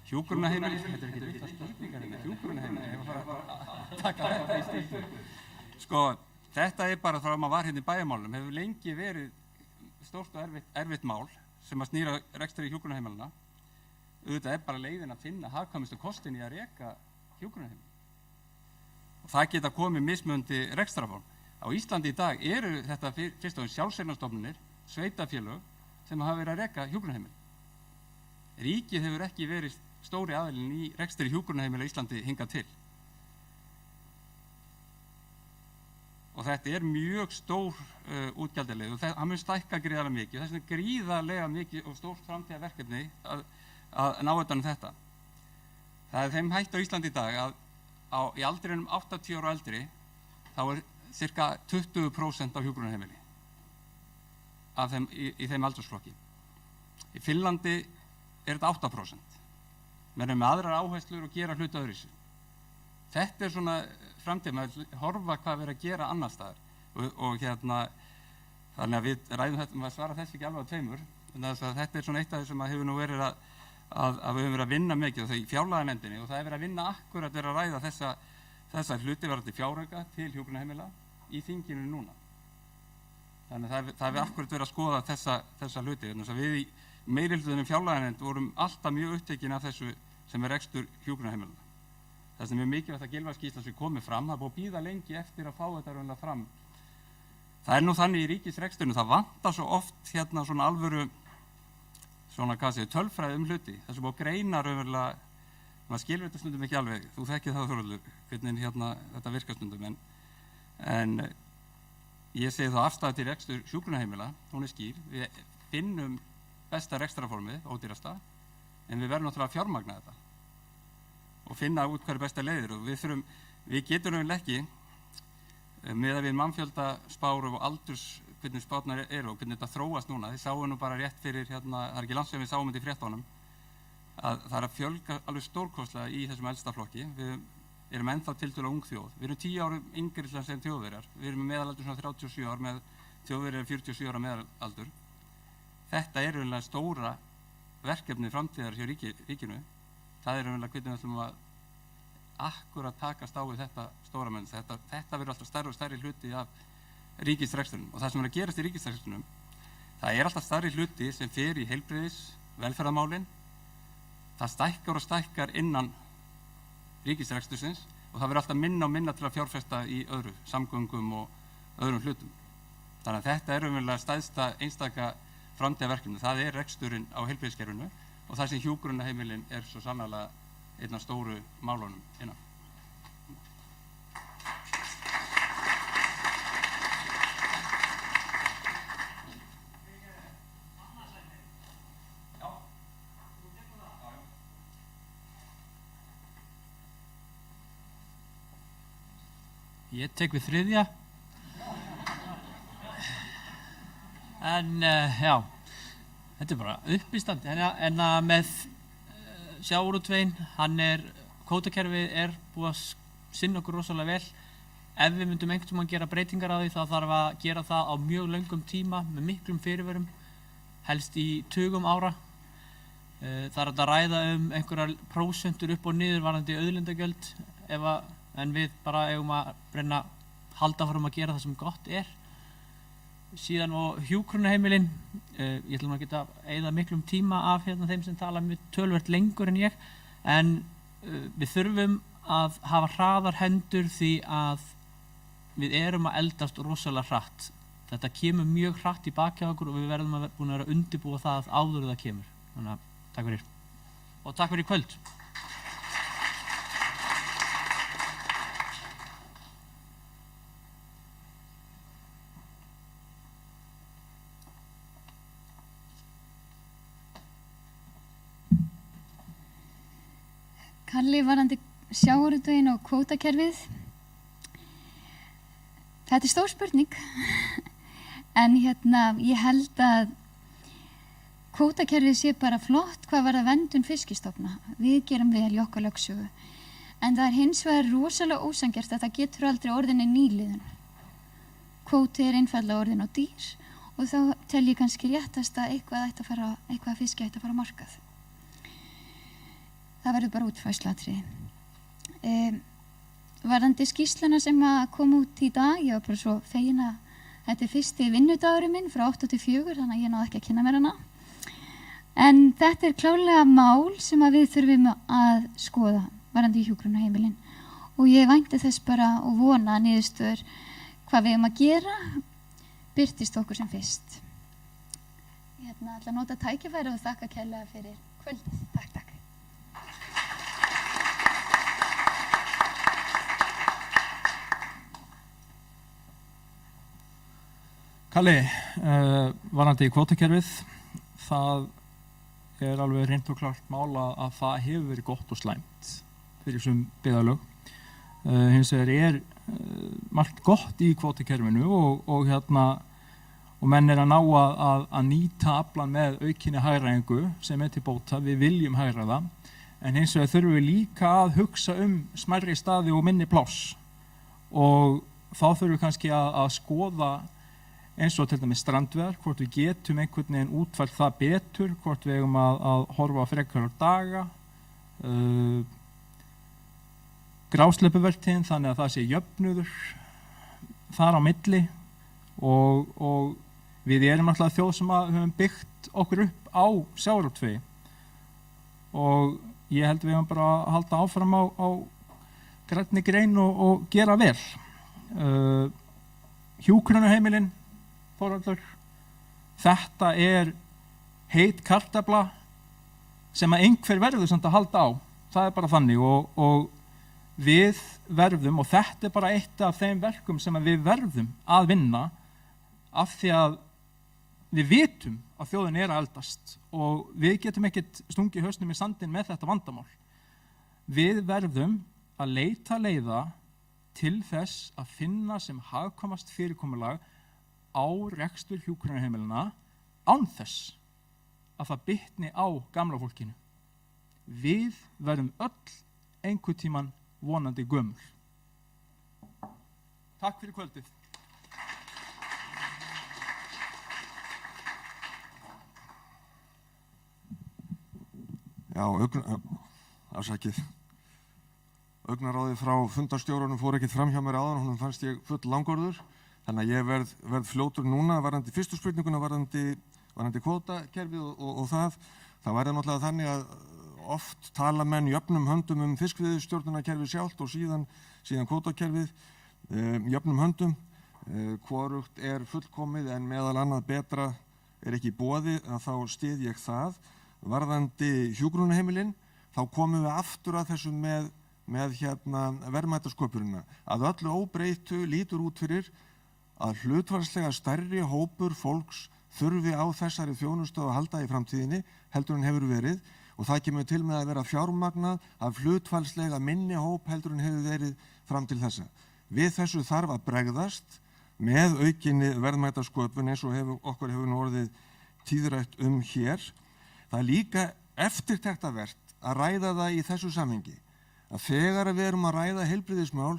Hjúkrunarheimili, þetta er ekki litla spurningar hérna, hjúkrunarheimili, ég var bara að taka þetta í stíl. Sko, þetta er bara frá að maður var hérna í bæjarmálum, hefur lengi verið stórt og erfitt mál sem að snýra rekstri hjúkrunarheimilina. Auðvitað er bara leiðin að finna hagkvæmustu kostin í að reka hjúkrunarheimili. Og það geta komið mismunandi rekstrarform. Á Íslandi í dag eru þetta fyrst og fremst sjálfseignarstofnanir, sveitarfélög sem hafa verið að reka hjúkrunarheimili. Ríkið hefur ekki verið stóri aðilinn í rekstri hjúkrunarheimila í Íslandi hingað til. Og þetta er mjög stór útgjaldalegur og það mun stækka gríðarlega mikið. Þess vegna gríðarlega mikið og stórt framtíðarverkefni að ná utan þetta. Það er þeim hætt á Íslandi í dag að í aldrinum 80 ára og eldri þá er cirka 20% af hjúkrunarheimili í þeim aldursflokki. Í Finnlandi er þetta 8%. Menn er með aðrar áherslur og gera hluti öðruvísi. Þetta er svona framtíð, maður horfa hvað við erum að gera annar staðar. Og þannig að við ræðum þetta, maður svara þessi ekki alveg á tveimur. Þetta er svona eitt af því sem hefur nú verið að við höfum verið að vinna mikið og það í fjárlaganefndinni og það er verið að vinna akkurat verið að ræða þessa hluti varðandi fjárauka til hjúkrunarheimila í þinginu núna. Þannig að það er akkurat verið að skoða þessa hluti. Þannig að við í meirihlutanum fjárlaganefnd vorum alltaf mjög upptekin af þessu sem er rekstur hjúkrunarheimilana. Það sem er mikilvægt að Gylfaskýrslan sem komið fram, það er búið að bíða lengi eftir að fá þetta raunlega fram. Það er nú þannig í ríkisreksturinn, það vantar svo oft svona alvöru, tölfræði hluti. Það sem búið að greina raunverulega, maður skilur þetta stundum ekki alveg, þú þekkir það Þórhallur, hvernig þetta virkar stundum, en ég segi þá afstæða til rekstur hjúkrunarheimila, hún skýr. Við finnum besta rekstrarformið, ódýrasta, en við verðum náttúrulega að fjármagna þetta og finna út hvað besta leiðir og við getum náttúrulega ekki með að við mannfjölda spár og aldurs hvernig spárnar eru og hvernig þetta þróast núna. Þið sáum nú bara rétt fyrir það er ekki langt sem við sáum þetta í fréttunum, að það að fjölga alveg stórkostlega í þessum elsta flokki. Við erum ennþá tiltölulega ung þjóð. Við erum 10 árum yngri sem Þjóðverjar. Við erum með meðalaldur svona 37 ár með Þjóðverjar 47 ára meðalaldur. Þetta er raunlega stóra verkefni framtíðar hjá ríkinu. Það er raunlega hvernig við ætlum að akkurat takast á við þetta stóra menn. Þetta verður alltaf stærri og stærri hluti af ríkisrekstrinum og það sem er að gerast í ríkisrekstrinum, það er alltaf stærri hluti sem fer í heilbrigðis, velferðarmálin. Það stækkar og stækkar innan ríkisrekstursins og það verður alltaf minna og minna til að fjárfesta í öðru samgöngum og öðrum hlutum. Þannig að þetta er raunverulega stærsta einstaka framtíðarverkefni. Það er reksturinn á heilbrigðiskerfinu og það sem hjúkrunarheimilin er svo sannarlega einn af stóru málunum innan. Ég tek við þriðja. En já, þetta er bara uppistand. En með sjávarútveginn, kvótakerfið er búið að sinna okkur rosalega vel. Ef við myndum einhvern tímann gera breytingar á því, þá þarf að gera það á mjög löngum tíma með miklum fyrirvörum, helst í tugum ára. Það er að ræða einhverjar prósentur upp og niður varðandi auðlindagjöld, en við bara eigum að reyna að halda fram að gera það sem gott er. Síðan og hjúkrunarheimilin, ég ætlum að geta eyða miklum tíma af þeim sem tala töluvert lengur en ég, en við þurfum að hafa hraðar hendur því að við erum að eldast rosalega hratt. Þetta kemur mjög hratt í baki á okkur og við verðum að búin að vera undirbúa það áður það kemur. Þannig að takk fyrir. Og takk fyrir í kvöld. Kalli varðandi sjávarútveginn og kvótakerfið. Þetta er stór spurning, en ég held að kvótakerfið sé bara flott hvað varðar verndun fiskistofna. Við gerum vel í okkar lögsögu, en það er hins vegar rosalega ósanngjarnt að það getur aldrei orðinni nýliðun. Kvóti er einfaldlega orðin á dýr og þá tel ég kannski réttast að eitthvað fiski ætti að fara á markað. Það verður bara útfærsluatriði. Varðandi skýrsluna sem kom út í dag, ég var bara svo fegin að þetta er fyrsti vinnudagurinn minn frá 8 til 4, þannig að ég náði ekki að kynna mér hana. En þetta er klárlega mál sem við þurfum að skoða varðandi hjúkrunarheimilin og ég vænti þess bara og vona að niðurstöður hvað við eigum að gera birtist okkur sem fyrst. Ég ætla að nota tækifæri og þakka kærlega fyrir kvöldið. Takk. Kalli, varðandi í kvótakerfið, það er alveg hreint og klart mál að það hefur verið gott og slæmt fyrir þessum byggðarlög. Hins vegar er margt gott í kvótakerfinu og menn er að ná að nýta aflann með aukinni hagræðingu sem er til bóta. Við viljum hagræða, en hins vegar þurfum við líka að hugsa smærri staði og minni pláss og þá þurfum við kannski að skoða eins og til dæmis strandveiðar, hvort við getum einhvern veginn útfært það betur, hvort við eigum að horfa frekar á daga, grásleppuvertíðin, þannig að það sé jöfnuður þar á milli og við erum alltaf þjóð sem höfum byggt okkur upp á sjávarútvegi og ég held við höfum bara að halda áfram á grænni grein og gera vel. Hjúkrunarheimilin, Þórhallur, þetta er heit kartafla sem að einhver verður samt að halda á. Það er bara þannig og við verðum, og þetta er bara eitt af þeim verkum sem við verðum að vinna, af því að við vitum að þjóðin að eldast og við getum ekkert stungið hausnum í sandinn með þetta vandamál. Við verðum að leita leiða til þess að finna sem hagkvæmast fyrirkomulag á rekstur hjúkrunarheimilina án þess að það bitni á gamla fólkinu. Við verðum öll einhvern tímann vonandi gömul. Takk fyrir kvöldið. Já, augnaráðið frá fundarstjórunum fór ekkert fram hjá mér áðan, honum fannst ég full langorður, þannig að ég verð fljótur núna varðandi fyrstu spurninguna varðandi kvótakerfið og það væri náttúrulega þannig að oft tala menn jöfnum höndum fiskveiðistjórnunarkerfið sjálft og síðan kvótakerfið jöfnum höndum. Hvorugt fullkomið en meðal annað betra ekki í boði, að þá styð ég það. Varðandi hjúkrunarheimilin, þá komum við aftur að þessu með verðmætasköpunina. Að öllu óbreyttu lítur út fyrir að hlutfallslega stærri hópur fólks þurfi á þessari þjónustu að halda í framtíðinni heldur en hefur verið, og það kemur til með að vera fjármagnað af hlutfallslega minni hóp heldur en hefur verið fram til þessa. Við þessu þarf að bregðast með aukinni verðmætasköpun eins og okkur hefur nú orðið tíðrætt hér. Það líka eftirtektarvert að ræða það í þessu samhengi að þegar við erum að ræða heilbrigðismál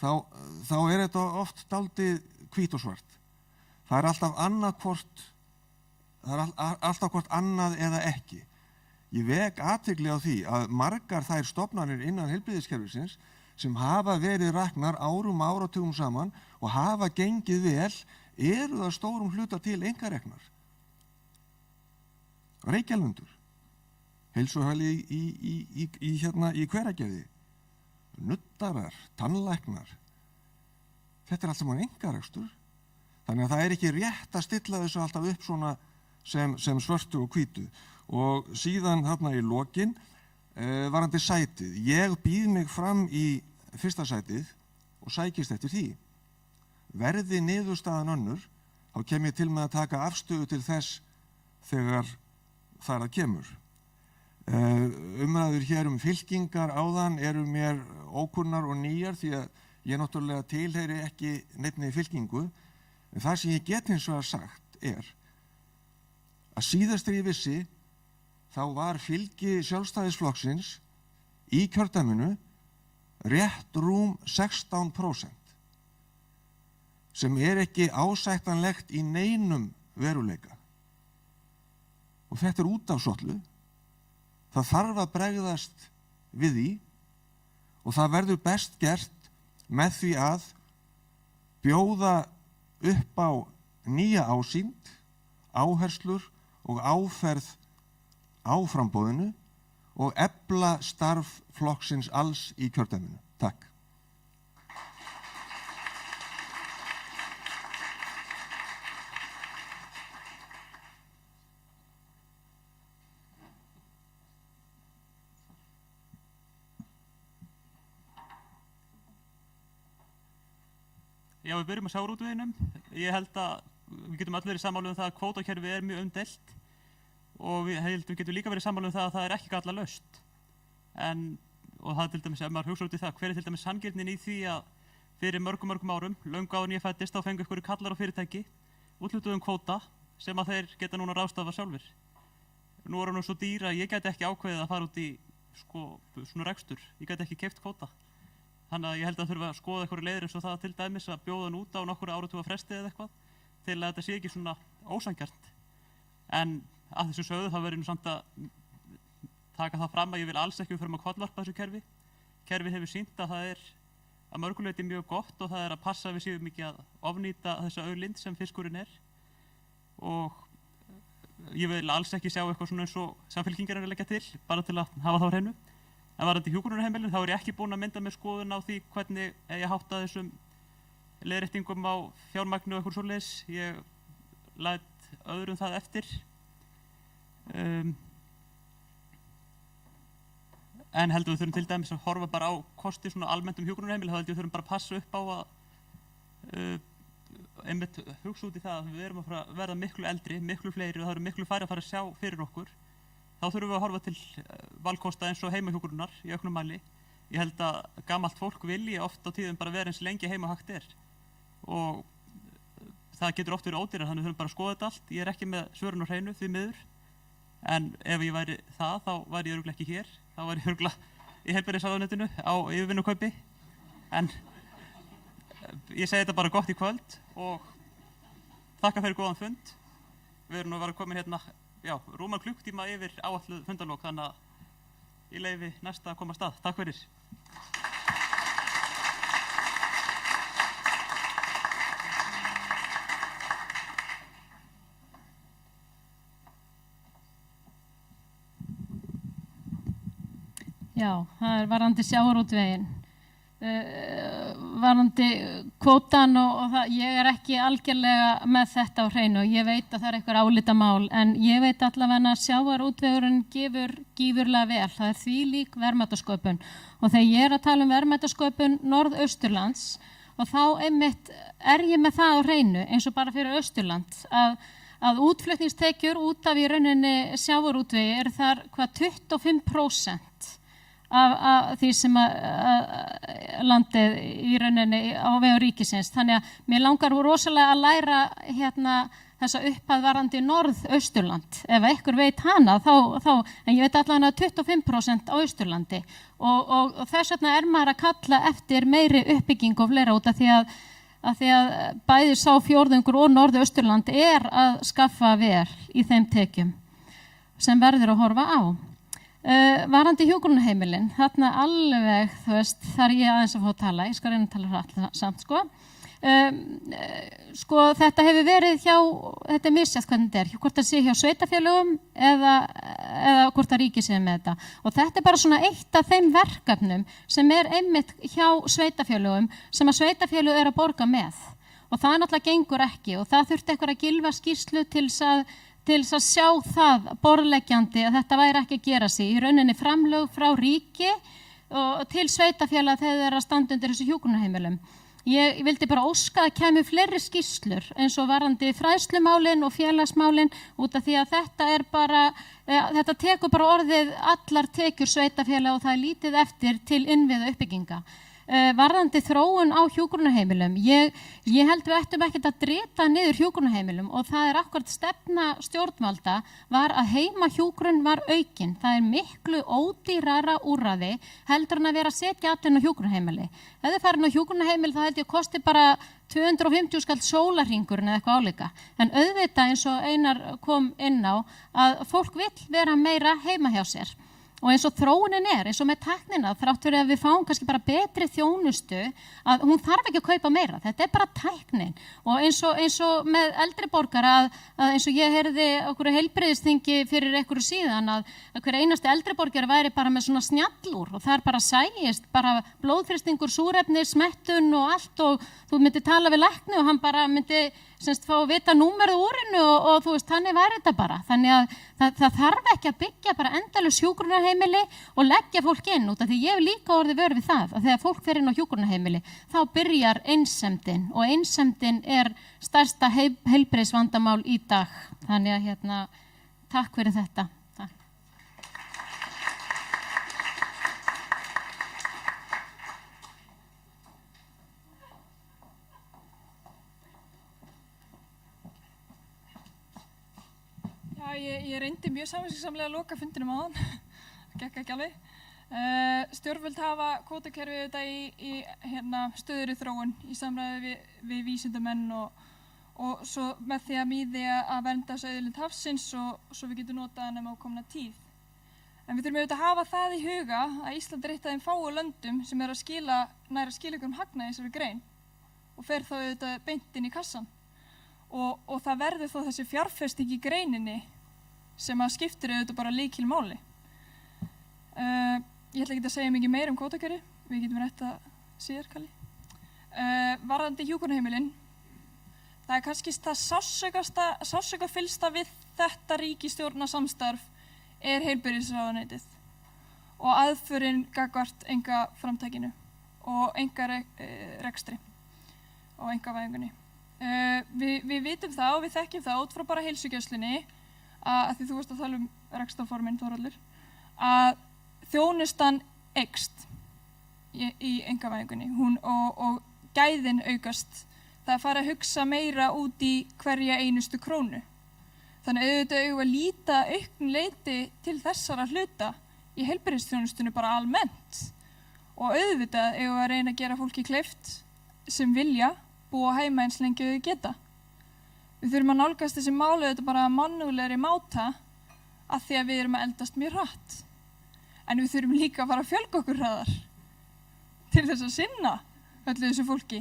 þá þetta oft dálítið hvítt og svart. Það alltaf hvort annað eða ekki. Ég vek athygli á því að margar þær stofnanir innan heilbrigðiskerfisins sem hafa verið raknar áratugum saman og hafa gengið vel eru það stórum hluta til einkareknar. Reykjalundur, heilsuhæli í Hveragerði, nuttarar, tannlæknar. Þetta allt saman einkarekstur. Þannig að það ekki rétt að stilla þessu alltaf upp svona sem svörtu og hvítu. Og síðan þarna í lokin varðandi sætið. Ég býð mig fram í fyrsta sætið og sækist eftir því. Verði niðurstaðan önnur, þá kem ég til með að taka afstöðu til þess þegar þar að kemur. Umræður hér fylkingar áðan eru mér ókunnar og nýjar því að ég náttúrulega tilheyri ekki neinni fylkingu. En það sem ég get hins vegar sagt að síðast þegar ég vissi þá var fylgi Sjálfstæðisflokksins í kjördæminu rétt rúm 16%, sem ekki ásættanlegt í neinum veruleika. Og þetta út af svollu. Það þarf að bregðast við því og það verður best gert með því að bjóða upp á nýja ásýnd, áherslur og áferð á framboðinu og efla starf flokksins alls í kjördæminu. Takk. Já, við byrjum að sjávarútveginum. Ég held að við getum allir verið sammála það að kvótakerfið mjög umdeilt og við getum líka verið sammála það að það ekki gallalaust. Og það til dæmis, ef maður hugsa út í það, hver til dæmis sanngirnin í því að fyrir mörgum árum, löngu áður en ég fæddist, þá fengu einhverjir kallar á fyrirtæki, úthlutuðum kvóta sem að þeir geta núna ráðstafa sjálfir. Nú er hann svo dýr að ég gæti ekki ákveðið að fara út í svona rekstur. Ég gæti ekki keypt kvóta. Þannig að ég held að þurfa að skoða einhverju leiðir eins og það til dæmis að bjóða hann út á nokkru áratuga fresti eða eitthvað til að þetta sé ekki svona ósanngjarnt. En að þessu sögðu þá verður nú samt að taka það fram að ég vil alls ekki fyrir að kollvarpa þessu kerfi. Kerfið hefur sýnt að það að mörgu leyti mjög gott og það að passa að við séum ekki að ofnýta þessa auðlind sem fiskurinn og ég vil alls ekki sjá eitthvað svona eins og Samfylkingar að leggja til, bara til að hafa það á hreinu. En varðandi hjúkrunarheimilin þá ég ekki búinn að mynda mér skoðun á því hvernig ég hátta þessum leiðréttingum á fjármagni og eitthvað svoleiðis. Ég læt öðrum það eftir. En heldur við þurfum til dæmis að horfa bara á kosti svona almennt hjúkrunarheimili, þá heldur við þurfum bara að passa upp á einmitt hugsa út í það að við erum að fara að verða miklu eldri, miklu fleiri og það eru miklu færri að fara að sjá fyrir okkur. Þá þurfum við að horfa til valkosta eins og heimahjúkrunar í auknum mæli. Ég held að gamalt fólk vilji oft á tíðum bara vera eins lengi heima hægt er. Og það getur oft verið ódýrar, þannig við þurfum bara að skoða þetta allt. Ég er ekki með svörin á hreinu því miður. En ef ég væri það, þá væri ég örugglega ekki hér. Þá væri ég örugglega í heilbrigðisráðuneytinu á yfirvinnukaupi. En ég segi þetta bara gott í kvöld og þakka fyrir góðan fund. Við erum nú að vera komin hérna, rúman klukktíma yfir áætluð fundarlok, þannig að ég leyfi næsta að koma af stað. Takk fyrir. Já, það varðandi sjávarútveginn. Varðandi kvótann og það, ég er ekki algjörlega með þetta á hreinu og ég veit að það er eitthvað álitamál en ég veit allavega að sjávarútvegurinn gefur gífurlega vel. Það er því lík verðmætasköpun og þegar ég er að tala um verðmætasköpun Norðausturlands og þá einmitt er ég með það á hreinu eins og bara fyrir Austurland að útflutningstekjur út af í rauninni sjávarútvegi eru þar hvað 25% af því sem landið í rauninni á vegum ríkisins. Þannig að mér langar rosalega að læra þessa upphæð varðandi Norðausturland. Ef einhver veit hana, en ég veit allavega 25% á Austurlandi og þess vegna er maður að kalla eftir meiri uppbygging og fleira út af því að bæði sá fjórðungur og Norðausturland er að skaffa vel í þeim tekjum sem verður að horfa á. Varandi hjúkrunarheimilin, þarna alveg, þú veist, þar ég aðeins að fá að tala, ég skal reyna að tala hratt samt, þetta hefur verið þetta er misjætt hvernig þetta er, hvort það sé hjá sveitafélögum eða hvort það ríkið sé með þetta. Og þetta er bara svona eitt af þeim verkefnum sem er einmitt hjá sveitafélögum sem að sveitafélög er að borga með. Og það náttúrulega gengur ekki og það þurfti eitthvað að gylfa skýrslu til þess að sjá það borðleggjandi að þetta væri ekki að gera sig. Í rauninni framlög frá ríki og til sveitafélaga þegar þeir eru að standa undir þessu hjúkrunarheimilum. Ég vildi bara óska að kæmu fleiri skýrslur eins og varðandi fræðslumálin og félagsmálin út af því að þetta tekur bara orðið allar tekjur sveitafélaga og það er lítið eftir til innviða uppbygginga. Varðandi þróun á hjúkrunarheimilum, ég held við ættum ekkert að drita niður hjúkrunarheimilum og það er akkúrat stefna stjórnvalda var að heimahjúkrun var aukin. Það er miklu ódýrara úrræði heldur en að vera að setja allir á hjúkrunarheimili. Ef þið farin á hjúkrunarheimili þá held ég að kosti bara 250 skall sólarhringurinn eða eitthvað álíka. En auðvitað eins og Einar kom inn á að fólk vill vera meira heima hjá sér. Og eins og þróunin eins og með tæknina, þrátt fyrir að við fáum kannski bara betri þjónustu, að hún þarf ekki að kaupa meira, þetta er bara tæknin. Og eins og með eldri borgara, að eins og ég heyrði okkur heilbrigðisþingi fyrir einhverju síðan, að hver einasti eldri borgari væri bara með svona snjallúr og það bara sæist, bara blóðþrýstingur, súrefni, smettun og allt og þú myndir tala við lækni og hann bara myndi fá að vita númerið úrinu og þú veist, þannig væri þetta bara. Þannig að það þarf ekki að byggja bara endalaus hjúkrunarheimili og leggja fólk inn út af því ég hef líka orðið vör við það að þegar fólk fer inn á hjúkrunarheimili þá byrjar einsemdin og einsemdin er stærsta heilbrigðisvandamál í dag. Þannig að takk fyrir þetta. Takk. Ég reyndi mjög samviskusamlega að loka fundinum á hann, gekk ekki alveg. Stjórnvöld hafa kvótakerfið þetta í stöðugri þróun í samræði við vísindamenn og svo með því að miði að vernda þessu auðlind hafsins og svo við getum notað hann á komna tíð. En við þurfum auðvitað að hafa það í huga að Ísland er eitt af þeim fáu löndum sem er að skila einhverjum hagnaði í þessari grein og fer þá auðvitað beint inn í kassan. Og það verður þó þessi fjárfesting í greininni sem að skiptir auðvitað bara lykilmáli. Ég ætla ekki að segja mikið meira kvótakerfi, við getum rætt það síðar, Kalli. Varðandi hjúkrunarheimilin, það er kannski það sársaukafyllsta við þetta ríkisstjórnarsamstarf er heilbrigðisráðuneytið og aðförin gagnvart einkaframtakinu og einkarekstri og einkavæðingunni. Við vitum það og við þekkjum það út frá bara heilsugæslunni að því þú varst að tala rekstrarforminn Þórhallur, að þjónustan eykst í einkavæðingunni og gæðin aukast. Það fara að hugsa meira út í hverja einustu krónu. Þannig auðvitað eigum við að líta auknu leyti til þessara hluta í heilbrigðisþjónustunni bara almennt. Og auðvitað eigum við að reyna að gera fólki kleift sem vilja búa heima eins lengi og þau geta. Við þurfum að nálgast þessi máli þetta bara mannúðlegri máta af því að við erum að eldast mjög hratt. En við þurfum líka að fara að fjölga okkur hraðar til þess að sinna öllu þessu fólki.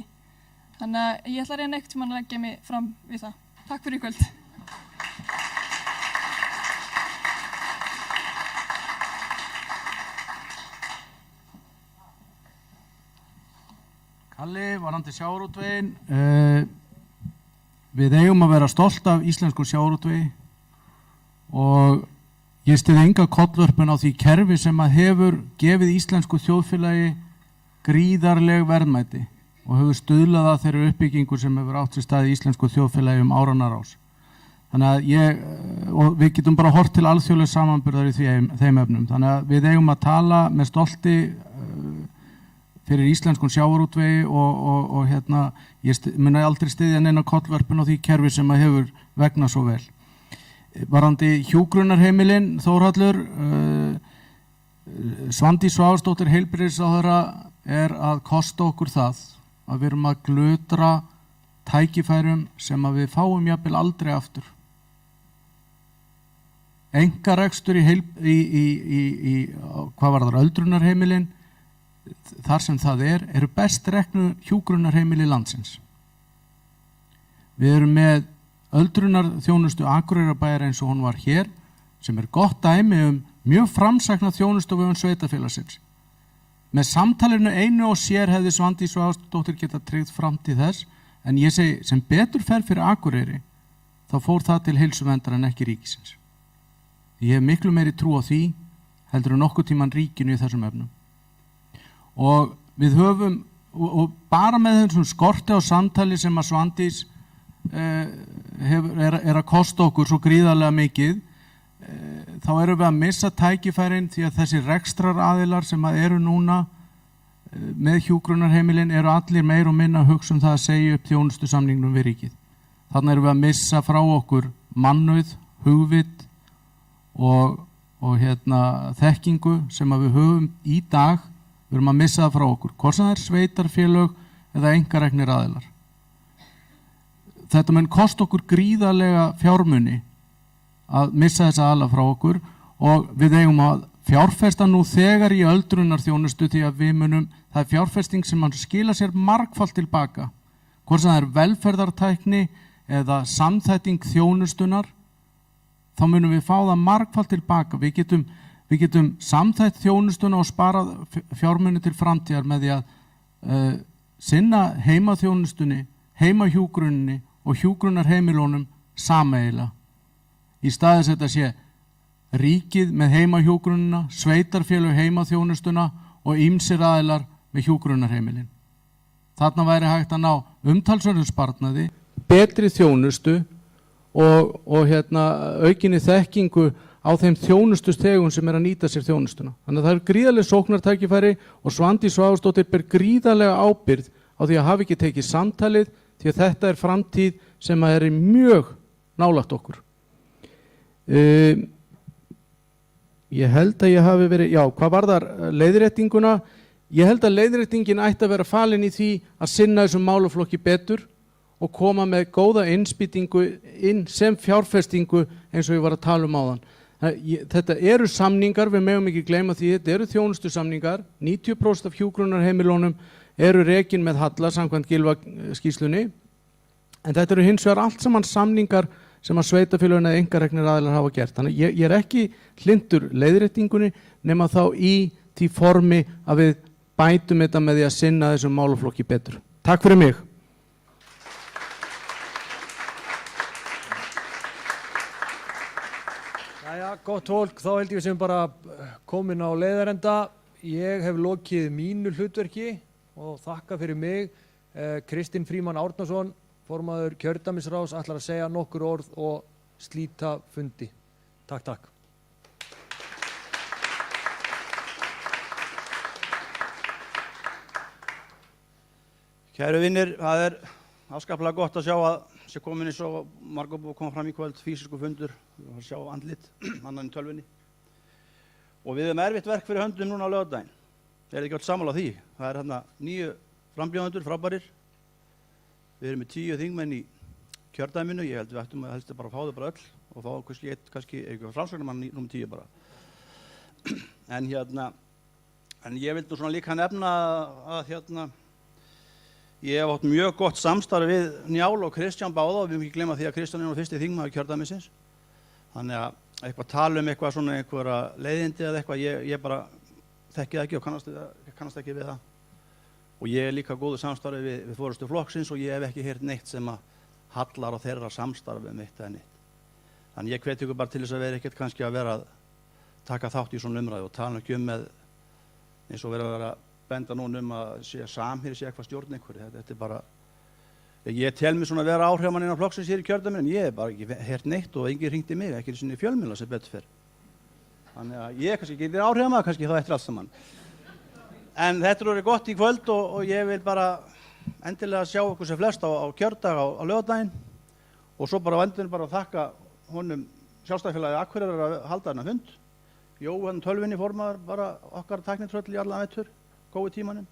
Þannig að ég ætla að reyna einhvern tímann að leggja mig fram við það. Takk fyrir í kvöld. Kalli, varðandi sjávarútveginn, við eigum að vera stolt af íslensku sjávarútvegi og ég styð enga kollvörpun á því kerfi sem að hefur gefið íslensku þjóðfélagi gríðarleg verðmæti og hefur stuðlað að þeirri uppbyggingu sem hefur átt sér stað í íslensku þjóðfélagi áranna rás. Þannig að við getum bara hort til alþjóðlegs samanburðar í þeim efnum. Þannig að við eigum að tala með stolti fyrir íslenskun sjávarútvegi og ég mun aldrei styðja neina kollvörpun á því kerfi sem að hefur vegnað svo vel. Varðandi hjúkrunarheimilin, Þórhallur, Svandís Svavarsdóttir heilbrigðisráðherra er að kosta okkur það að við erum að glutra tækifærum sem að við fáum jafnvel aldrei aftur. Einkarekstur hvað var það, öldrunarheimilin, þar sem það eru best reknu hjúkrunarheimili landsins. Við erum með öldrunarþjónustu Akureyrarbæjar eins og hún var hér, sem gott dæmi mjög framsækna þjónustu við sveitarfélagsins. Með samtalinu einu og sér hefði Svandís Svavarsdóttir geta tryggt framtíð þess, en ég segi sem betur fer fyrir Akureyri, þá fór það til heilsuverndar en ekki ríkisins. Ég hef miklu meiri trú á því heldur en nokkuð tíman ríkinu í þessum efnum. Og við höfum, og bara með þessum skorti á samtali sem að Svandís er að kosta okkur svo gríðarlega mikið, þá erum við að missa tækifærin því að þessi rekstraraðilar sem að eru núna með hjúkrunarheimilin eru allir meir og minna að hugsa það að segja upp þjónustusamningnum við ríkið. Þannig erum við að missa frá okkur mannauð, hugvit og þekkingu sem að við höfum í dag. Við erum að missa það frá okkur, hvort sem það sveitarfélög eða einkareknir aðilar. Þetta mun kosta okkur gríðarlega fjármuni að missa þessa aðila frá okkur og við eigum að fjárfesta nú þegar í öldrunarþjónustu því að það er fjárfesting sem skila sér margfalt tilbaka. Hvort sem það velferðartækni eða samþætting þjónustunar, þá munum við fá það margfalt tilbaka. Við getum samþætt þjónustuna og sparað fjármuni til framtíðar með því að sinna heimaþjónustunni, heimahjúgrunni og hjúgrunarheimilunum sameiginlega. Í staðis þetta sé ríkið með heimahjúgrunina, sveitarfélög heimaþjónustuna og ýmsir aðilar með hjúgrunarheimilin. Þarna væri hægt að ná umtalsverðum sparnaði, betri þjónustu og aukinni þekkingu á þeim þjónustustegum sem að nýta sér þjónustuna. Þannig að það gríðarlega sóknartækifæri og Svandís Svavarsdóttir ber gríðarlega ábyrgð á því að hafa ekki tekið samtalið því að þetta er framtíð sem að mjög nálægt okkur. Ég held að ég hafi verið, hvað varðar leiðréttinguna? Ég held að leiðréttingin ætti að vera falin í því að sinna þessum málaflokki betur og koma með góða innspýtingu inn sem fjárfestingu eins og ég var að tala áðan. Þetta eru samningar, við megum ekki gleyma því, þetta eru þjónustusamningar, 90% af hjúkrunarheimilunum eru rekin með halla samkvæmt Gylfa skýrslunni, en þetta eru hins vegar allt saman samningar sem að sveitarfélögin eða einkareknir aðilar hafa gert. Þannig ég er ekki hlynntur leiðréttingunni nema þá í því formi að við bætum þetta með því að sinna þessum málaflokki betur. Takk fyrir mig. Gott fólk, þá held ég sem bara komin á leiðarenda. Ég hef lokið mínu hlutverki og þakka fyrir mig. Kristinn Frímann Árnason formaður kjördæmisráðs, ætlar að segja nokkur orð og slíta fundi. Takk, takk. Kæru vinnir, það er afskaplega gott að sjá að sé komin eins og margur búið að koma fram í kvöld, físisku fundur, að sjá andlit, annan í tölvunni. Og við erum erfitt verk fyrir höndum núna á laugardaginn. Það er ekki átt sammála því. Það er hérna 9 frambjóðendur, frábærir. Við erum með 10 þingmenn í kjördæminu, ég held við ættum að helst bara að fá þau bara öll og fá kannski eitthvað framsvagnamann í númer 10 bara. En ég vildi svona líka nefna að ég hef átt mjög gott samstarf við Njál og Kristján báða og við höfum ekki glemma því að Kristján er nú fyrsti þingmaður kjördæmisins. Þannig að eitthvað tala eitthvað svona einhverja leiðindi eða eitthvað, ég bara þekki það ekki og kannast ekki við það. Og ég er líka góðu samstarfi við forystu flokksins og ég hef ekki heyrt neitt sem að hallar á þeirra samstarfi eitt eða neitt. Þannig ég hveti ykkur bara til þess að vera ekkert kannski að vera að taka þátt í svona umræðu og tala ekki með eins og vera að benda núna að samherji sé eitthvað stjórn einhverju. Þetta er bara, ég tel mig svona að vera áhrifamann innan flokksins hér í kjördæminu en ég hef bara ekki heyrt neitt og enginn hringdi mig, ekki svona í fjölmiðla sem betur fer. Þannig að ég kannski ekki er áhrifamaður kannski þá eftir allt saman. En þetta er orðið gott í kvöld og ég vil bara endilega sjá okkur sem flest á kjördag á laugardaginn og svo bara á endurinn bara þakka honum Sjálfstæðisfélagið Akureyrar að halda þennan fund. Jóhann Tölvinni formaður bara okkar tæknitröll í allan vetur, COVID-tímanum,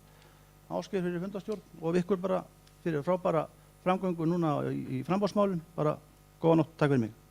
Ásgeir fyrir fundastjórn og ykkur bara fyrir frábæra framgöngu núna í framboðsmálum. Bara góða nótt, takk fyrir mig.